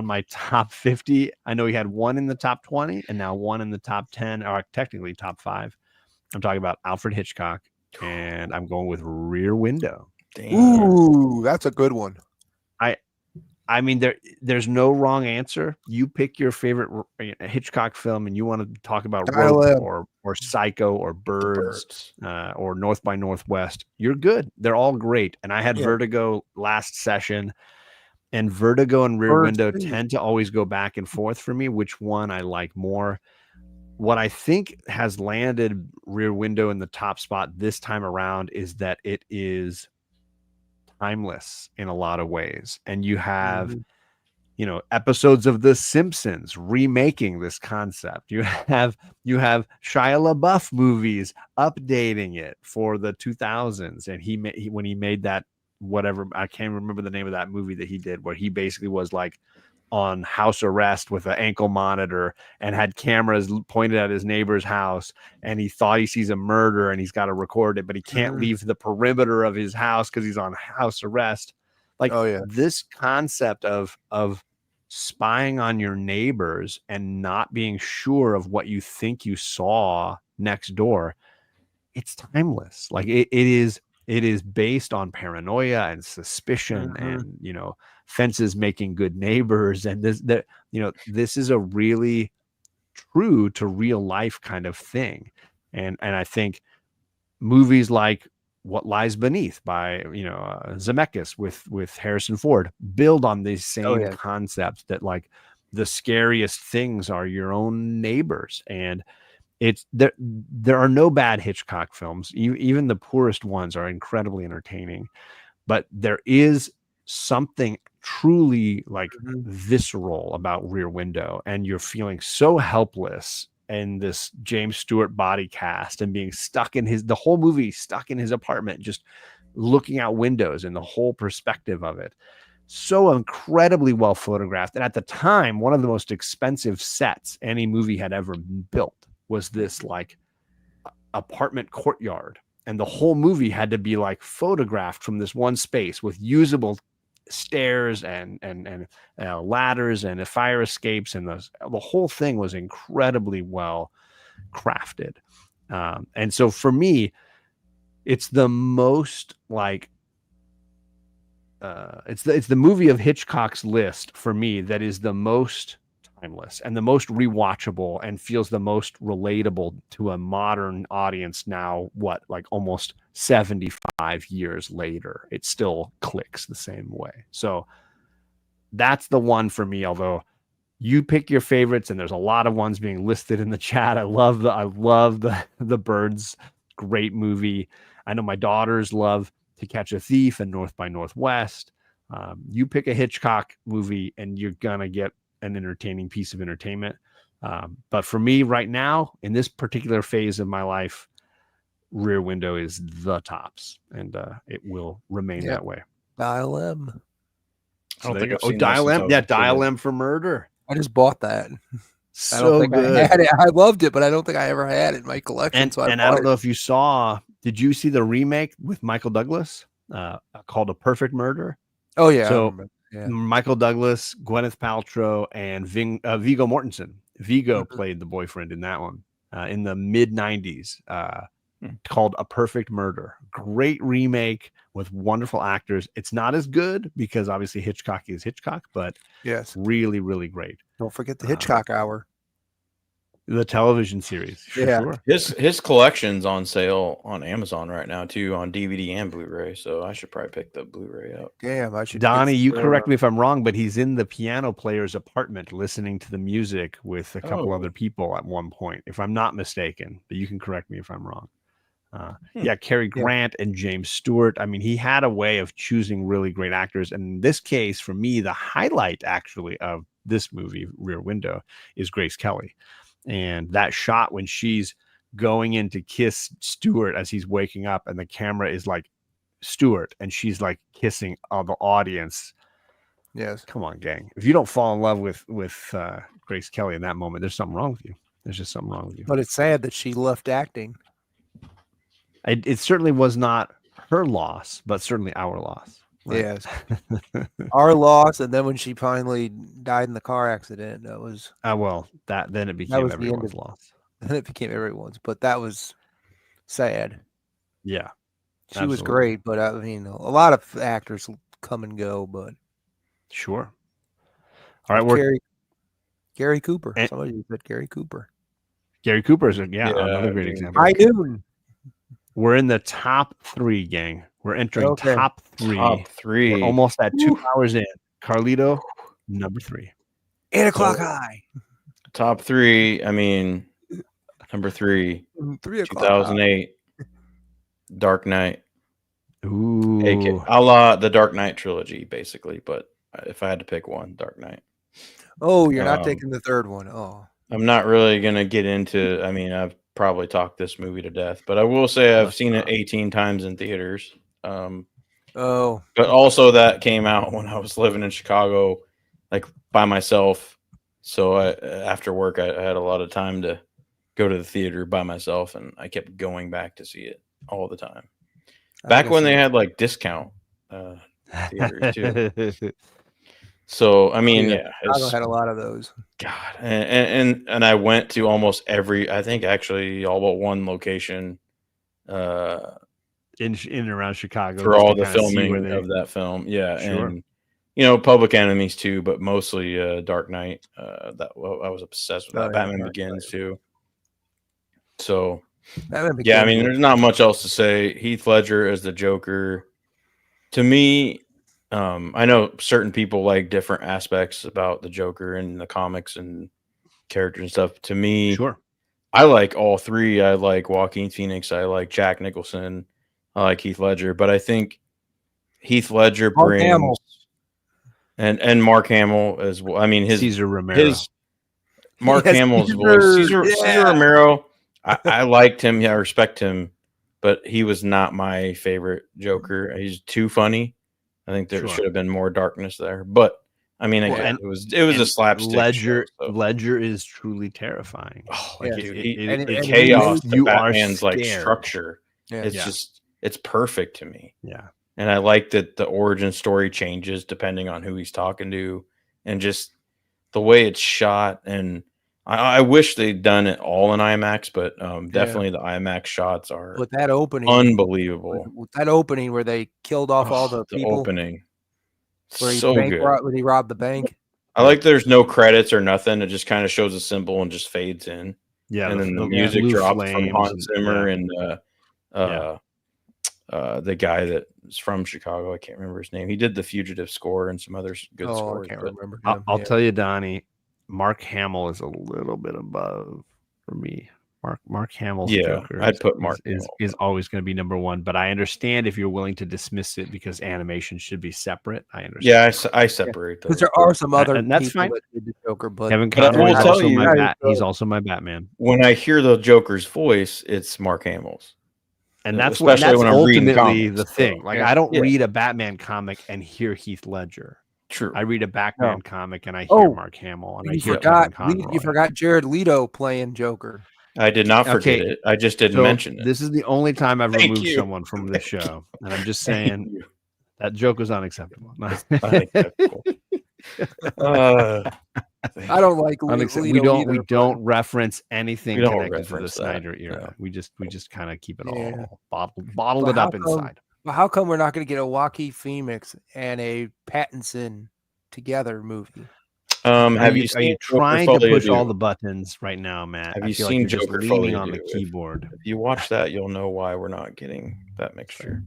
my top 50. I know he had one in the top 20 and now one in the top 10, or technically top 5. I'm talking about Alfred Hitchcock, and I'm going with Rear Window. Damn. Ooh, that's a good one. I mean, there's no wrong answer. You pick your favorite Hitchcock film, and you want to talk about Rope or Psycho or Birds or North by Northwest. You're good. They're all great. And I had Vertigo last session, and Vertigo and Rear Window tend to always go back and forth for me, which one I like more. What I think has landed Rear Window in the top spot this time around is that it is timeless in a lot of ways, and you have episodes of The Simpsons remaking this concept. You have Shia LaBeouf movies updating it for the 2000s, and when he made that, whatever, I can't remember the name of that movie that he did, where he basically was like on house arrest with an ankle monitor and had cameras pointed at his neighbor's house, and he thought he sees a murder and he's got to record it, but he can't leave the perimeter of his house because he's on house arrest. This concept of spying on your neighbors and not being sure of what you think you saw next door, it's timeless. Like it is based on paranoia and suspicion and fences making good neighbors, and this is a really true to real life kind of thing, and I think movies like What Lies Beneath by Zemeckis with Harrison Ford build on these same concepts, that like the scariest things are your own neighbors. And it's there are no bad Hitchcock films. Even the poorest ones are incredibly entertaining, but there is something truly visceral about Rear Window, and you're feeling so helpless in this James Stewart body cast and being stuck in the whole movie, stuck in his apartment, just looking out windows, and the whole perspective of it. So incredibly well photographed. And at the time, one of the most expensive sets any movie had ever built was this apartment courtyard. And the whole movie had to be photographed from this one space with usable stairs and ladders and fire escapes, and the whole thing was incredibly well crafted. And so for me, it's the most it's the movie of Hitchcock's list for me that is the most timeless and the most rewatchable and feels the most relatable to a modern audience now, like almost 75 years later. It still clicks the same way. So that's the one for me, although you pick your favorites and there's a lot of ones being listed in the chat. I love the Birds. Great movie. I know my daughters love To Catch a Thief and North by Northwest. You pick a Hitchcock movie and you're gonna get an entertaining piece of entertainment. But for me right now, in this particular phase of my life, Rear Window is the tops, and it will remain that way. Dial M. I don't think I've seen Dial M. Yeah, Dial M for Murder. I just bought that. So good. I had it. I loved it, but I don't think I ever had it in my collection. And I don't know if you saw. Did you see the remake with Michael Douglas called A Perfect Murder? Oh yeah. So Michael Douglas, Gwyneth Paltrow, and Viggo Mortensen. Viggo played the boyfriend in that one in the mid '90s. Called A Perfect Murder. Great remake with wonderful actors. It's not as good because obviously Hitchcock is Hitchcock, but yes, really, really great. Don't forget the Hitchcock Hour, the television seseries. Sure. His collection's on sale on Amazon right now too, on DVD and Blu-ray. So I should probably pick the Blu-ray up. Damn, I should. Donnie, you correct me if I'm wrong, but he's in the piano player's apartment listening to the music with a couple other people at one point, if I'm not mistaken. But you can correct me if I'm wrong. Cary Grant and James Stewart. I mean, he had a way of choosing really great actors. And in this case, for me, the highlight actually of this movie, Rear Window, is Grace Kelly. And that shot when she's going in to kiss Stewart as he's waking up and the camera is like Stewart and she's like kissing the audience. Yes. Come on, gang. If you don't fall in love with Grace Kelly in that moment, there's something wrong with you. There's just something wrong with you. But it's sad that she left acting. It certainly was not her loss, but certainly our loss. Right? Yes. Our loss. And then when she finally died in the car accident, that was. Then it became everyone's loss. Then it became everyone's. But that was sad. Yeah. She was great. But I mean, a lot of actors come and go. But. Sure. All right. Gary Cooper. Somebody said Gary Cooper. Gary Cooper is another great example. High Noon. We're in the top 3, gang. We're entering top 3. Top 3. We're almost at 2 hours in. Carlito, number 3. 8 o'clock high. Top 3. I mean, number 3. 2008. Dark Knight. Ooh. A la the Dark Knight trilogy, basically. But if I had to pick one, Dark Knight. Oh, you're not taking the third one. Oh. I'm not really going to get into, I mean, I've probably talked this movie to death, but I will say I've seen it 18 times in theaters. But also that came out when I was living in Chicago, like by myself. So after work, I had a lot of time to go to the theater by myself, and I kept going back to see it all the time. Back when they had like discount theaters too. So I mean, Chicago had a lot of those. God, and I went to almost every. I think actually all but one location, in and around Chicago for all the filming of that film. Yeah, sure. And Public Enemies too, but mostly Dark Knight. I was obsessed with that. Batman Begins too. So I mean, there's not much else to say. Heath Ledger as the Joker, to me. I know certain people like different aspects about the Joker and the comics and characters and stuff. To me, sure, I like all 3. I like Joaquin Phoenix. I like Jack Nicholson. I like Heath Ledger. But I think Heath Ledger brings and Mark Hamill as well. I mean, Cesar Romero. Mark Hamill's voice. Cesar Romero. I liked him. Yeah, I respect him. But he was not my favorite Joker. He's too funny. I think there should have been more darkness there, but I mean, again, it was a slapstick. Ledger is truly terrifying. Oh, like the chaos, the Batman's like structure. Yeah. It's perfect to me. Yeah, and I like that the origin story changes depending on who he's talking to, and just the way it's shot. And I wish they'd done it all in IMAX, but definitely the IMAX shots are with that opening unbelievable. With that opening where they killed off all the people. Opening, where he robbed the bank. I like there's no credits or nothing. It just kind of shows a symbol and just fades in. Yeah, and then the music drops from Hans Zimmer and the guy that is from Chicago. I can't remember his name. He did the Fugitive score and some other good scores. I can't remember. I'll tell you, Donnie, Mark Hamill is a little bit above for me. Mark Hamill's Joker I'd put Mark is always going to be number one, but I understand if you're willing to dismiss it because animation should be separate. I understand. Yeah, I separate those. Because there are some other and that's fine. that did the Joker, but Kevin Conroy he's also my Batman. When I hear the Joker's voice, it's Mark Hamill's. And that's when I'm ultimately the thing. Like I don't read a Batman comic and hear Heath Ledger. True. I read a Batman comic and I hear Mark Hamill and I hear Kevin Conroy. You forgot Jared Leto playing Joker. I did not forget it. I just didn't mention it. This is the only time I've removed someone from this show. And I'm just saying that joke was unacceptable. Unacceptable. I don't like Leto we don't reference anything connected to the Snyder era. We just kind of keep it all bottled it up inside. Well, how come we're not going to get a Joaquin Phoenix and a Pattinson together movie? Are you trying to push all the buttons right now, Matt? Have you seen like Joker leaning on the keyboard? If you watch that, you'll know why we're not getting that mixture.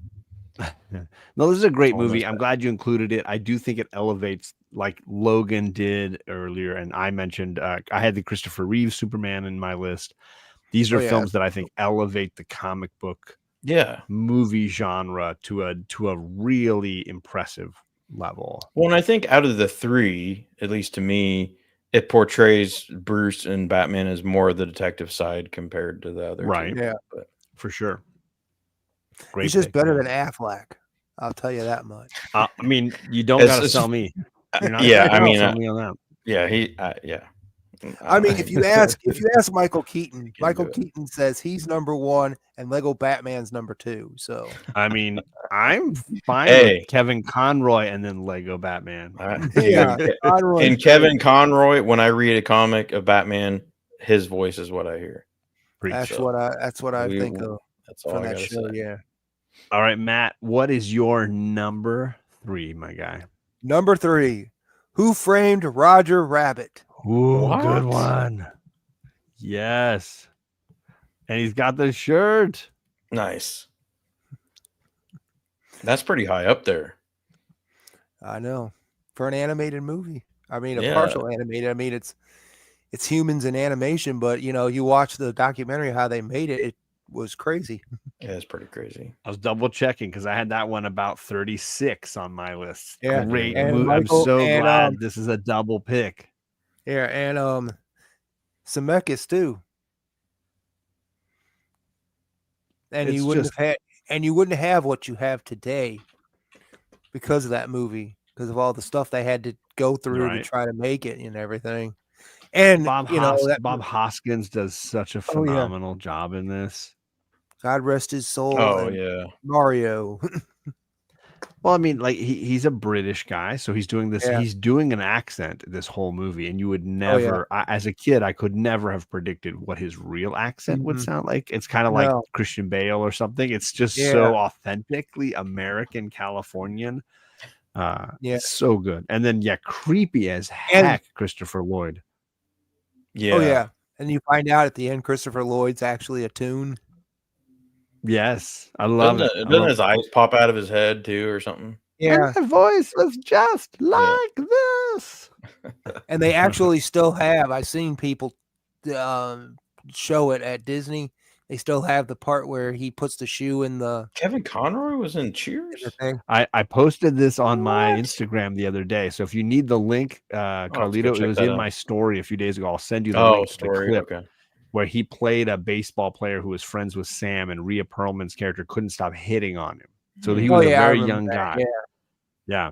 No, this is a great movie. I'm glad you included it. I do think it elevates like Logan did earlier, and I mentioned I had the Christopher Reeve Superman in my list. These are films that I think elevate the comic book movie genre to a really impressive level. Well, and I think out of the three, at least to me, it portrays Bruce and Batman as more the detective side compared to the other two. Yeah, for sure. Great. He's just better than Affleck. I'll tell you that much. I mean, you don't got to sell me. I mean, sell me on that. Yeah, I mean, if you ask Michael Keaton, Keaton says he's number one and Lego Batman's number two. So I mean, I'm fine with Kevin Conroy and then Lego Batman. And Kevin Conroy, when I read a comic of Batman, his voice is what I hear. That's what I think of. That's all I gotta say. Yeah. All right, Matt, what is your number 3, my guy? Number 3, Who Framed Roger Rabbit? Ooh, good one. Yes. And he's got the shirt. Nice. That's pretty high up there. I know. For an animated movie. I mean, a partial animated. I mean, it's humans in animation, but you watch the documentary how they made it, it was crazy. Yeah, it's pretty crazy. I was double checking because I had that one about 36 on my list. Yeah. Great movie. I'm so glad this is a double pick. Yeah, and Zemeckis too. And you wouldn't have what you have today because of that movie, because of all the stuff they had to go through to try to make it and everything. And Bob Hoskins does such a phenomenal job in this. God rest his soul. Oh yeah, Mario. Well, I mean, like he's a British guy, so he's doing this. Yeah. He's doing an accent this whole movie, and you would never, as a kid, I could never have predicted what his real accent would sound like. It's kind of like Christian Bale or something. It's just so authentically American Californian. So good. And then creepy as heck, Christopher Lloyd. Yeah. Oh yeah. And you find out at the end Christopher Lloyd's actually a tune. Yes. I love it. Doesn't his eyes pop out of his head too or something? Yeah. My voice was just like this. And they actually still have, I've seen people show it at Disney. They still have the part where he puts the shoe in the. Kevin Conroy was in Cheers. I posted this on my Instagram the other day. So if you need the link, Carlito, it was in my story a few days ago. I'll send you the link to the clip where he played a baseball player who was friends with Sam, and Rhea Perlman's character couldn't stop hitting on him. So he was a very young guy. Yeah.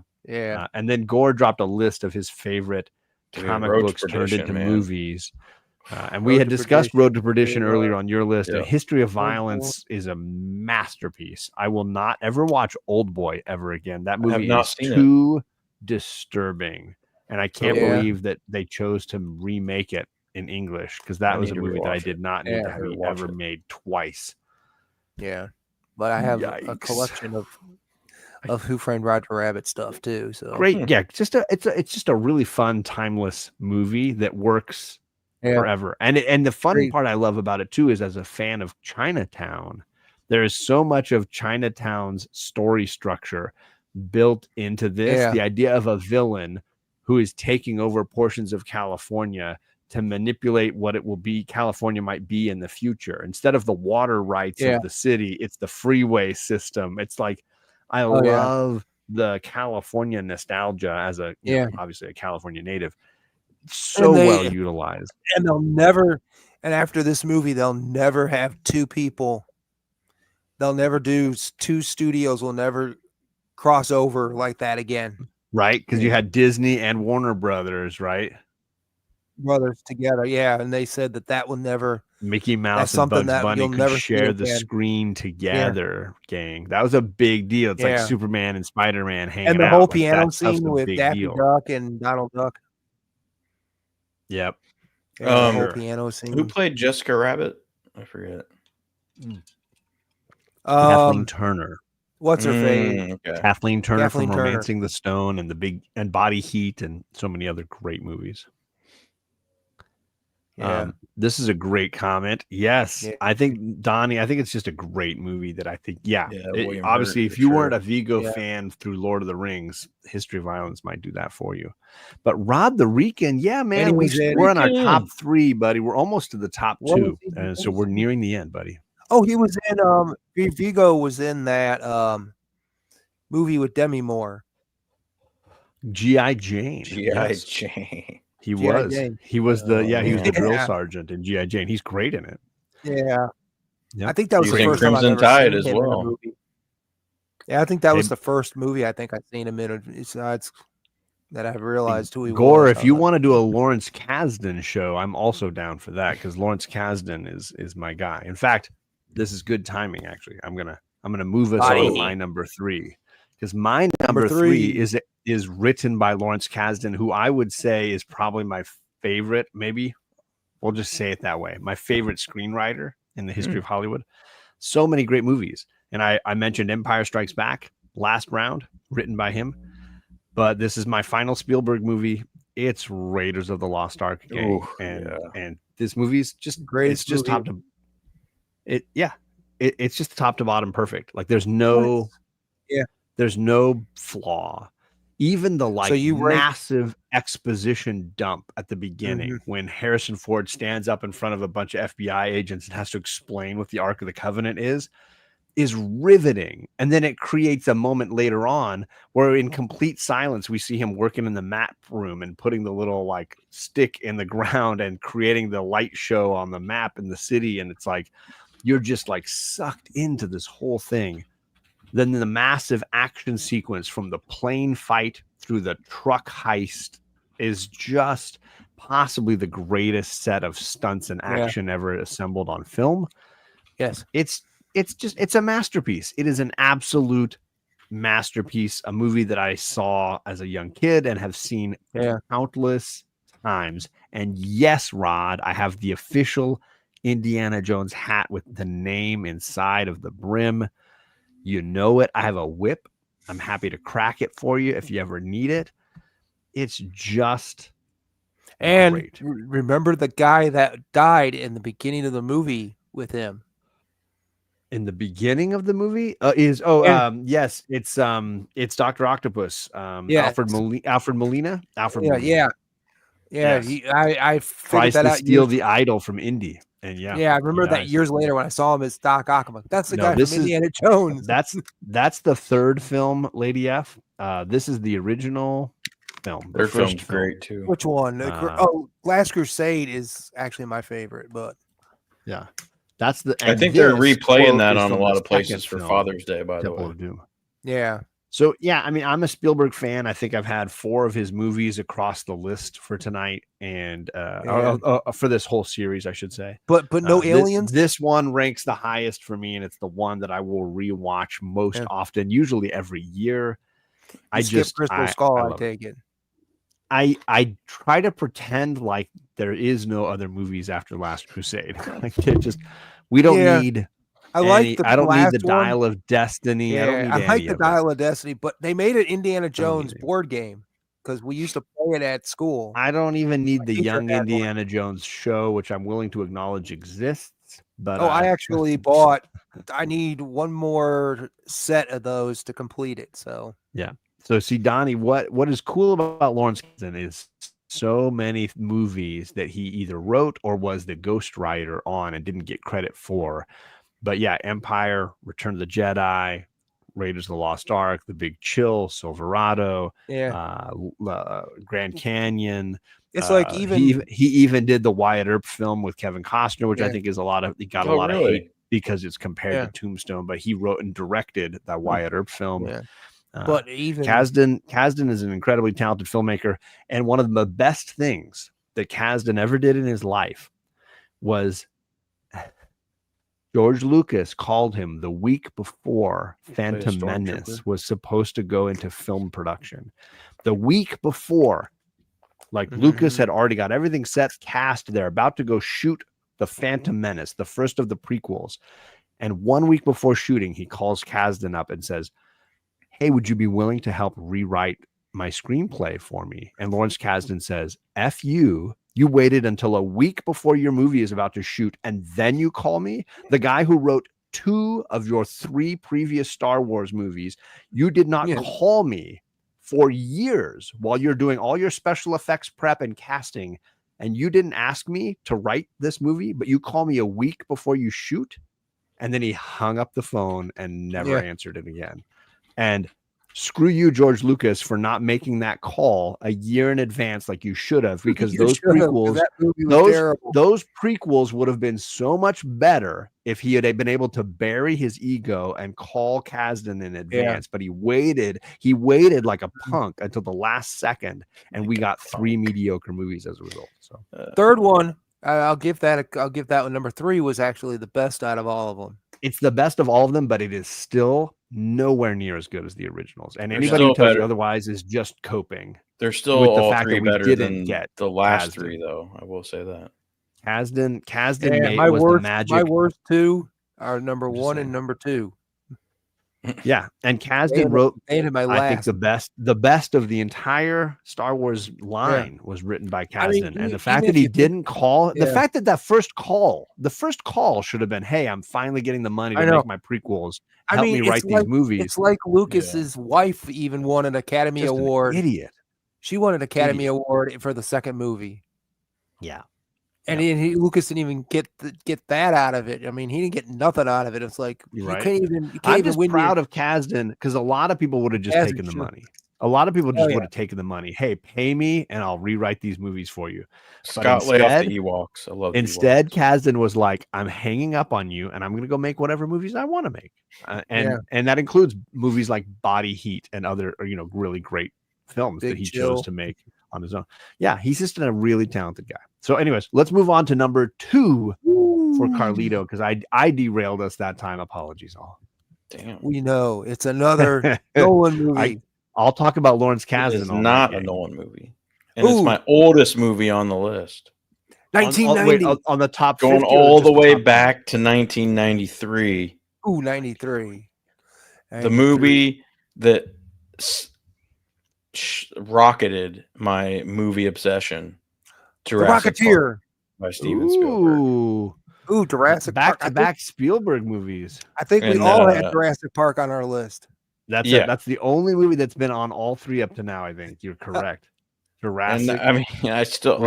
And then Gore dropped a list of his favorite comic books turned into movies. And we had discussed Road to Perdition earlier on your list. And History of Violence is a masterpiece. I will not ever watch Old Boy ever again. That movie is too disturbing. And I can't believe that they chose to remake it in English, because that was a movie that I did not need to be ever made twice. Yeah. But I have a collection of Who Framed Roger Rabbit stuff too. So great, yeah. It's just a really fun, timeless movie that works forever. And the fun part I love about it too is, as a fan of Chinatown, there is so much of Chinatown's story structure built into this. The idea of a villain who is taking over portions of California to manipulate what it will be, California might be in the future. Instead of the water rights of the city, it's the freeway system. It's like, I love the California nostalgia as a, you know, obviously a California native. So well utilized. And they'll never, and after this movie, they'll never have two people. They'll never do, two studios will never cross over like that again. Right? Because you had Disney and Warner Brothers, right? Brothers together, and they said that will never. Mickey Mouse and Bugs Bunny could share the screen together, gang. That was a big deal. It's like Superman and Spider-Man hanging out. And the whole piano scene with Daffy Duck and Donald Duck. Yep. The whole piano scene. Who played Jessica Rabbit? I forget. Kathleen Turner. What's her face? Okay. Kathleen Turner from Romancing the Stone and Body Heat and so many other great movies. This is a great comment. Yes, I think, Donnie, I think it's just a great movie that I think, obviously, if you weren't a Viggo fan through Lord of the Rings, History of Violence might do that for you. But Rod the Rican, man, we're in our top 3, buddy. We're almost to the top 2, and so we're nearing the end, buddy. Oh, he was in Viggo was in that movie with Demi Moore. G.I. Jane. G.I. Jane. He was the drill sergeant in G.I. Jane. He's great in it. Yeah. I think that was the first time Crimson Tide as well. Yeah, I think that was the first movie I think I've seen him in. Besides that, I've realized who he was. Gore, if you want to do a Lawrence Kasdan show, I'm also down for that, because Lawrence Kasdan is my guy. In fact, this is good timing. Actually, I'm gonna move us on to my number 3, because my number 3 is written by Lawrence Kasdan, who I would say is probably my favorite. Maybe we'll just say it that way. My favorite screenwriter in the history of Hollywood. So many great movies. And I mentioned Empire Strikes Back, Last Round, written by him. But this is my final Spielberg movie. It's Raiders of the Lost Ark. And this movie's just great. It's just top to it. Yeah. It's just top to bottom perfect. Like there's no flaw. Even the massive exposition dump at the beginning when Harrison Ford stands up in front of a bunch of FBI agents and has to explain what the Ark of the Covenant is riveting. And then it creates a moment later on where in complete silence, we see him working in the map room and putting the little stick in the ground and creating the light show on the map in the city. And it's like, you're just sucked into this whole thing. Then the massive action sequence from the plane fight through the truck heist is just possibly the greatest set of stunts and action ever assembled on film. Yes. It's a masterpiece. It is an absolute masterpiece, a movie that I saw as a young kid and have seen countless times. And yes, Rod, I have the official Indiana Jones hat with the name inside of the brim. You know it. I have a whip. I'm happy to crack it for you if you ever need it. It's just great. Remember the guy that died in the beginning of the movie with him? In the beginning of the movie yes, it's Dr. Octopus. Alfred Molina. Yes. I tries to steal the idol from Indy. And I remember that years later when I saw him as Doc Ock. That's the guy from Indiana Jones. That's the third film, Lady F. This is the original film. Their film's great too. Which one? Last Crusade is actually my favorite, but that's the. I think they're replaying that on a lot of places for Father's Day. By the way, of Doom. Yeah. So I'm a Spielberg fan. I think I've had 4 of his movies across the list for tonight, and for this whole series, I should say. But no Aliens. This one ranks the highest for me, and it's the one that I will rewatch most often, usually every year. Crystal Skull. I take it. I try to pretend like there is no other movies after Last Crusade. We don't need I don't need the Dial of Destiny. Yeah, I don't need I like the Dial of of Destiny, but they made an Indiana Jones board game because we used to play it at school. I don't even need the Young Indiana Jones show, which I'm willing to acknowledge exists. But I actually bought. I need one more set of those to complete it. So yeah. So see, Donnie, what is cool about Lawrence Kasdan is so many movies that he either wrote or was the ghostwriter on and didn't get credit for. But yeah, Empire, Return of the Jedi, Raiders of the Lost Ark, The Big Chill, Silverado, Grand Canyon. It's like he even did the Wyatt Earp film with Kevin Costner, which I think is he got a lot of hate because it's compared to Tombstone, but he wrote and directed that Wyatt Earp film. Yeah. But even Kasdan is an incredibly talented filmmaker, and one of the best things that Kasdan ever did in his life was George Lucas called him the week before Phantom Menace was supposed to go into film production. The week before, Lucas had already got everything set, cast. They're about to go shoot the Phantom Menace, the first of the prequels. And 1 week before shooting, he calls Kasdan up and says, "Hey, would you be willing to help rewrite my screenplay for me?" And Lawrence Kasdan says, "F you. You waited until a week before your movie is about to shoot, and then you call me? The guy who wrote 2 of your 3 previous Star Wars movies. You did not call me for years while you're doing all your special effects prep and casting, and you didn't ask me to write this movie, but you call me a week before you shoot?" And then he hung up the phone and never answered it again. And screw you, George Lucas, for not making that call a year in advance like you should have, because those prequels would have been so much better if he had been able to bury his ego and call Kasdan in advance. But he waited like a punk until the last second, and we got 3 mediocre movies as a result. So third one, I'll give that one. Number 3 was actually the best out of all of them. It's the best of all of them, but it is still nowhere near as good as the originals. And anybody who tells you otherwise is just coping. They're still with the fact that we didn't get the last Kasdan. 3, though. I will say that Kasdan was the magic. My worst 2 are number 1 and number 2. Yeah, and Kasdan wrote. I think the best of the entire Star Wars line was written by Kasdan, and the fact that he didn't call, the fact that first call should have been, "Hey, I'm finally getting the money to make my prequels. Help me write these movies." It's like Lucas's wife even won an Academy Award. Idiot. She won an Academy Award for the second movie. Yeah. And Lucas didn't even get that out of it. I mean, he didn't get nothing out of it. It's like you can't even. I'm just proud of Kasdan because a lot of people would have just taken the money. A lot of people just would have taken the money. Hey, pay me, and I'll rewrite these movies for you. Scott laid off the Ewoks. I love. Instead, Kasdan was like, "I'm hanging up on you, and I'm going to go make whatever movies I want to make," and that includes movies like Body Heat and other really great films that he chose to make on his own. Yeah, he's just a really talented guy. So anyways, let's move on to number 2 for Carlito, because I derailed us that time. Apologies all. Damn. We know it's another Nolan movie. I'll talk about Lawrence Kasdan. It's not a Nolan movie. And it's my oldest movie on the list. 1990. On the top 50, going all the way back to 1993. 93. The movie that rocketed my movie obsession. Jurassic Rocketeer Park by Steven Spielberg. Ooh, Jurassic Park. Back Spielberg movies. I think we all had Jurassic Park on our list. That's it. That's the only movie that's been on all 3 up to now. I think you're correct. Jurassic. And I mean, I still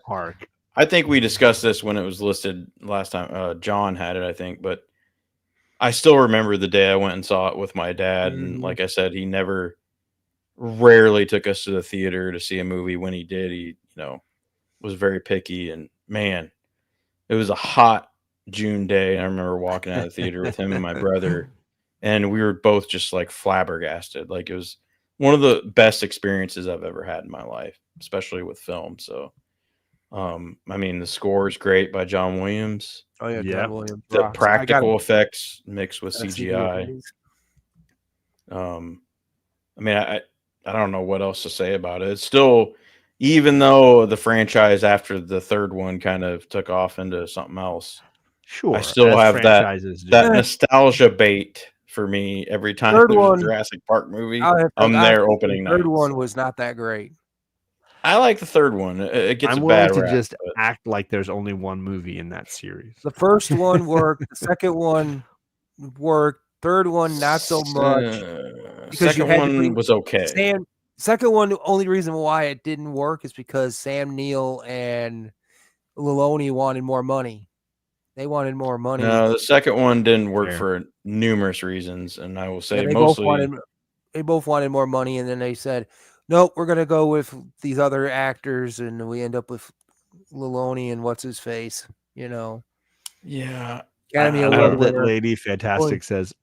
Park. I think we discussed this when it was listed last time. John had it, I think, but I still remember the day I went and saw it with my dad. And like I said, he rarely took us to the theater to see a movie. When he did, he was very picky, and man, it was a hot June day. I remember walking out of the theater with him and my brother, and we were both just like flabbergasted. Like, it was one of the best experiences I've ever had in my life, especially with film. So, I mean, the score is great by John Williams. Oh yeah, John Williams. The practical effects mixed with CGI. I mean, I don't know what else to say about it. It's still, even though the franchise after the third one kind of took off into something else, Sure. I still have that nostalgia bait for me every time there's a Jurassic Park movie. I'm there opening night. The third one was not that great. I like the third one. It gets I'm a willing bad to rap, just act like there's only one movie in that series. The first one worked. The second one worked. Third one, not so much. Because second one was okay. Second one, the only reason why it didn't work is because Sam Neill and Filoni wanted more money. They wanted more money. No, the second one didn't work for numerous reasons, and I will say mostly they both wanted more money, and then they said, "Nope, we're gonna go with these other actors," and we end up with Filoni and what's his face, you know. Yeah, Academy Award winner. Lady Fantastic says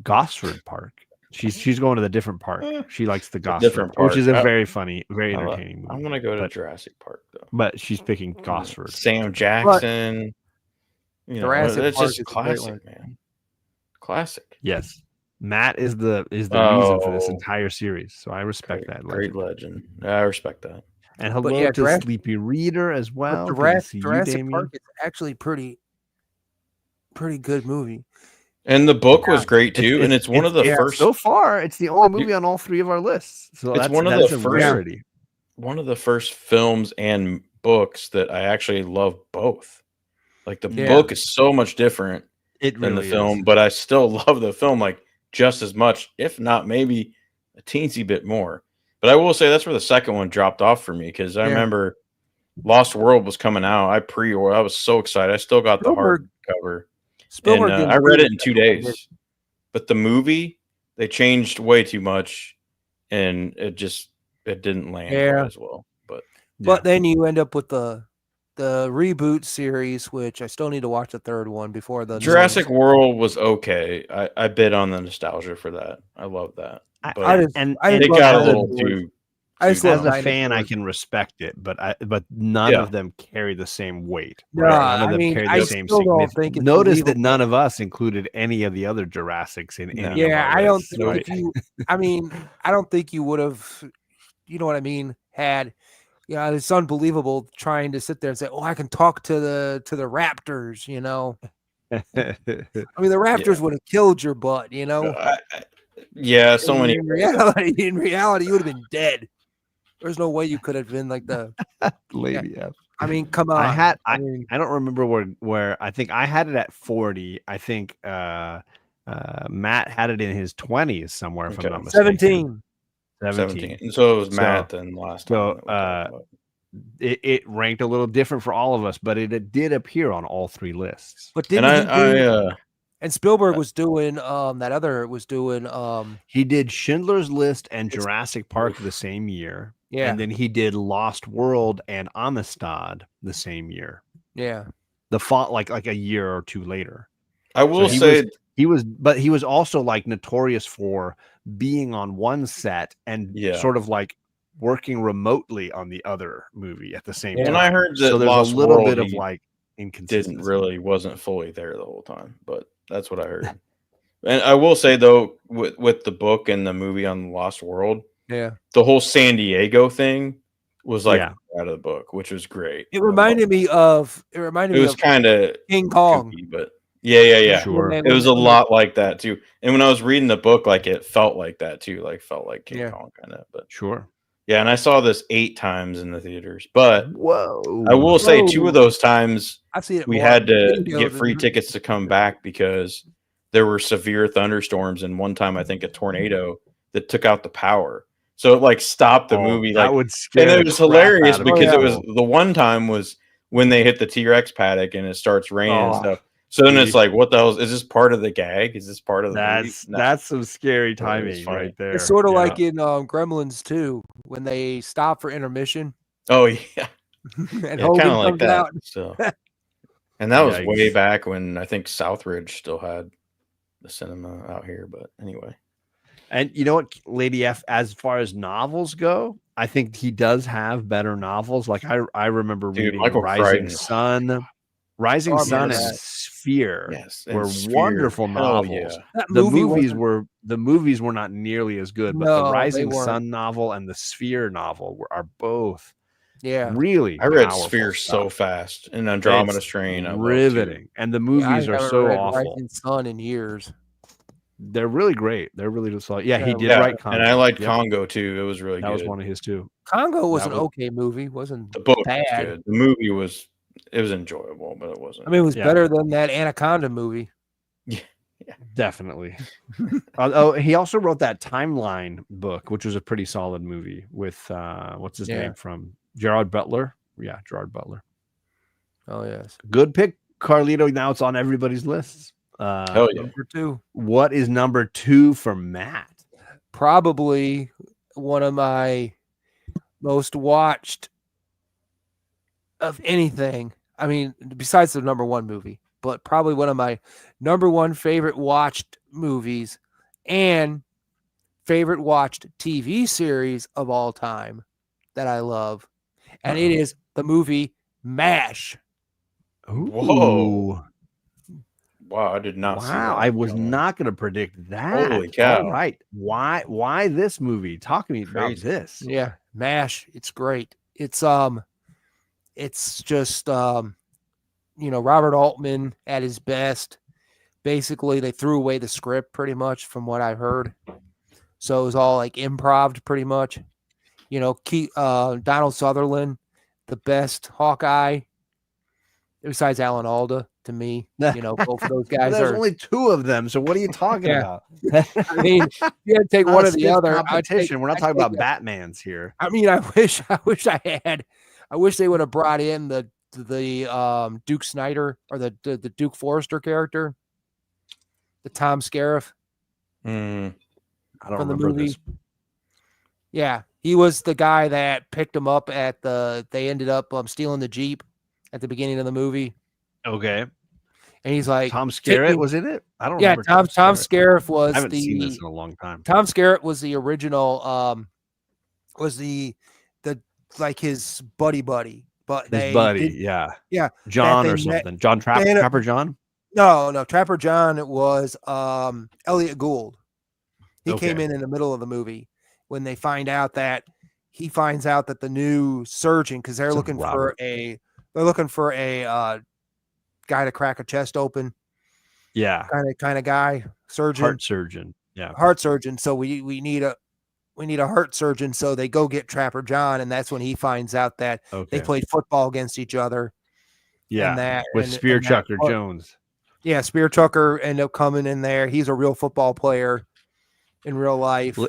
Gosford Park. She's going to the different park. She likes the Gosford, which is a very funny, very entertaining movie. I want to go to Jurassic Park though, but she's picking Gosford. Sam Jackson. Jurassic Park is classic, man. Classic. Yes, Matt is the reason for this entire series, so I respect that. Great legend. I respect that. And hello to Sleepy Reader as well. Jurassic Park is actually pretty good movie. And the book was great too, and it's one of the first. So far, it's the only movie on all three of our lists. So it's one of the first. One of the first films and books that I actually love both. Like the book is so much different than the film, but I still love the film like just as much, if not maybe a teensy bit more. But I will say that's where the second one dropped off for me because I remember Lost World was coming out. I pre-ordered. I was so excited. I still got the hardcover. And I read it in 2 days, but the movie they changed way too much, and it didn't land as well. But then you end up with the reboot series, which I still need to watch the third one before the Jurassic World was okay. I bid on the nostalgia for that. I love that. But it got a little too. As a fan, I can respect it, but none of them carry the same weight. Right? None of them carry the same significance. Notice that none of us included any of the other Jurassics in any. Yeah, I don't think if you. I mean, I don't think you would have. You know what I mean? Had. Yeah, it's unbelievable trying to sit there and say, "Oh, I can talk to the Raptors." You know. I mean, the Raptors would have killed your butt. You know. So many. In reality, you would have been dead. There's no way you could have been like the lady. Yeah. I mean, come on. I don't remember where I think I had it at 40. I think Matt had it in his 20s somewhere. If I'm not mistaken. 17. And so it was Matt and last time. So it ranked a little different for all of us, but it did appear on all three lists. But and Spielberg was doing he did Schindler's List and Jurassic Park the same year. Yeah. And then he did Lost World and Amistad the same year. Yeah. The font like a year or two later. I will say he was also like notorious for being on one set and sort of like working remotely on the other movie at the same time. And I heard that so there's Lost a little World, bit of like inconsistency. Wasn't fully there the whole time, but that's what I heard. And I will say though, with the book and the movie on Lost World, the whole San Diego thing was like out of the book, which was great. It reminded me of kind of King Kong, kooky, but yeah. Sure. It was a lot like that too. And when I was reading the book, like it felt like that too, like felt like King Kong kind of. But sure. Yeah, and I saw this 8 times in the theaters. But I will Whoa. say 2 of those times I've seen it we had to get free tickets to come back because there were severe thunderstorms, and one time I think a tornado that took out the power. So it like stopped the movie. That like, would scare. And it was hilarious because it was the one time was when they hit the T-Rex paddock and it starts raining and stuff. So then it's like, what the hell is this part of the gag? Is this part of the movie? No. That's some scary timing right there. It's sort of like in Gremlins 2 when they stop for intermission. Oh yeah, and Hogan comes like that. Out. So, and that was way back when I think Southridge still had the cinema out here. But anyway. And you know what, Lady F, as far as novels go, I think he does have better novels. Like I remember reading Rising Sun. Rising Sun and Sphere were wonderful novels. Yeah. The movies were not nearly as good, but the Rising Sun novel and the Sphere novel are both Yeah, really. I read Sphere so fast, and Andromeda Strain. Riveting, and the movies are so awful. Rising Sun in years. They're really great. They're really just like, he did write Congo, and I liked Congo too. It was really good. That was one of his too. Congo was an okay movie. Wasn't the book bad. was good. The movie was enjoyable, but it wasn't. I mean, it was better than that Anaconda movie. Yeah, definitely. He also wrote that Timeline book, which was a pretty solid movie with what's his name from Gerard Butler. Yeah, Gerard Butler. Oh yes, good pick, Carlito. Now it's on everybody's lists. Hell yeah. Number 2. What is number 2 for Matt? Probably one of my most watched of anything. I mean, besides the number 1 movie, but probably one of my number 1 favorite watched movies and favorite watched TV series of all time that I love. And it is the movie MASH. Ooh. Whoa. Wow, I did not see that. Wow, I was not going to predict that. Holy cow. All right. Why this movie? Talk to me about this. Yeah, MASH. It's great. It's just Robert Altman at his best. Basically, they threw away the script pretty much from what I've heard. So it was all like improv pretty much. Donald Sutherland, the best Hawkeye, besides Alan Alda to me. Both of those guys There's only 2 of them, so what are you talking about? I mean, you had to take one or the other. Competition. We're not talking about Batmans here. I mean, I wish they would have brought in the Duke Snyder or the Duke Forrester character, the Tom Skerritt. I don't from the remember movie. this. Yeah, he was the guy that picked him up they ended up stealing the Jeep at the beginning of the movie. Okay. And he's like, Tom Skerritt was in it? I don't remember. Tom Skerritt was I haven't seen this in a long time. Tom Skerritt was the original was the his buddy. But his buddy, yeah. John or something. John Trapper John? No, Trapper John. It was Elliot Gould. He came in the middle of the movie when he finds out that the new surgeon, because they're looking for a guy to crack a chest open. Yeah. Kind of guy, surgeon. Heart surgeon. Yeah. Heart surgeon. So we need a heart surgeon. So they go get Trapper John, and that's when he finds out that they played football against each other. Yeah. With Spear Chucker Jones. Yeah, Spear Chucker ended up coming in there. He's a real football player in real life.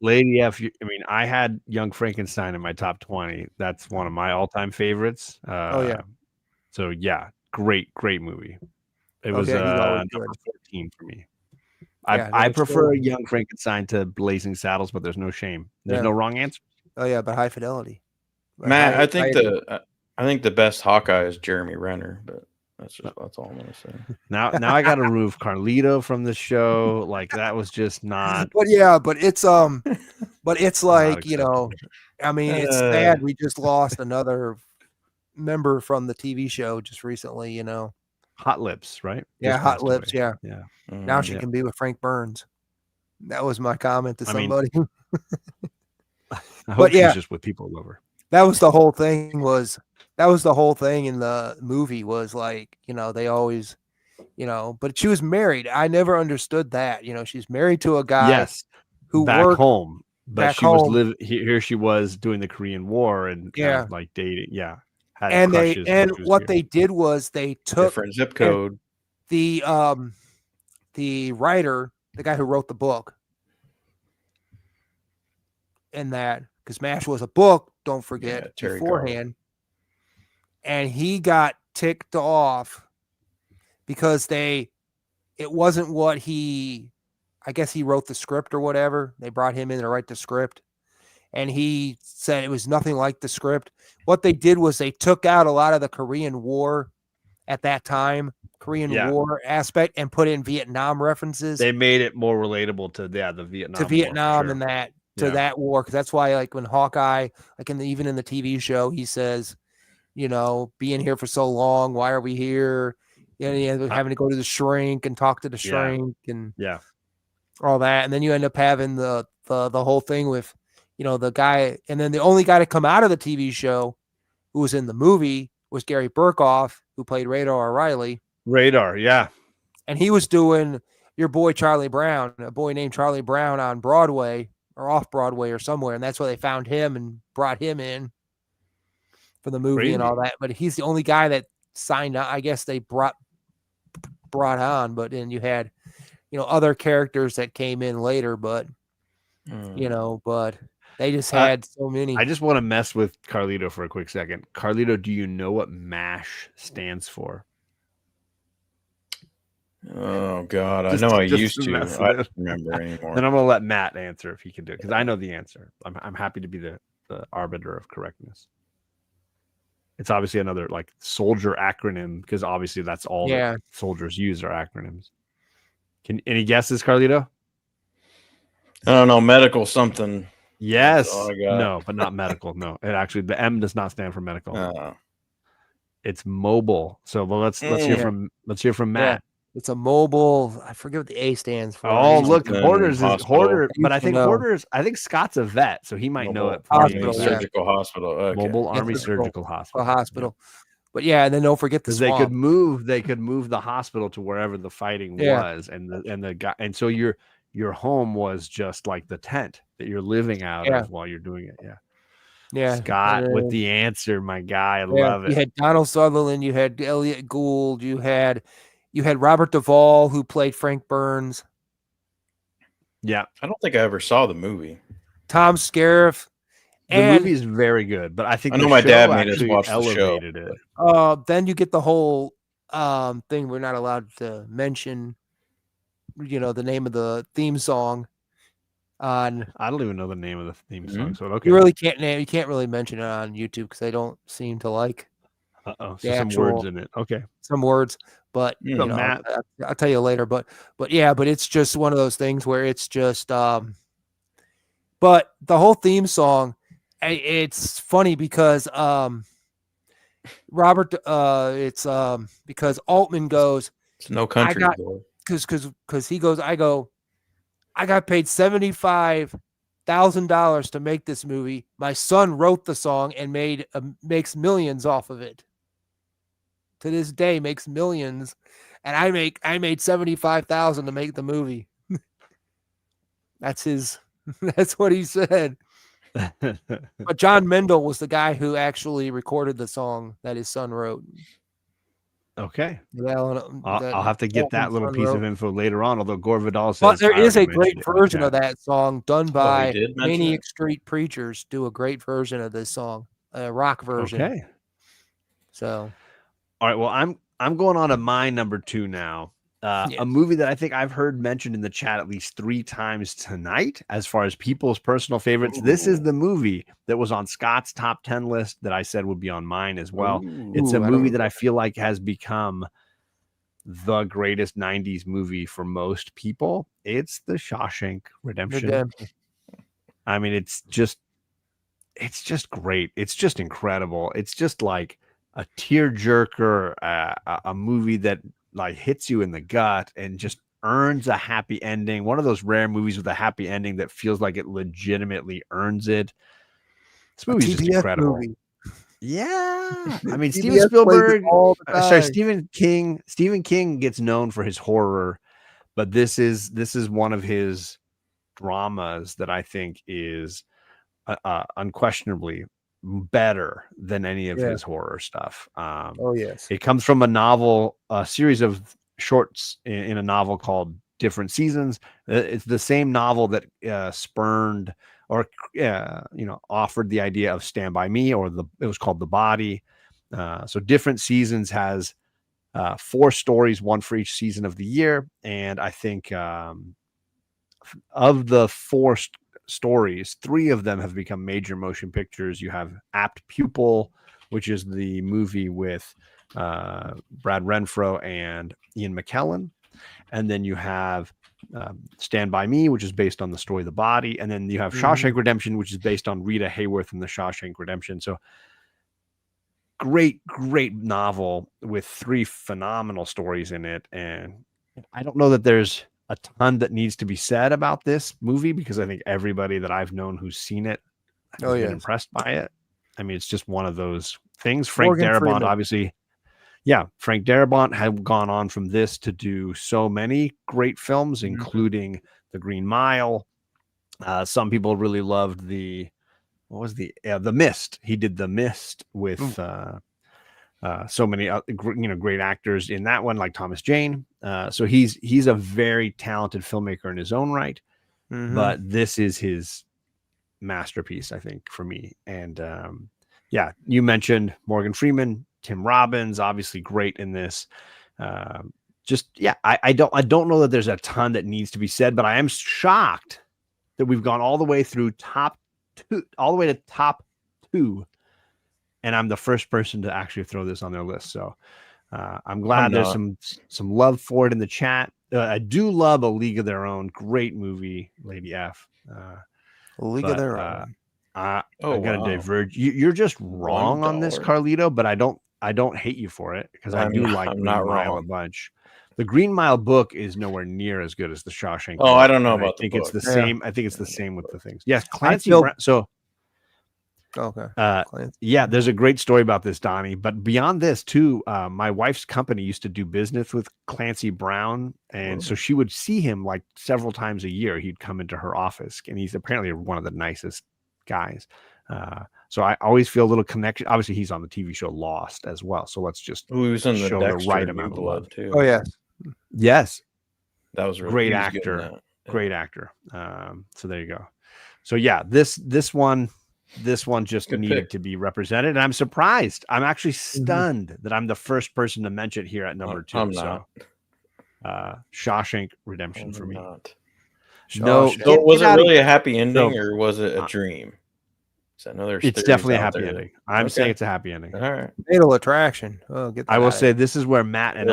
Lady F, I had Young Frankenstein in my top 20. That's one of my all-time favorites. So yeah, great movie. It was number 14 for me. I prefer Young Frankenstein to Blazing Saddles, but there's no shame. There's no wrong answer. Oh yeah, but High Fidelity. Matt, I think the best Hawkeye is Jeremy Renner, but that's all I'm gonna say. Now I got to remove Carlito from the show. Like that was just not. But it's like it's sad. We just lost another member from the TV show just recently. Hot Lips, right? Yeah, just Hot Lips. away. Yeah. Now she can be with Frank Burns. That was my comment to somebody. I hope she's just with people over. That was the whole thing. That was the whole thing in the movie was like, they always, but she was married. I never understood that. She's married to a guy who back worked home, but back she home. was living here. She was doing the Korean War and kind of like dating. Yeah. And what they did was they took different zip code. The writer, the guy who wrote the book, and that because MASH was a book, don't forget beforehand. And he got ticked off because it wasn't what I guess he wrote the script or whatever. They brought him in to write the script. And he said it was nothing like the script. What they did was they took out a lot of the Korean War at that time, War aspect, and put in Vietnam references. They made it more relatable to the Vietnam War, and that war. Because that's why, like when Hawkeye, even in the TV show, he says, being here for so long, why are we here? Having to go to the shrink and talk to the shrink and all that. And then you end up having the whole thing with, the guy, and then the only guy to come out of the TV show who was in the movie was Gary Burkhoff, who played Radar O'Reilly. Radar, yeah. And he was doing your boy Charlie Brown, a boy named Charlie Brown on Broadway or off Broadway or somewhere. And that's where they found him and brought him in for the movie and all that. But he's the only guy that signed on. I guess they brought on, but then you had, other characters that came in later, but, but they just had so many. I just want to mess with Carlito for a quick second. Carlito, do you know what MASH stands for? Oh God, I know I used to. I don't remember anymore. Then I'm gonna let Matt answer if he can do it because I know the answer. I'm happy to be the arbiter of correctness. It's obviously another like soldier acronym because obviously that's all that soldiers use are acronyms. Any guesses, Carlito? I don't know, medical something. Yes. No, but not medical. No, it actually the M does not stand for medical. It's mobile. So let's hear from Matt. Yeah. It's a mobile. I forget what the A stands for. Oh, look, Hoarders is Hoarder, but I think Hoarders. I think Scott's a vet, so he might know it. Surgical hospital, okay. Mobile Army Surgical Hospital. But yeah, and then don't forget the they could move the hospital to wherever the fighting was, and the guy, and so your home was just like the tent that you're living out of while you're doing it. Yeah. Scott with the answer, my guy. I love it. You had Donald Sutherland, you had Elliot Gould, you had Robert Duvall, who played Frank Burns. Yeah. I don't think I ever saw the movie. Tom Scarif. The movie is very good, but I think I know my dad made us watch the show. Then you get the whole thing we're not allowed to mention, the name of the theme song. I don't even know the name of the theme song, so okay. You really can't really mention it on YouTube because they don't seem to like. So some words in it. Okay. Some words, but Matt, I'll tell you later. But it's just one of those things where it's just but the whole theme song, it's funny because Robert it's because Altman goes, it's no country because he goes, I got paid $75,000 to make this movie. My son wrote the song and makes millions off of it. To this day, makes millions, and I made $75,000 to make the movie. That's what he said. But John Mendel was the guy who actually recorded the song that his son wrote. Okay. I'll have to get that little piece of info later on, although Gore Vidal says. But there is a great version of that song done by Maniac Street Preachers. Do a great version of this song, a rock version. Okay. So. All right. Well, I'm going on to my number 2 now. A movie that I think I've heard mentioned in the chat at least 3 times tonight as far as people's personal favorites. Ooh. This is the movie that was on Scott's top 10 list that I said would be on mine as well. It's a movie that I feel like has become the greatest 90s movie for most people. It's The Shawshank Redemption. I mean, it's just great. It's just incredible. It's just like a tearjerker, a movie that like hits you in the gut and just earns a happy ending. One of those rare movies with a happy ending that feels like it legitimately earns it. This movie is just incredible. Movie. Yeah. I mean, Steven Spielberg, Stephen King gets known for his horror, but this is one of his dramas that I think is unquestionably better than any of his horror stuff. It comes from a series of shorts in a novel called Different Seasons. It's the same novel that spurned or offered the idea of Stand By Me, or it was called The Body. So Different Seasons has 4 stories, one for each season of the year, and I think of the 4 stories, 3 of them have become major motion pictures. You have Apt Pupil, which is the movie with Brad Renfro and Ian McKellen, and then you have Stand By Me, which is based on the story The Body, and then you have Shawshank Redemption, which is based on Rita Hayworth and the Shawshank Redemption. So great novel with 3 phenomenal stories in it, and I don't know that there's a ton that needs to be said about this movie because I think everybody that I've known who's seen it has been impressed by it. I mean, it's just one of those things. Frank Darabont, obviously. Yeah, Frank Darabont had gone on from this to do so many great films, including The Green Mile. Some people really loved the Mist. He did The Mist with so many great actors in that one, like Thomas Jane. So he's a very talented filmmaker in his own right. But this is his masterpiece, I think, for me. And you mentioned Morgan Freeman, Tim Robbins, obviously great in this. I don't know that there's a ton that needs to be said, but I am shocked that we've gone all the way through top two, and I'm the first person to actually throw this on their list. So I'm glad there's some love for it in the chat. I do love A League of Their Own, great movie, Lady F. League of Their Own. I'm gonna diverge. You're just wrong on this, Carlito, but I don't hate you for it because I do like Green Mile a bunch. The Green Mile book is nowhere near as good as the Shawshank. Oh, I don't know about the book. It's the same. I think it's the same with the things. Yes, Clancy Brown. So okay. There's a great story about this, Donnie. But beyond this, too, my wife's company used to do business with Clancy Brown, and so she would see him like several times a year. He'd come into her office, and he's apparently one of the nicest guys. So I always feel a little connection. Obviously, he's on the TV show Lost as well. So let's just he was in show the right amount of love too. Oh yes, that was really great actor. Great actor. So there you go. So yeah, this one just Good needed pick. to be represented, and I'm surprised. I'm actually stunned that I'm the first person to mention it here at number 2. I'm not. Shawshank Redemption for me. Not. No, so was it really a happy ending or was it a dream? I know it's definitely a happy ending. I'm saying it's a happy ending. All right. Fatal Attraction. Oh, I will say this is where Matt and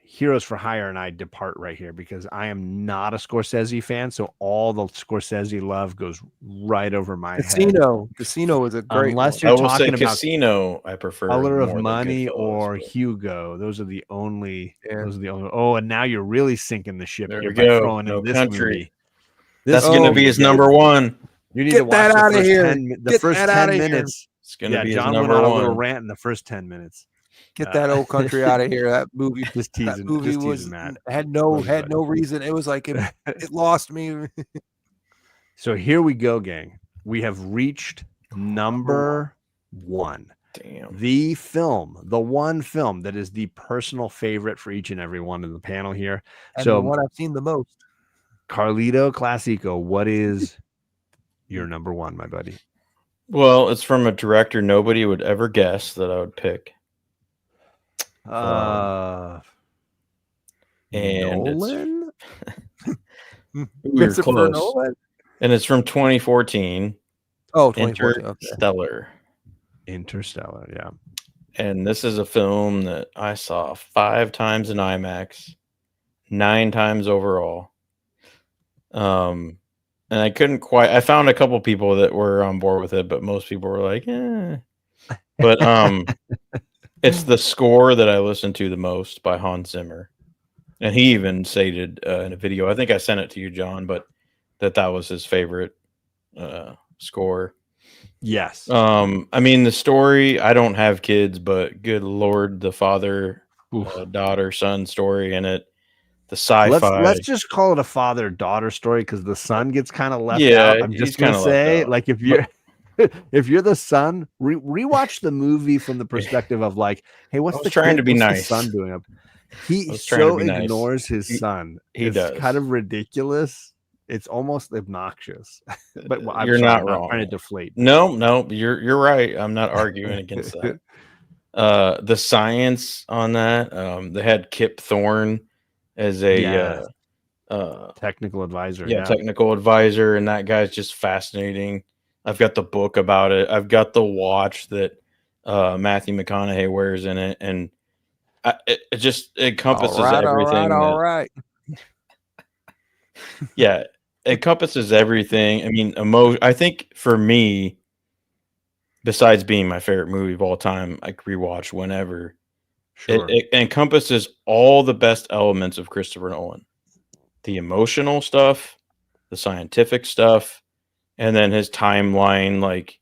Heroes for Hire and I depart right here because I am not a Scorsese fan. So all the Scorsese love goes right over my head. Casino is a great Unless one. you're talking about Casino, I prefer Color of Money or Hugo. Those are the only. Oh, and now you're really sinking the ship. There we go. Throwing in this movie. That's going to be his number 1. You need to watch that out of here. The first 10 minutes. It's going to be John his number went on 1. a little rant in the first 10 minutes. Get that old country out of here. That movie. Just teasing. That movie had no reason. It was like it lost me. So here we go, gang. We have reached number 1. Damn. The one film that is the personal favorite for each and every one in the panel here. And the one I've seen the most. Carlito Classico, what is your number 1, my buddy? Well, it's from a director nobody would ever guess that I would pick. And Nolan? We're close. Nolan? And it's from 2014. Oh, 2014. Interstellar, yeah. And this is a film that I saw 5 times in IMAX, 9 times overall. And I couldn't quite. I found a couple people that were on board with it, but most people were like, "Eh." But it's the score that I listen to the most by Hans Zimmer, and he even stated in a video. I think I sent it to you, John, but that was his favorite score. Yes. I mean, the story. I don't have kids, but good Lord, the father, daughter, son story in it. The sci-fi. Let's just call it a father-daughter story because the son gets kind of left out. I'm just gonna say, like, if you're if you're the son, rewatch the movie from the perspective of like, hey, what's the son doing up? He so ignores his son. It's does. Kind of ridiculous. It's almost obnoxious. But you're not wrong. I'm trying to deflate. No, you're right. I'm not arguing against that. The science on that. They had Kip Thorne as a technical advisor. Technical advisor, and that guy's just fascinating. I've got the book about it. I've got the watch that Matthew McConaughey wears in it, and it just encompasses everything. All right. Yeah, it encompasses everything. I mean, I think for me, besides being my favorite movie of all time, I could rewatch whenever. Sure. It encompasses all the best elements of Christopher Nolan. The emotional stuff, the scientific stuff, and then his timeline, like,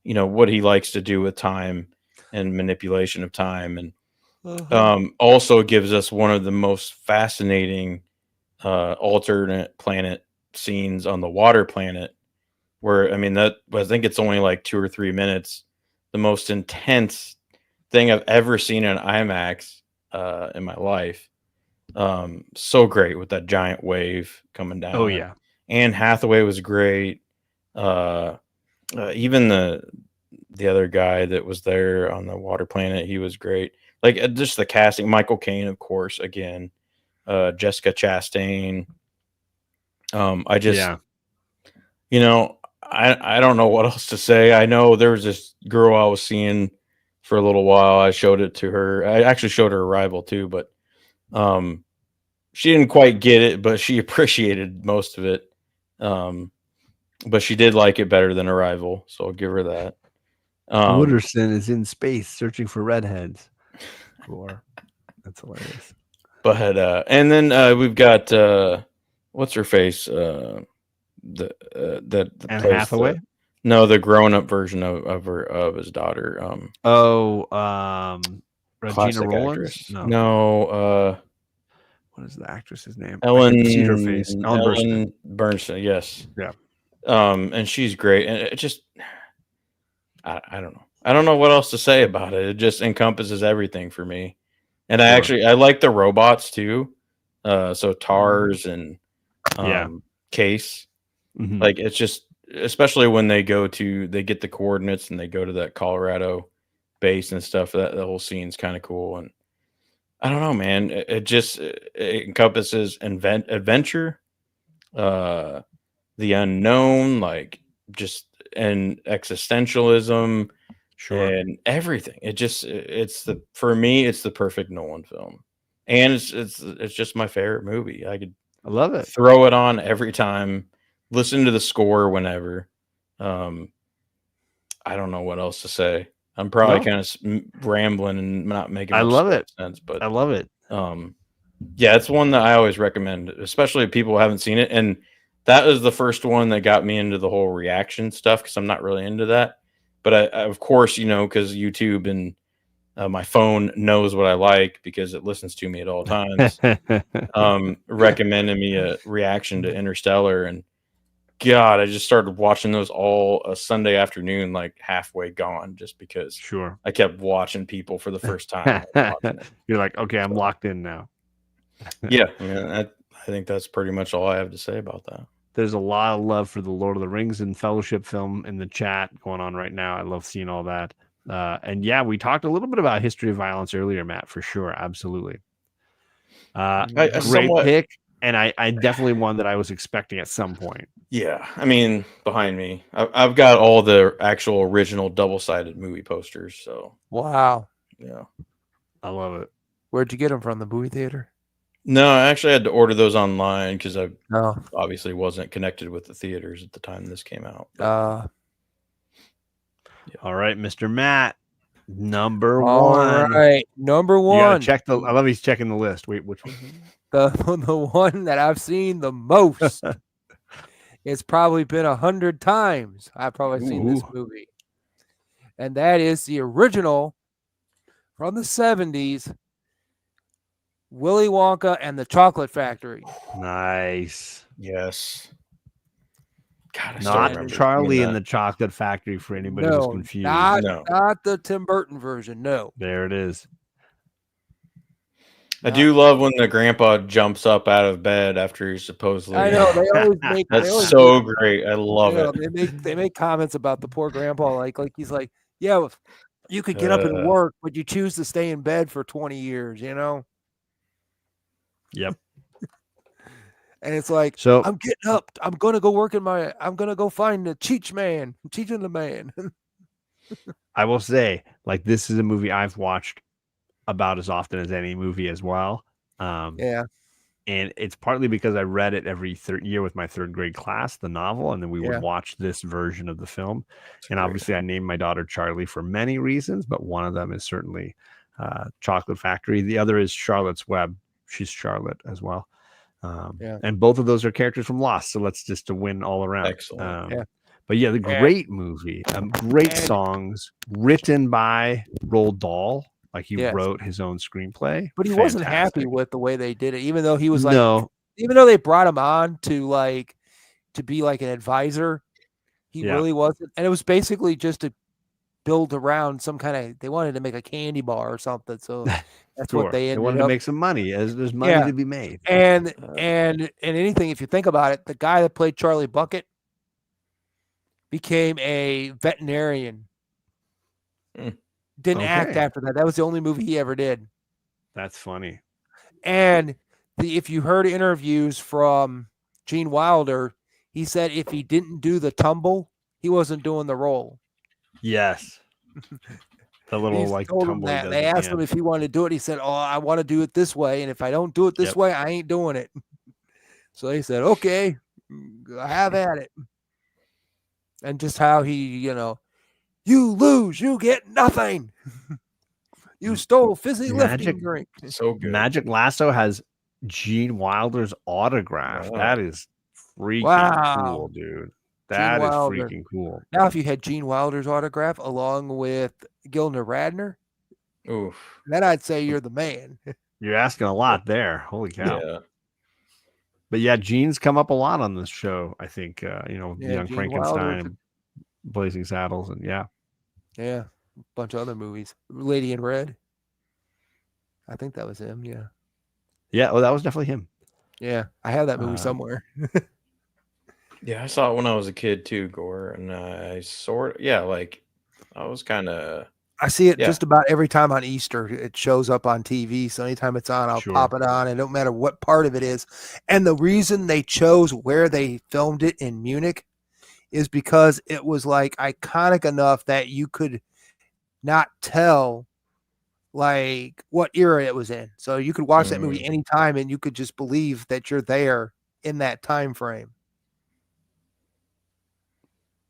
what he likes to do with time and manipulation of time, and also gives us one of the most fascinating alternate planet scenes on the water planet, where I think it's only like 2 or 3 minutes, the most intense thing I've ever seen in IMAX in my life. So great with that giant wave coming down. Oh yeah, Anne Hathaway was great. Even the other guy that was there on the water planet, he was great. Like just the casting, Michael Caine, of course, again, Jessica Chastain. I don't know what else to say. I know there was this girl I was seeing for a little while. I showed it to her. I actually showed her Arrival too, but she didn't quite get it, but she appreciated most of it. But she did like it better than Arrival, so I'll give her that. Wooderson is in space searching for redheads. That's hilarious. But and then we've got what's her face? The Anne Hathaway. No, the grown-up version of his daughter. Regina Rollins. No. What is the actress's name? Ellen Bernstein. Yes. Yeah. And she's great, and it just, I don't know. I don't know what else to say about it. It just encompasses everything for me. And I like the robots too. So TARS and Case. Mm-hmm. Like it's just, especially when they get the coordinates and they go to that Colorado base and stuff. That the whole scene's kind of cool. And I don't know, man. It encompasses adventure, the unknown, like just and existentialism, and everything. For me, it's the perfect Nolan film, and it's just my favorite movie. I love it. Throw it on every time. Listen to the score whenever. I don't know what else to say. I'm probably kind of rambling and not making much sense, but I love it. Yeah, it's one that I always recommend, especially if people haven't seen it. And that was the first one that got me into the whole reaction stuff, because I'm not really into that. But I of course, because YouTube and my phone knows what I like because it listens to me at all times. Recommended me a reaction to Interstellar, and God, I just started watching those all a Sunday afternoon, like halfway gone, just because I kept watching people for the first time. You're like, okay, I'm locked in now. Yeah, I think that's pretty much all I have to say about that. There's a lot of love for the Lord of the Rings and Fellowship film in the chat going on right now. I love seeing all that. And yeah, we talked a little bit about History of Violence earlier, Matt, for sure. Absolutely. Great pick. And I definitely one that I was expecting at some point. Yeah. I mean, behind me, I've got all the actual original double-sided movie posters. So wow. Yeah. I love it. Where'd you get them from? The movie theater? No, I actually had to order those online because I obviously wasn't connected with the theaters at the time this came out. Yeah. All right, Mr. Matt. Number one. All right. Number one. I love he's checking the list. Wait, which one? The one that I've seen the most. It's probably been 100 times I've probably seen this movie. And that is the original from the 70s, Willy Wonka and the Chocolate Factory. Nice. Yes. God, not Charlie and the Chocolate Factory for anybody who's confused. Not the Tim Burton version. No. There it is. I do love when the grandpa jumps up out of bed after he's supposedly. I know they always make that's so great. I love it. They make comments about the poor grandpa, like he's like, yeah, you could get up and work, but you choose to stay in bed for 20 years. Yep. And it's like, so I'm getting up. I'm gonna go work I'm gonna go find the Cheech man. I'm teaching the man. I will say, like, this is a movie I've watched about as often as any movie as well. Yeah. And it's partly because I read it every year with my third grade class, the novel, and then we would watch this version of the film. And obviously I named my daughter Charlie for many reasons, but one of them is certainly Chocolate Factory. The other is Charlotte's Web. She's Charlotte as well. And both of those are characters from Lost. So let's just to win all around. Excellent. But yeah, the great movie, great songs written by Roald Dahl. Like he wrote his own screenplay. But he wasn't happy with the way they did it, even though he was even though they brought him on to be like an advisor, he really wasn't. And it was basically just to build around some kind of, they wanted to make a candy bar or something. So that's what they wanted to make some money, as there's money to be made. And anything, if you think about it, the guy that played Charlie Bucket became a veterinarian. Didn't act after that. That was the only movie he ever did. That's funny. And if you heard interviews from Gene Wilder, he said if he didn't do the tumble, he wasn't doing the role. Yes. The little tumble. They asked him if he wanted to do it. He said, "Oh, I want to do it this way, and if I don't do it this way, I ain't doing it." So he said, "Okay, have at it." And just how he, you lose, you get nothing. You stole fizzy lifting drink. So good. Magic Lasso has Gene Wilder's autograph. Wow. That is freaking cool, dude. That is freaking cool. Now, if you had Gene Wilder's autograph along with Gilda Radner, then I'd say you're the man. You're asking a lot there. Holy cow. Yeah. But yeah, Gene's come up a lot on this show, I think. Young Gene Frankenstein and Blazing Saddles, and yeah, a bunch of other movies. Lady in Red, I think that was him. Yeah. Oh, that was definitely him. Yeah, I have that movie somewhere. Yeah, I saw it when I was a kid too, Gore, and I was kind of. I see it just about every time on Easter. It shows up on TV, so anytime it's on, I'll pop it on, and it don't matter what part of it is. And the reason they chose where they filmed it in Munich is because it was like iconic enough that you could not tell like what era it was in. So you could watch that movie anytime and you could just believe that you're there in that time frame.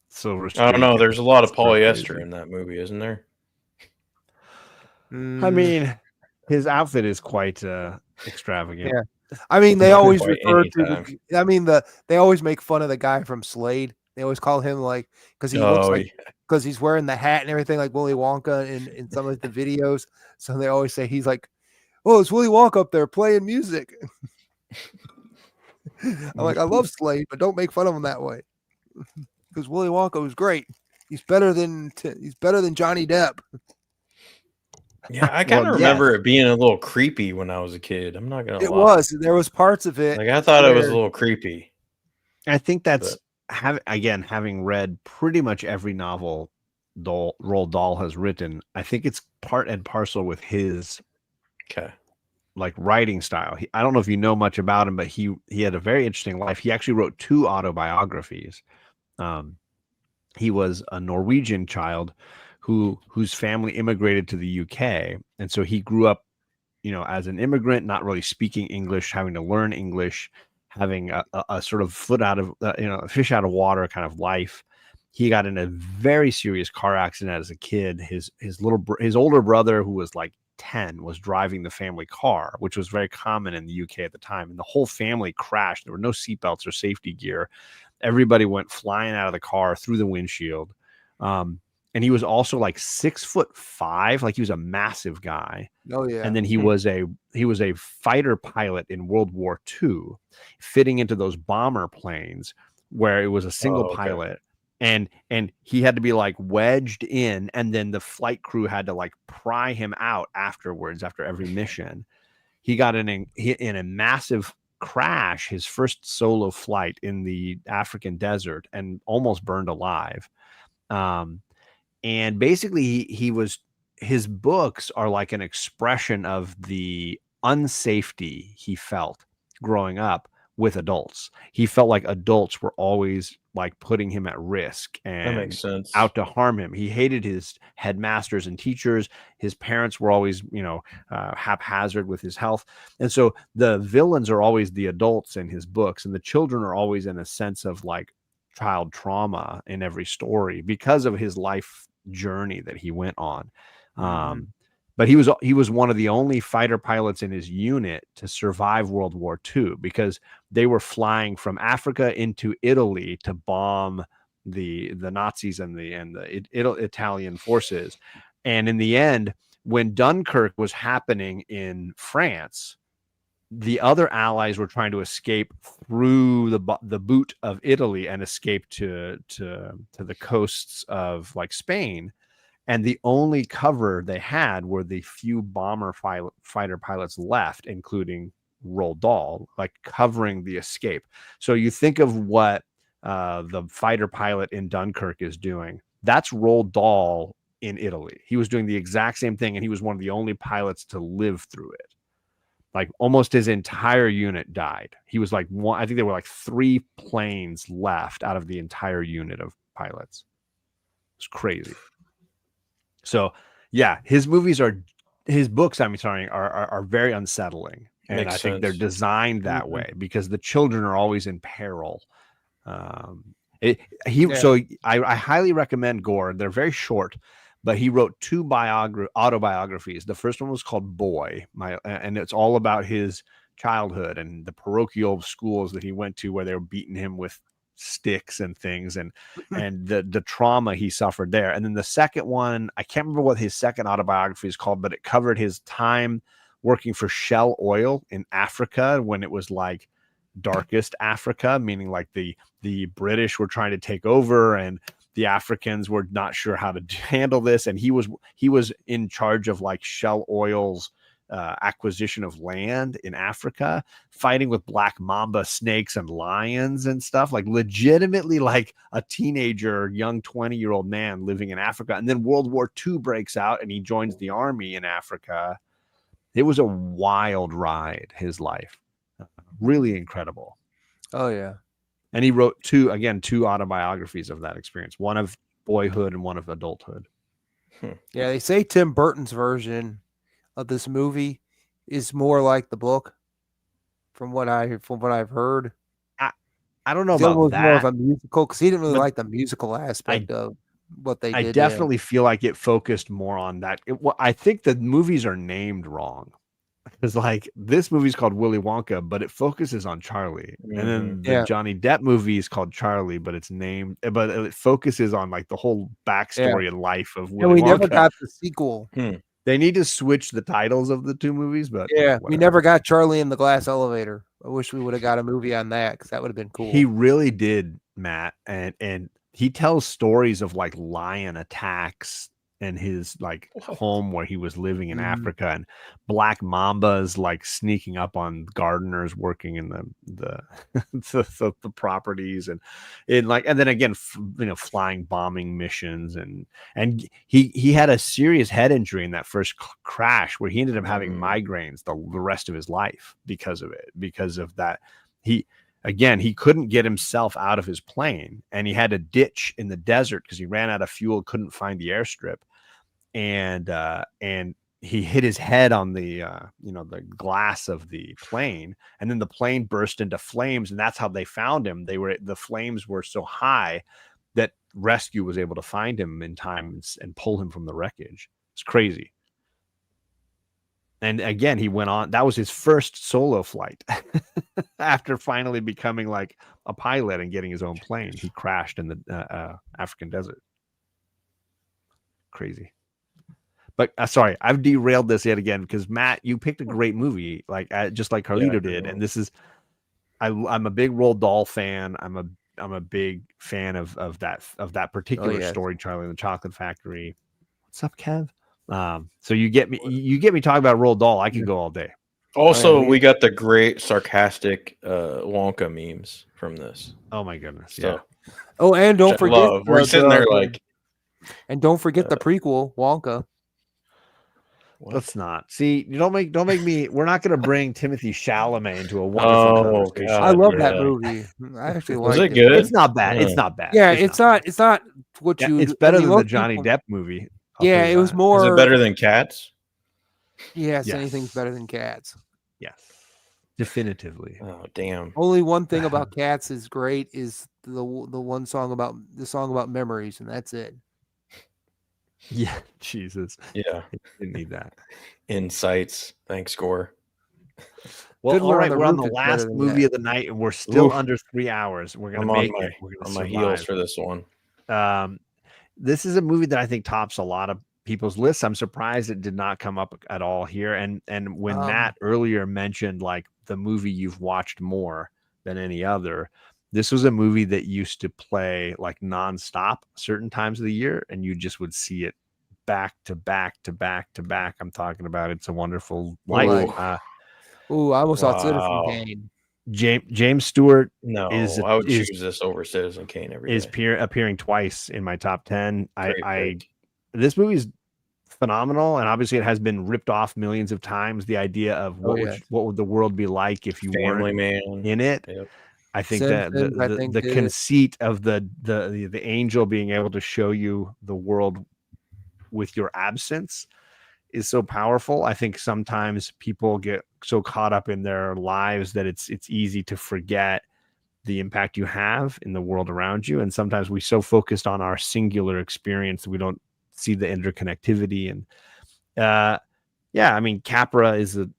So I don't know. There's a lot of polyester in that movie, isn't there? I mean, his outfit is quite extravagant. Yeah. I mean, they always refer to they always make fun of the guy from Slade. They always call him because he looks like, because he's wearing the hat and everything like Willy Wonka in some of the videos. So they always say he's like, "Oh, it's Willy Wonka up there playing music." I'm like, I love Slade, but don't make fun of him that way. Because Willy Wonka was great. He's better than Johnny Depp. Yeah, I kind of remember it being a little creepy when I was a kid. I'm not gonna lie. It was. There was parts of it. Like I thought it was a little creepy. I think that's having read pretty much every novel Roald Dahl has written. I think it's part and parcel with his writing style. I don't know if you know much about him, but he had a very interesting life. He actually wrote 2 autobiographies. He was a Norwegian child whose family immigrated to the UK, and so he grew up, as an immigrant, not really speaking English, having to learn English, having a sort of foot out of a fish out of water kind of life. He got in a very serious car accident as a kid. His older brother, who was like 10, was driving the family car, which was very common in the UK at the time, and the whole family crashed. There were no seatbelts or safety gear. Everybody went flying out of the car through the windshield. And he was also like 6'5", like he was a massive guy. Oh yeah. And then he was a fighter pilot in World War II, fitting into those bomber planes where it was a single pilot. And he had to be like wedged in, and then the flight crew had to like pry him out afterwards after every mission. He got in a massive crash, his first solo flight in the African desert, and almost burned alive. And basically his books are like an expression of the unsafety he felt growing up with adults. He felt like adults were always like putting him at risk and out to harm him. He hated his headmasters and teachers. His parents were always, haphazard with his health. And so the villains are always the adults in his books, and the children are always in a sense of like child trauma in every story because of his life journey that he went on. But he was one of the only fighter pilots in his unit to survive World War II, because they were flying from Africa into Italy to bomb the Nazis and the Italian forces. And in the end, when Dunkirk was happening in France, the other allies were trying to escape through the boot of Italy and escape to the coasts of like Spain. And the only cover they had were the few bomber fighter pilots left, including Roald Dahl, like covering the escape. So you think of what the fighter pilot in Dunkirk is doing. That's Roald Dahl in Italy. He was doing the exact same thing, and he was one of the only pilots to live through it. Like almost his entire unit died. He was like one. I think there were like 3 planes left out of the entire unit of pilots. It's crazy. So yeah, his books, are very unsettling. And Makes I think sense. they're designed that way because the children are always in peril. So I highly recommend Gore. They're very short, but he wrote 2 autobiographies. The first one was called Boy, and it's all about his childhood and the parochial schools that he went to where they were beating him with sticks and things, and the trauma he suffered there. And then the second one, I can't remember what his second autobiography is called, but it covered his time working for Shell Oil in Africa when it was like darkest Africa, meaning like the British were trying to take over and the Africans were not sure how to handle this. And he was in charge of like Shell Oil's acquisition of land in Africa, fighting with black mamba snakes and lions and stuff, like legitimately like a teenager, young 20-year-old man living in Africa. And then World War II breaks out and he joins the army in Africa. It was a wild ride, his life. Really incredible. Oh yeah. And he wrote 2 autobiographies of that experience, one of boyhood and one of adulthood. Yeah, they say Tim Burton's version of this movie is more like the book, from what I've heard. I don't know about that. More of a musical, because he didn't really like the musical aspect of what they did. I definitely feel like it focused more on that. I think the movies are named wrong. Because like this movie's called Willy Wonka, but it focuses on Charlie. Mm-hmm. And then the Johnny Depp movie is called Charlie, but it focuses on like the whole backstory and life of Willy Wonka. Never got the sequel. They need to switch the titles of the 2 movies, but we never got Charlie in the Glass Elevator. I wish we would have got a movie on that, because that would have been cool. He really did, Matt, and he tells stories of like lion attacks in his like home where he was living in Africa, and black mambas like sneaking up on gardeners working in the properties, and then again flying bombing missions, and he had a serious head injury in that first crash where he ended up having migraines the rest of his life because of that. He couldn't get himself out of his plane, and he had a ditch in the desert because he ran out of fuel, couldn't find the airstrip, and he hit his head on the the glass of the plane, and then the plane burst into flames, and that's how they found him. The flames were so high that rescue was able to find him in time and pull him from the wreckage. It's crazy. And again, he went on. That was his first solo flight after finally becoming like a pilot and getting his own plane. He crashed in the African desert. Crazy. But sorry, I've derailed this yet again because Matt, you picked a great movie, like just like Carlito did, and this is. I'm a big Roald Dahl fan. I'm a big fan of that particular story, Charlie and the Chocolate Factory. What's up, Kev? So you get me talking about Roald Dahl. I could go all day. Also, we got the great sarcastic Wonka memes from this. Oh my goodness! So, yeah. Oh, and don't forget, we're sitting there like, and don't forget the prequel Wonka. Let's not see. You don't make me. We're not going to bring Timothy Chalamet into a wonderful conversation. I love that movie. I actually like it. Was it good? It's not bad. It's not bad. Yeah, it's not what you. It's better than the Johnny Depp movie. Yeah, it was more. Is it better than Cats? Yes, anything's better than Cats. Yes, definitively. Oh damn! Only one thing about Cats is great is the one song about memories, and that's it. Yeah, Jesus. Yeah, didn't need that. Insights. Thanks, Gore. Well, all right, we're on the last movie of the night, and we're still under 3 hours. We're gonna make it. We're gonna on my heels for this one. This is a movie that I think tops a lot of people's lists. I'm surprised it did not come up at all here. And when Matt earlier mentioned like the movie you've watched more than any other, this was a movie that used to play like nonstop certain times of the year, and you just would see it back to back to back to back. I'm talking about It's a Wonderful Life. I almost saw Citizen Kane. James Stewart I would choose this over Citizen Kane every day. Is appearing twice in my top 10. This movie is phenomenal, and obviously it has been ripped off millions of times. The idea of what would the world be like if you weren't in it. Yep. I think that the conceit of the angel being able to show you the world with your absence is so powerful. I think sometimes people get so caught up in their lives that it's easy to forget the impact you have in the world around you. And sometimes we're so focused on our singular experience that we don't see the interconnectivity. And I mean, Capra is a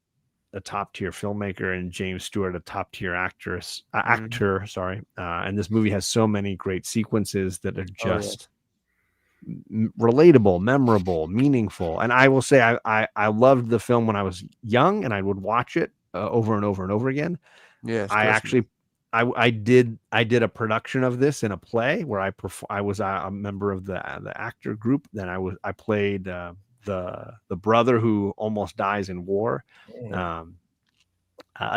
top tier filmmaker, and James Stewart a top tier actor. And this movie has so many great sequences that are just relatable, memorable, meaningful. And I will say I loved the film when I was young, and I would watch it over and over and over again. Yes, I did a production of this in a play where I was a member of the actor group. Then I played the brother who almost dies in war.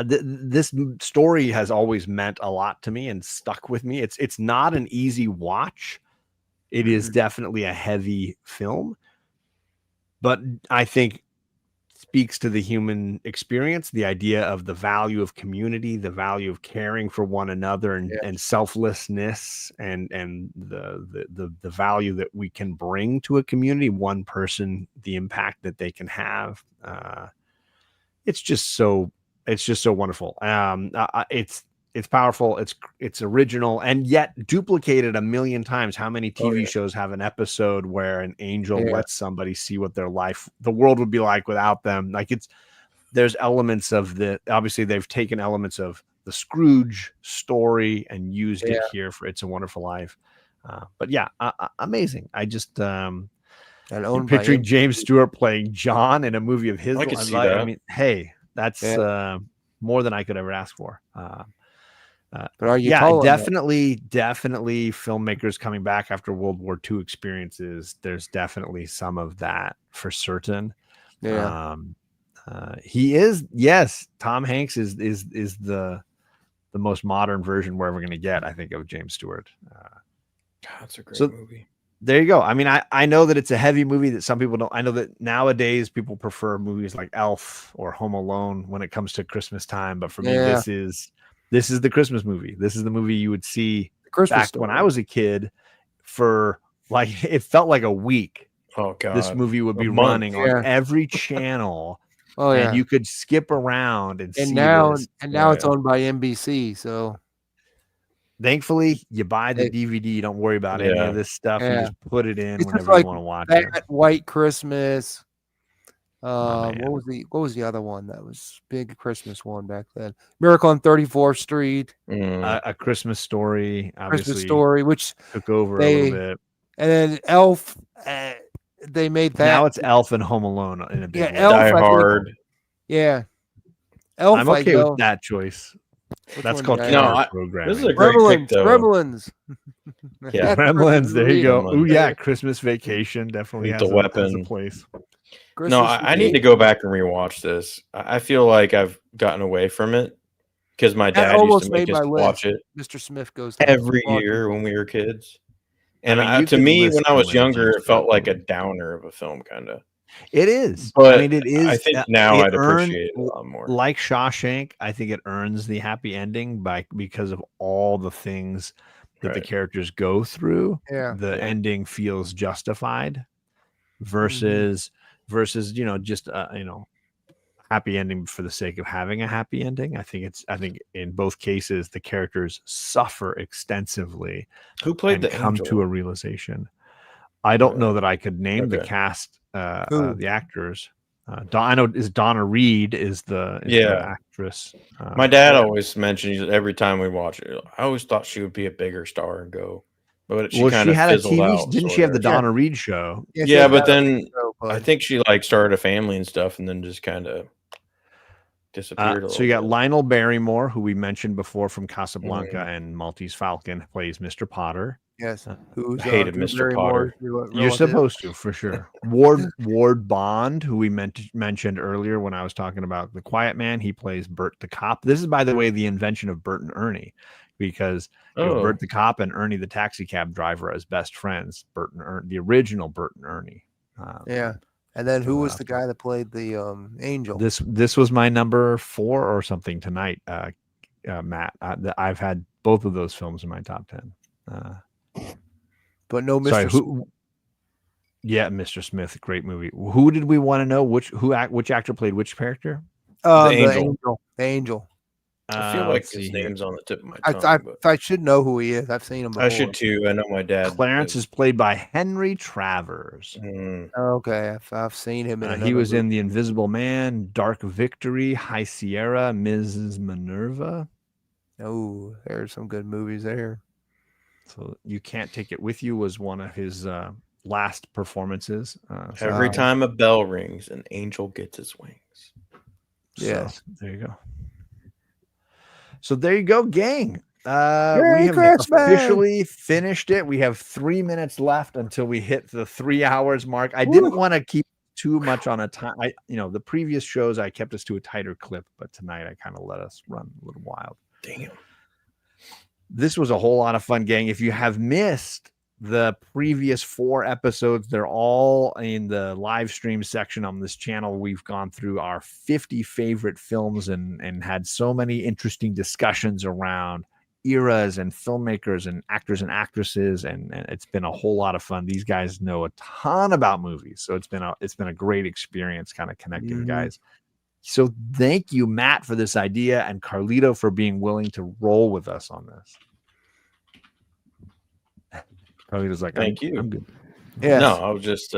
This story has always meant a lot to me and stuck with me. It's not an easy watch. It is definitely a heavy film, but I think speaks to the human experience, the idea of the value of community, the value of caring for one another, and selflessness, and the value that we can bring to a community, one person, the impact that they can have. It's just so wonderful. It's powerful. It's original, and yet duplicated a million times. How many TV shows have an episode where an angel lets somebody see what the world would be like without them? Like there's elements of obviously they've taken elements of the Scrooge story and used it here for It's a Wonderful Life. But amazing. I just picturing James Stewart playing John in a movie of his. I can see that. I mean, hey, that's more than I could ever ask for. But are you definitely filmmakers coming back after World War II experiences. There's definitely some of that for certain. He is, Tom Hanks is the most modern version we're ever going to get, I think, of James Stewart. That's a great movie. There you go. I mean, I know that it's a heavy movie that some people don't. I know that nowadays people prefer movies like Elf or Home Alone when it comes to Christmas time. But for me, this is the Christmas movie. This is the movie you would see back when I was a kid for like, it felt like a week. Oh God. This movie would be running on every channel. And you could skip around and see now it's owned by NBC. So thankfully you buy the DVD. You don't worry about any of this stuff. You just put it in whenever you want to watch it. White Christmas. What was the other one that was big Christmas one back then? Miracle on 34th Street. A Christmas Story. Christmas Story, which took over a little bit. And then Elf. They made that. Now it's Elf and Home Alone in a big way. Die Hard. Elf. I'm okay with that choice. That's called programming. This is a great pick, though. Gremlins. Gremlins. There you go. Oh yeah, Christmas Vacation definitely has a place. I need to go back and rewatch this. I feel like I've gotten away from it because my dad used to make us watch it. Mr. Smith goes every year when we were kids. And to me, when I was younger, it felt like a downer of a film, kind of. It is. But it is. I think now I'd appreciate it a lot more. Like Shawshank, I think it earns the happy ending because of all the things that the characters go through. The ending feels justified versus just happy ending for the sake of having a happy ending. I think in both cases the characters suffer extensively. Who played the come angel? To a realization. I don't know that I could name the cast, the actors. I know is Donna Reed is the actress. My dad always mentioned every time we watch it. I always thought she would be a bigger star and go. But she kind of had fizzled a TV. out. Didn't she have the Donna Reed show? Yeah, but then I think she like started a family and stuff, and then just kind of disappeared. So you got Lionel Barrymore, who we mentioned before from Casablanca and Maltese Falcon, plays Mr. Potter. Yes, who's hated Mr. Potter. You're supposed to, for sure. Ward Bond, who we mentioned earlier when I was talking about The Quiet Man, he plays Bert the cop. This is, by the way, the invention of Bert and Ernie, because Bert the cop and Ernie the taxi cab driver as best friends. Bert and Ernie, the original Bert and Ernie. And then who was the guy that played the angel? This was my number 4 or something tonight, Matt. I've had both of those films in my top 10. But no Mr. Smith. Yeah, Mr. Smith, great movie. Who did we want to know? Which actor played which character? The angel. I feel like his name's on the tip of my tongue. I should know who he is. I've seen him before. I should too. I know my dad. Clarence is played by Henry Travers. Okay, I've seen him. He was in The Invisible Man, Dark Victory, High Sierra, Mrs. Minerva. Oh, there's some good movies there. So You Can't Take It With You was one of his last performances. Every time a bell rings, an angel gets his wings. Yes. So, there you go. So there you go, gang. We have officially finished it. We have 3 minutes left until we hit the 3 hours mark. I didn't want to keep too much on a time. The previous shows I kept us to a tighter clip, but tonight I kind of let us run a little wild. Damn. This was a whole lot of fun, gang. If you have missed the previous 4 episodes, they're all in the live stream section on this channel. We've gone through our 50 favorite films and had so many interesting discussions around eras and filmmakers and actors and actresses, and it's been a whole lot of fun. These guys know a ton about movies, so it's been a great experience kind of connecting guys. So thank you, Matt, for this idea, and Carlito for being willing to roll with us on this. Carlito's like, thank you. I'm good. Yeah. No, I was just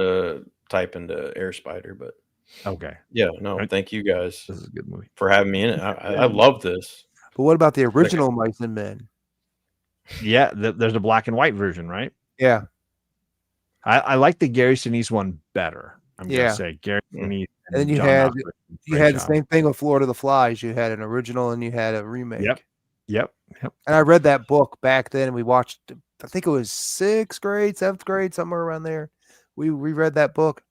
typing to Air Spider, but okay. Yeah, no, thank you guys. This is a good movie for having me in it. I love this. But what about the original Mice and Men? Yeah, there's a black and white version, right? Yeah. I like the Gary Sinise one better. I'm gonna say Gary Sinise. And then you had the same thing with Lord of the Flies. You had an original and you had a remake. Yep. And I read that book back then, and we watched. I think it was 6th grade, 7th grade, somewhere around there. We reread that book,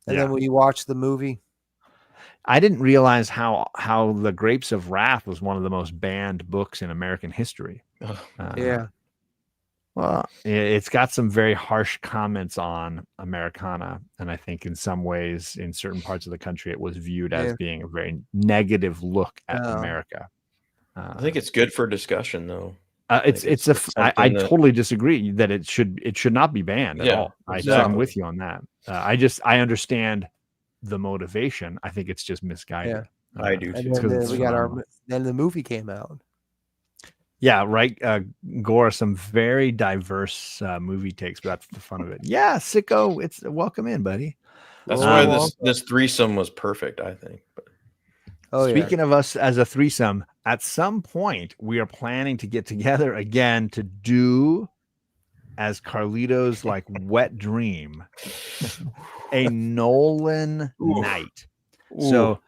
and then we watched the movie. I didn't realize how The Grapes of Wrath was one of the most banned books in American history. Well, it's got some very harsh comments on Americana, and I think in some ways, in certain parts of the country, it was viewed as being a very negative look at America. I think it's good for discussion, though. I totally disagree that it should not be banned at all. I'm with you on that. I understand the motivation. I think it's just misguided. I do too. Then the movie came out. Yeah, right. Gore, some very diverse movie takes, but that's the fun of it. Yeah, sicko, it's welcome in, buddy. That's why this threesome was perfect, I think. But speaking of us as a threesome, at some point we are planning to get together again to do, as Carlito's like wet dream, a Nolan night. So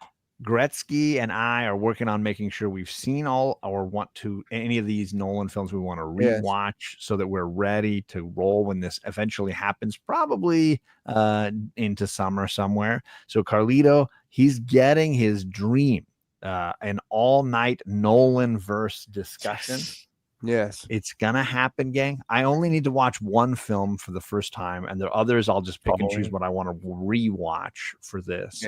Gretzky and I are working on making sure we've seen all or want to any of these Nolan films we want to rewatch so that we're ready to roll when this eventually happens, probably into summer somewhere. So Carlito, he's getting his dream, an all-night Nolan verse discussion. Yes, it's gonna happen, gang. I only need to watch one film for the first time, and the others I'll just pick and choose what I want to rewatch for this.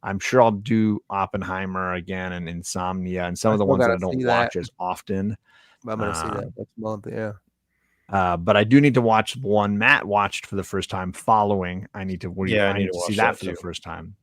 I'm sure I'll do Oppenheimer again and Insomnia and some of the ones that I don't watch as often. I'm going to see that next month, but I do need to watch one Matt watched for the first time following. I need to see that for the first time.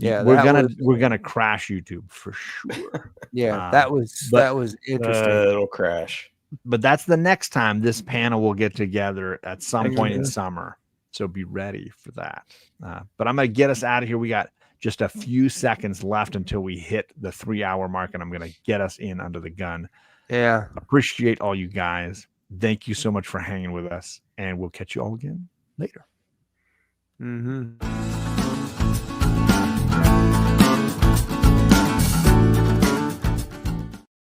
Yeah, we're gonna crash YouTube for sure. That was interesting. It'll crash. But that's the next time this panel will get together at some point in summer. So be ready for that. But I'm gonna get us out of here. We got just a few seconds left until we hit the 3 hour mark, and I'm going to get us in under the gun. Yeah. Appreciate all you guys. Thank you so much for hanging with us, and we'll catch you all again later. Mm-hmm.